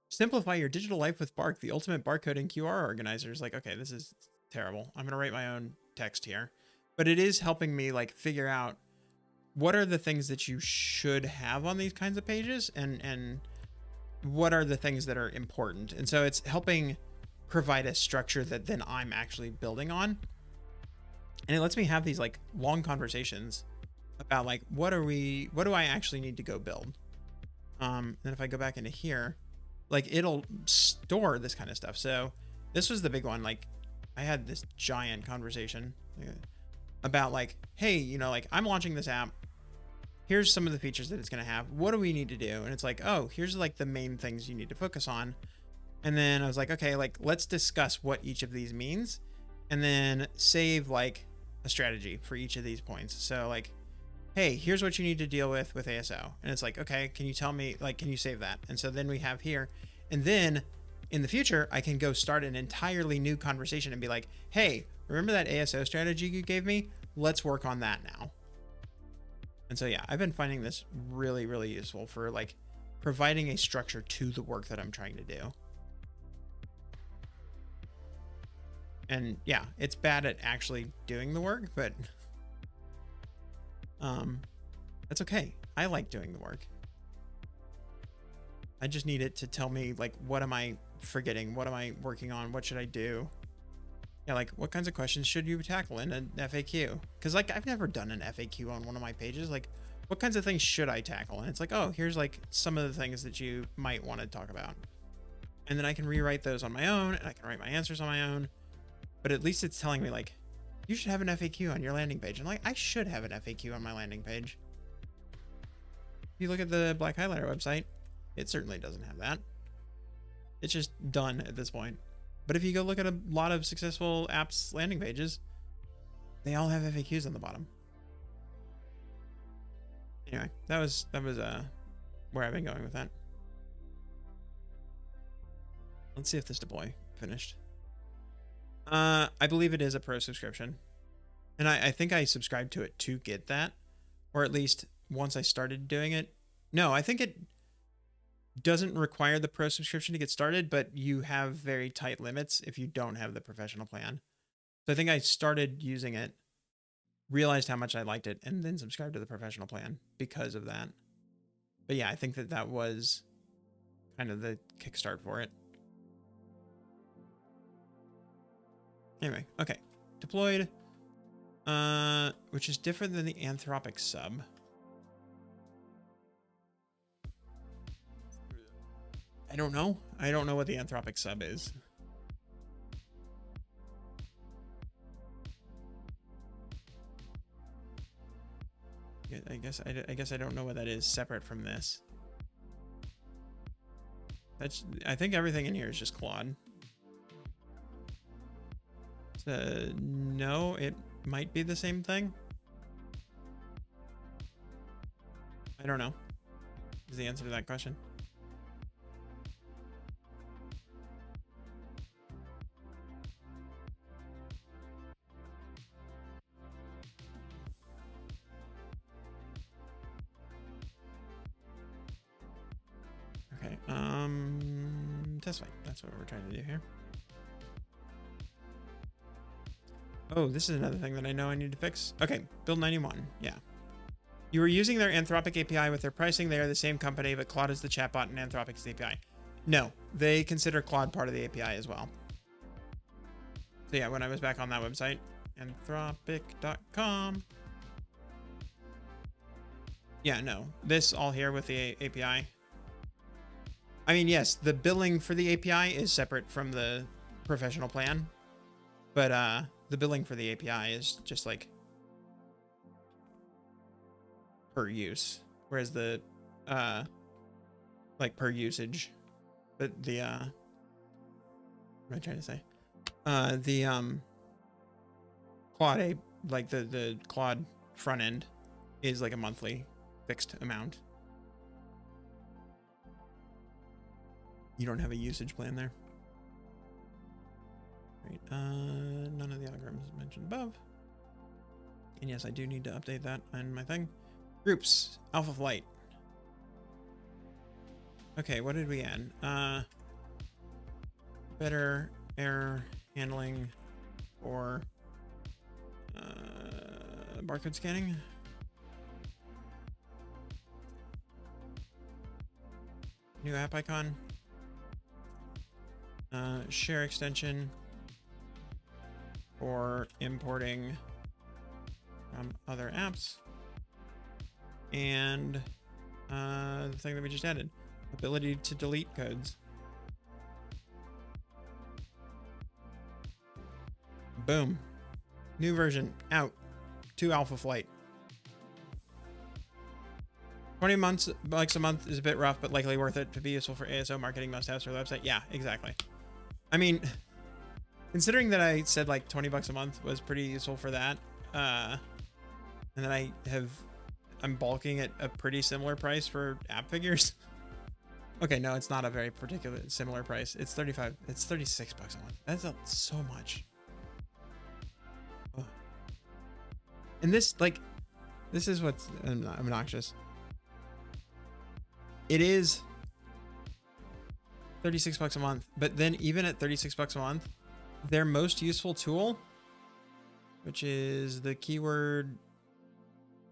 Simplify your digital life with Bark, the ultimate barcode and QR organizer. Is like, okay, this is terrible. I'm gonna write my own text here. But it is helping me like figure out what are the things that you should have on these kinds of pages and what are the things that are important. And so it's helping provide a structure that then I'm actually building on. And it lets me have these like long conversations about like, what do I actually need to go build? Then if I go back into here, like it'll store this kind of stuff. So this was the big one. Like I had this giant conversation about like, hey, you know, like I'm launching this app. Here's some of the features that it's going to have. What do we need to do? And it's like, oh, here's like the main things you need to focus on. And then I was like, okay, like let's discuss what each of these means and then save like a strategy for each of these points. So like, hey, here's what you need to deal with ASO. And it's like, okay, can you tell me, like, can you save that? And so then we have here, and then in the future, I can go start an entirely new conversation and be like, hey, remember that ASO strategy you gave me? Let's work on that now. And so, yeah, I've been finding this really, really useful for like providing a structure to the work that I'm trying to do. And yeah, it's bad at actually doing the work, but that's okay. I like doing the work. I just need it to tell me like, what am I forgetting? What am I working on? What should I do? Yeah, like what kinds of questions should you tackle in an FAQ? Because like I've never done an FAQ on one of my pages. Like what kinds of things should I tackle? And it's like, oh, here's like some of the things that you might want to talk about. And then I can rewrite those on my own and I can write my answers on my own. But at least it's telling me like, you should have an FAQ on your landing page. And like, I should have an FAQ on my landing page. If you look at the Black Highlighter website, it certainly doesn't have that. It's just done at this point. But if you go look at a lot of successful apps landing pages, they all have FAQs on the bottom. Anyway, that was where I've been going with that. Let's see if this deploy finished. I believe it is a pro subscription. And I think I subscribed to it to get that. Or at least once I started doing it. No, I think it doesn't require the pro subscription to get started, but you have very tight limits if you don't have the professional plan. So I think I started using it, realized how much I liked it, and then subscribed to the professional plan because of that. But yeah, I think that was kind of the kickstart for it. Anyway, okay. Deployed, which is different than the Anthropic sub. I don't know. I don't know what the Anthropic sub is. I guess I don't know what that is separate from this. I think everything in here is just Claude. So, no, it might be the same thing. I don't know. Is the answer to that question. Okay, test flight. That's what we're trying to do here. Oh, this is another thing that I know I need to fix. Okay, build 91. Yeah. You were using their Anthropic API with their pricing. They are the same company, but Claude is the chatbot and Anthropic is the API. No, they consider Claude part of the API as well. So yeah, when I was back on that website, anthropic.com. Yeah, no, this all here with the API. I mean, yes, the billing for the API is separate from the professional plan, but the billing for the API is just like per use, whereas the like per usage, but the what am I trying to say? The Claude like the Claude front end is like a monthly fixed amount. You don't have a usage plan there. Right. None of the algorithms mentioned above. And yes, I do need to update that on my thing. Groups, Alpha Flight. Okay, what did we add? Better error handling for barcode scanning. New app icon. Share extension for importing from other apps. And The thing that we just added. Ability to delete codes. Boom. New version out. To Alpha Flight. 20 bucks a month is a bit rough, but likely worth it to be useful for ASO marketing must-haves for the website. Yeah, exactly. I mean, considering that I said like 20 bucks a month was pretty useful for that, and then I'm bulking at a pretty similar price for app figures. Okay, no, it's not a very particular similar price. It's 36 bucks a month. That's so much. Ugh. And this is what's obnoxious. It is 36 bucks a month, but then even at 36 bucks a month, their most useful tool, which is the keyword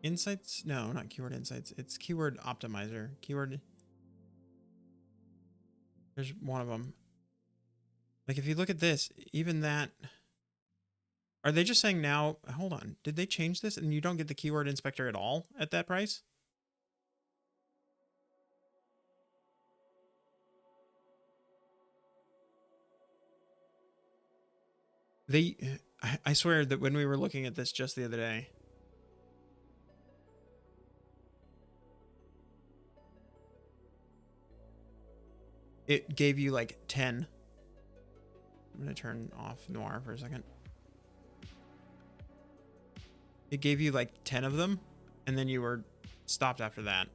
insights. No, not keyword insights. It's keyword optimizer. There's one of them. Like if you look at this, even that, are they just saying now, hold on, did they change this and you don't get the keyword inspector at all at that price? I swear that when we were looking at this just the other day, it gave you like 10. I'm going to turn off Noir for a second. It gave you like 10 of them, and then you were stopped after that.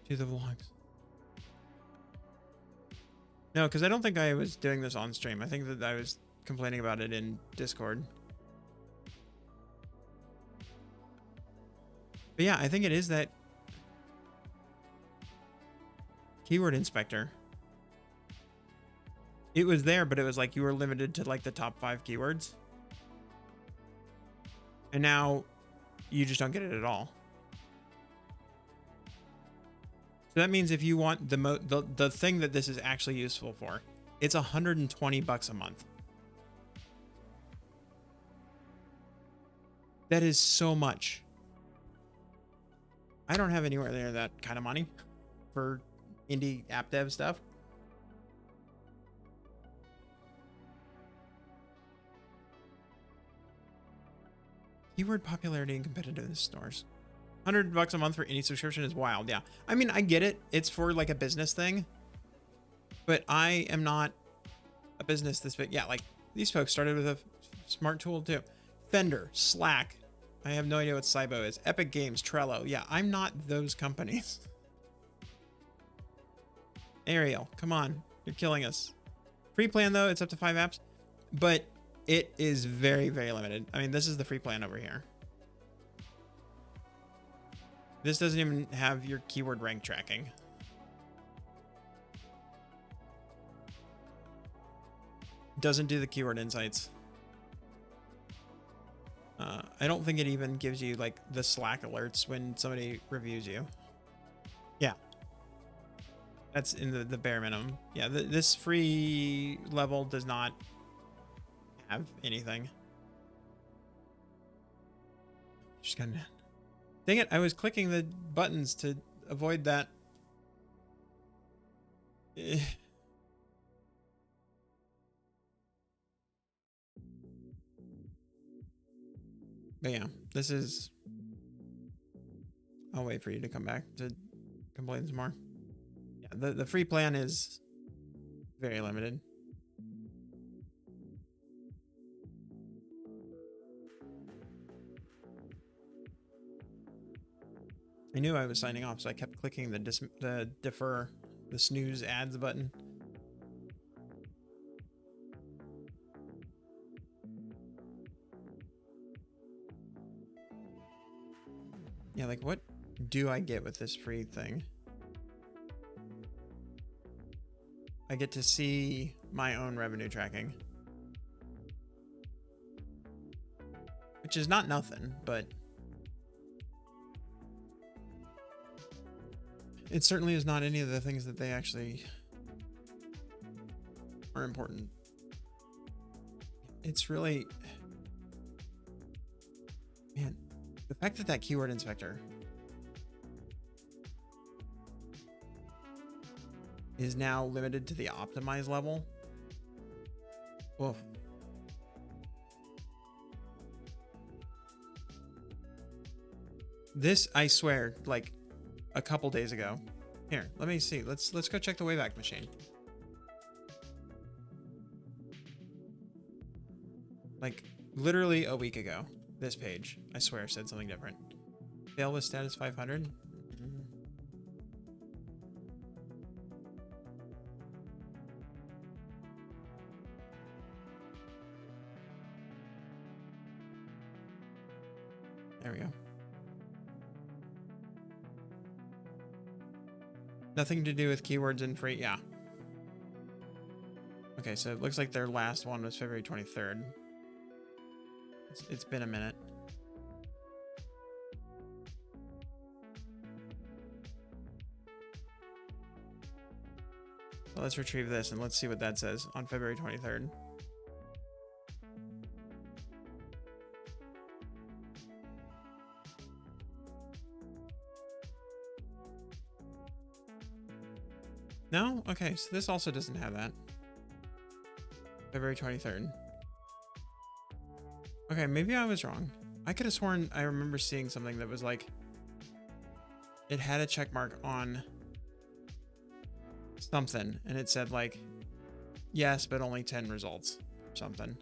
Do the vlogs. No, because I don't think I was doing this on stream. I think that I was complaining about it in Discord. But yeah, I think it is that keyword inspector. It was there, but it was like you were limited to like the top 5 keywords. And now you just don't get it at all. So that means if you want the thing that this is actually useful for, it's 120 bucks a month. That is so much. I don't have anywhere near that kind of money for indie app dev stuff. Keyword popularity and competitiveness stores. 100 bucks a month for any subscription is wild. Yeah. I mean, I get it. It's for like a business thing, but I am not a business this big. Yeah. Like these folks started with a smart tool too. Fender, Slack. I have no idea what Cybo is. Epic Games, Trello. Yeah. I'm not those companies. Ariel, come on. You're killing us. Free plan though. It's up to 5 apps, but it is very, very limited. I mean, this is the free plan over here. This doesn't even have your keyword rank tracking. Doesn't do the keyword insights. I don't think it even gives you like the Slack alerts when somebody reviews you. Yeah. That's in the bare minimum. Yeah, this free level does not have anything. Just gonna... Dang it, I was clicking the buttons to avoid that. But yeah, this is... I'll wait for you to come back to complain some more. Yeah, the free plan is very limited. I knew I was signing off, so I kept clicking the defer, the snooze ads button. Yeah, like what do I get with this free thing? I get to see my own revenue tracking, which is not nothing, but it certainly is not any of the things that they actually are important. It's really, man, The fact that that keyword inspector is now limited to the optimized level. Woof. This, I swear, like a couple days ago. Here, let me see. Let's go check the Wayback Machine. Like literally a week ago, this page, I swear, said something different. Fail with status 500. There we go. Nothing to do with keywords in free. Yeah. Okay, so it looks like their last one was February 23rd. It's been a minute. So let's retrieve this and let's see what that says on February 23rd. No? Okay, so this also doesn't have that. February 23rd. Okay, maybe I was wrong. I could have sworn I remember seeing something that was like, it had a check mark on something, and it said like, yes, but only 10 results or something.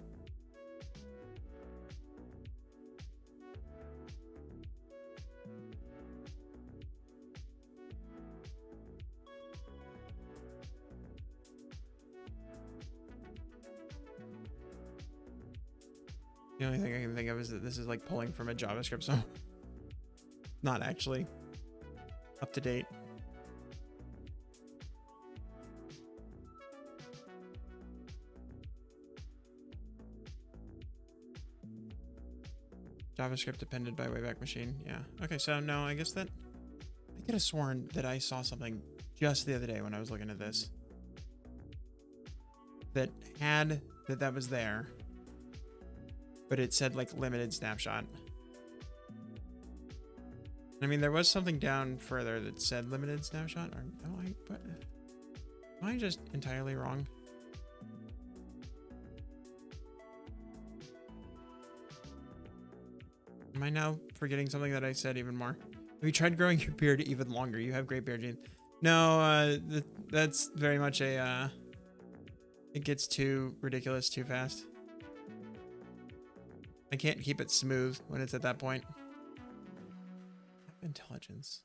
The only thing I can think of is that this is like pulling from a JavaScript, so not actually up to date. JavaScript depended by Wayback Machine. Yeah. Okay, so no, I guess that I could have sworn that I saw something just the other day when I was looking at this that had that was there. But it said like limited snapshot. I mean, there was something down further that said limited snapshot. Or no, am I just entirely wrong? Am I now forgetting something that I said even more? Have you tried growing your beard even longer? You have great beard genes. No, that's very much a. It gets too ridiculous too fast. I can't keep it smooth when it's at that point. Intelligence.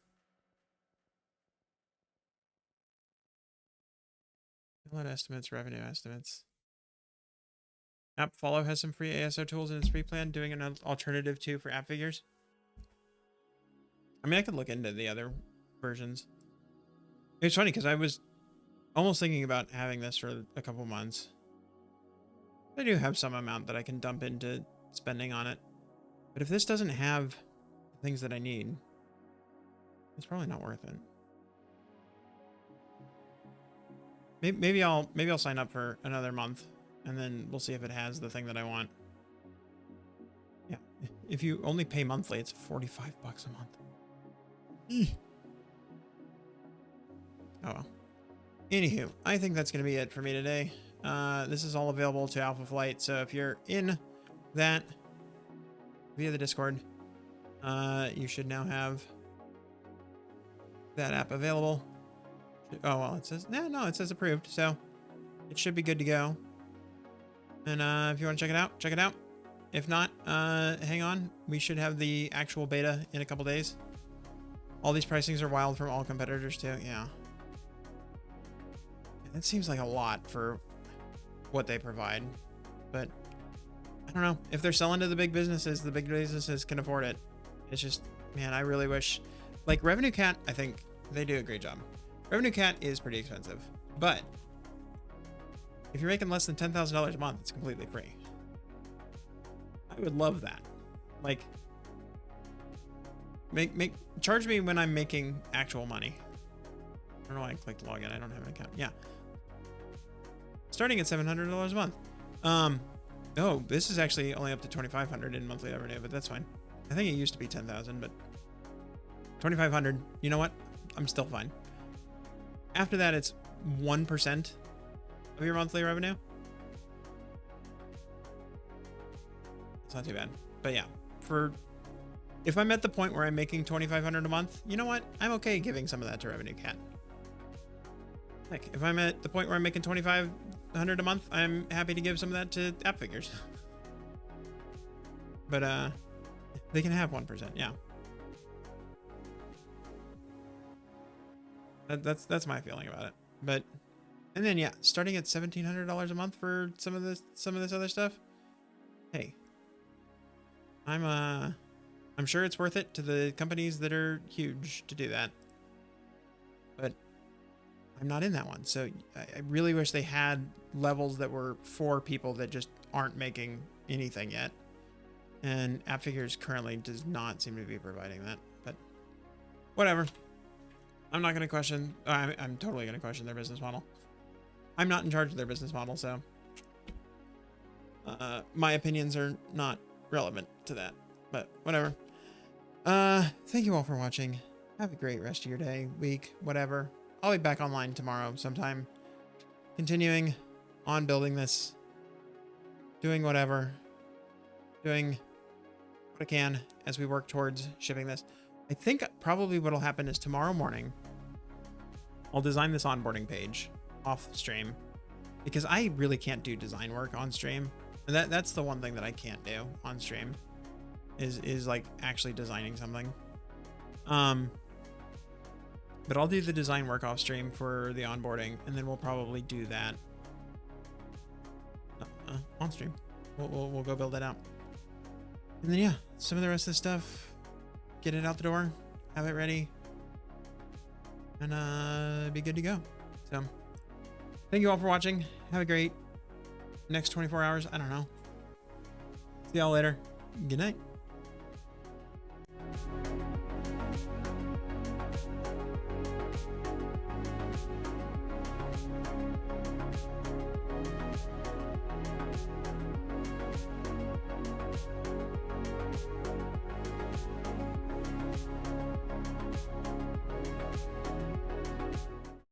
Let estimates, revenue estimates. App Follow has some free ASO tools in its free plan, doing an alternative too for app figures. I mean, I could look into the other versions. It's funny because I was almost thinking about having this for a couple months. I do have some amount that I can dump into spending on it, but if this doesn't have the things that I need, it's probably not worth it. Maybe I'll sign up for another month, and then we'll see if it has the thing that I want. Yeah, if you only pay monthly, it's $45 a month. Eeh. Oh well. Anywho, I think that's going to be it for me today. This is all available to Alpha Flight, so if you're in that via the Discord, you should now have that app available. Oh well, it says no, it says approved, so it should be good to go. And if you want to check it out, check it out. If not, hang on, we should have the actual beta in a couple days. All these pricings are wild from all competitors too. Yeah, it seems like a lot for what they provide, but I don't know. If they're selling to the big businesses can afford it. It's just, man, I really wish, like Revenue Cat, I think they do a great job. Revenue Cat is pretty expensive, but if you're making less than $10,000 a month, it's completely free. I would love that. Like, charge me when I'm making actual money. I don't know why I clicked login. I don't have an account. Yeah. Starting at $700 a month. Oh, this is actually only up to $2,500 in monthly revenue, but that's fine. I think it used to be 10,000, but 2,500. You know what? I'm still fine. After that, it's 1% of your monthly revenue. It's not too bad. But yeah, if I'm at the point where I'm making 2,500 a month, you know what? I'm okay giving some of that to Revenue Cat. Like, if I'm at the point where I'm making 2,500 a month, I'm happy to give some of that to App Figures. But they can have 1%, yeah. That's my feeling about it. But and then yeah, starting at $1,700 a month for some of this other stuff. Hey, I'm sure it's worth it to the companies that are huge to do that. But I'm not in that one, so I really wish they had levels that were for people that just aren't making anything yet. And App Figures currently does not seem to be providing that. But whatever. I'm not going to question. I'm totally going to question their business model. I'm not in charge of their business model, so my opinions are not relevant to that. But whatever. Thank you all for watching. Have a great rest of your day, week, whatever. I'll be back online tomorrow sometime. Continuing on building this. Doing whatever. Doing what I can as we work towards shipping this. I think probably what'll happen is tomorrow morning, I'll design this onboarding page off stream because I really can't do design work on stream. And that's the one thing that I can't do on stream is like actually designing something. But I'll do the design work off stream for the onboarding, and then we'll probably do that on stream. We'll go build it out. And then yeah, some of the rest of the stuff, get it out the door, have it ready, and be good to go. So thank you all for watching. Have a great next 24 hours. I don't know. See y'all later. Good night.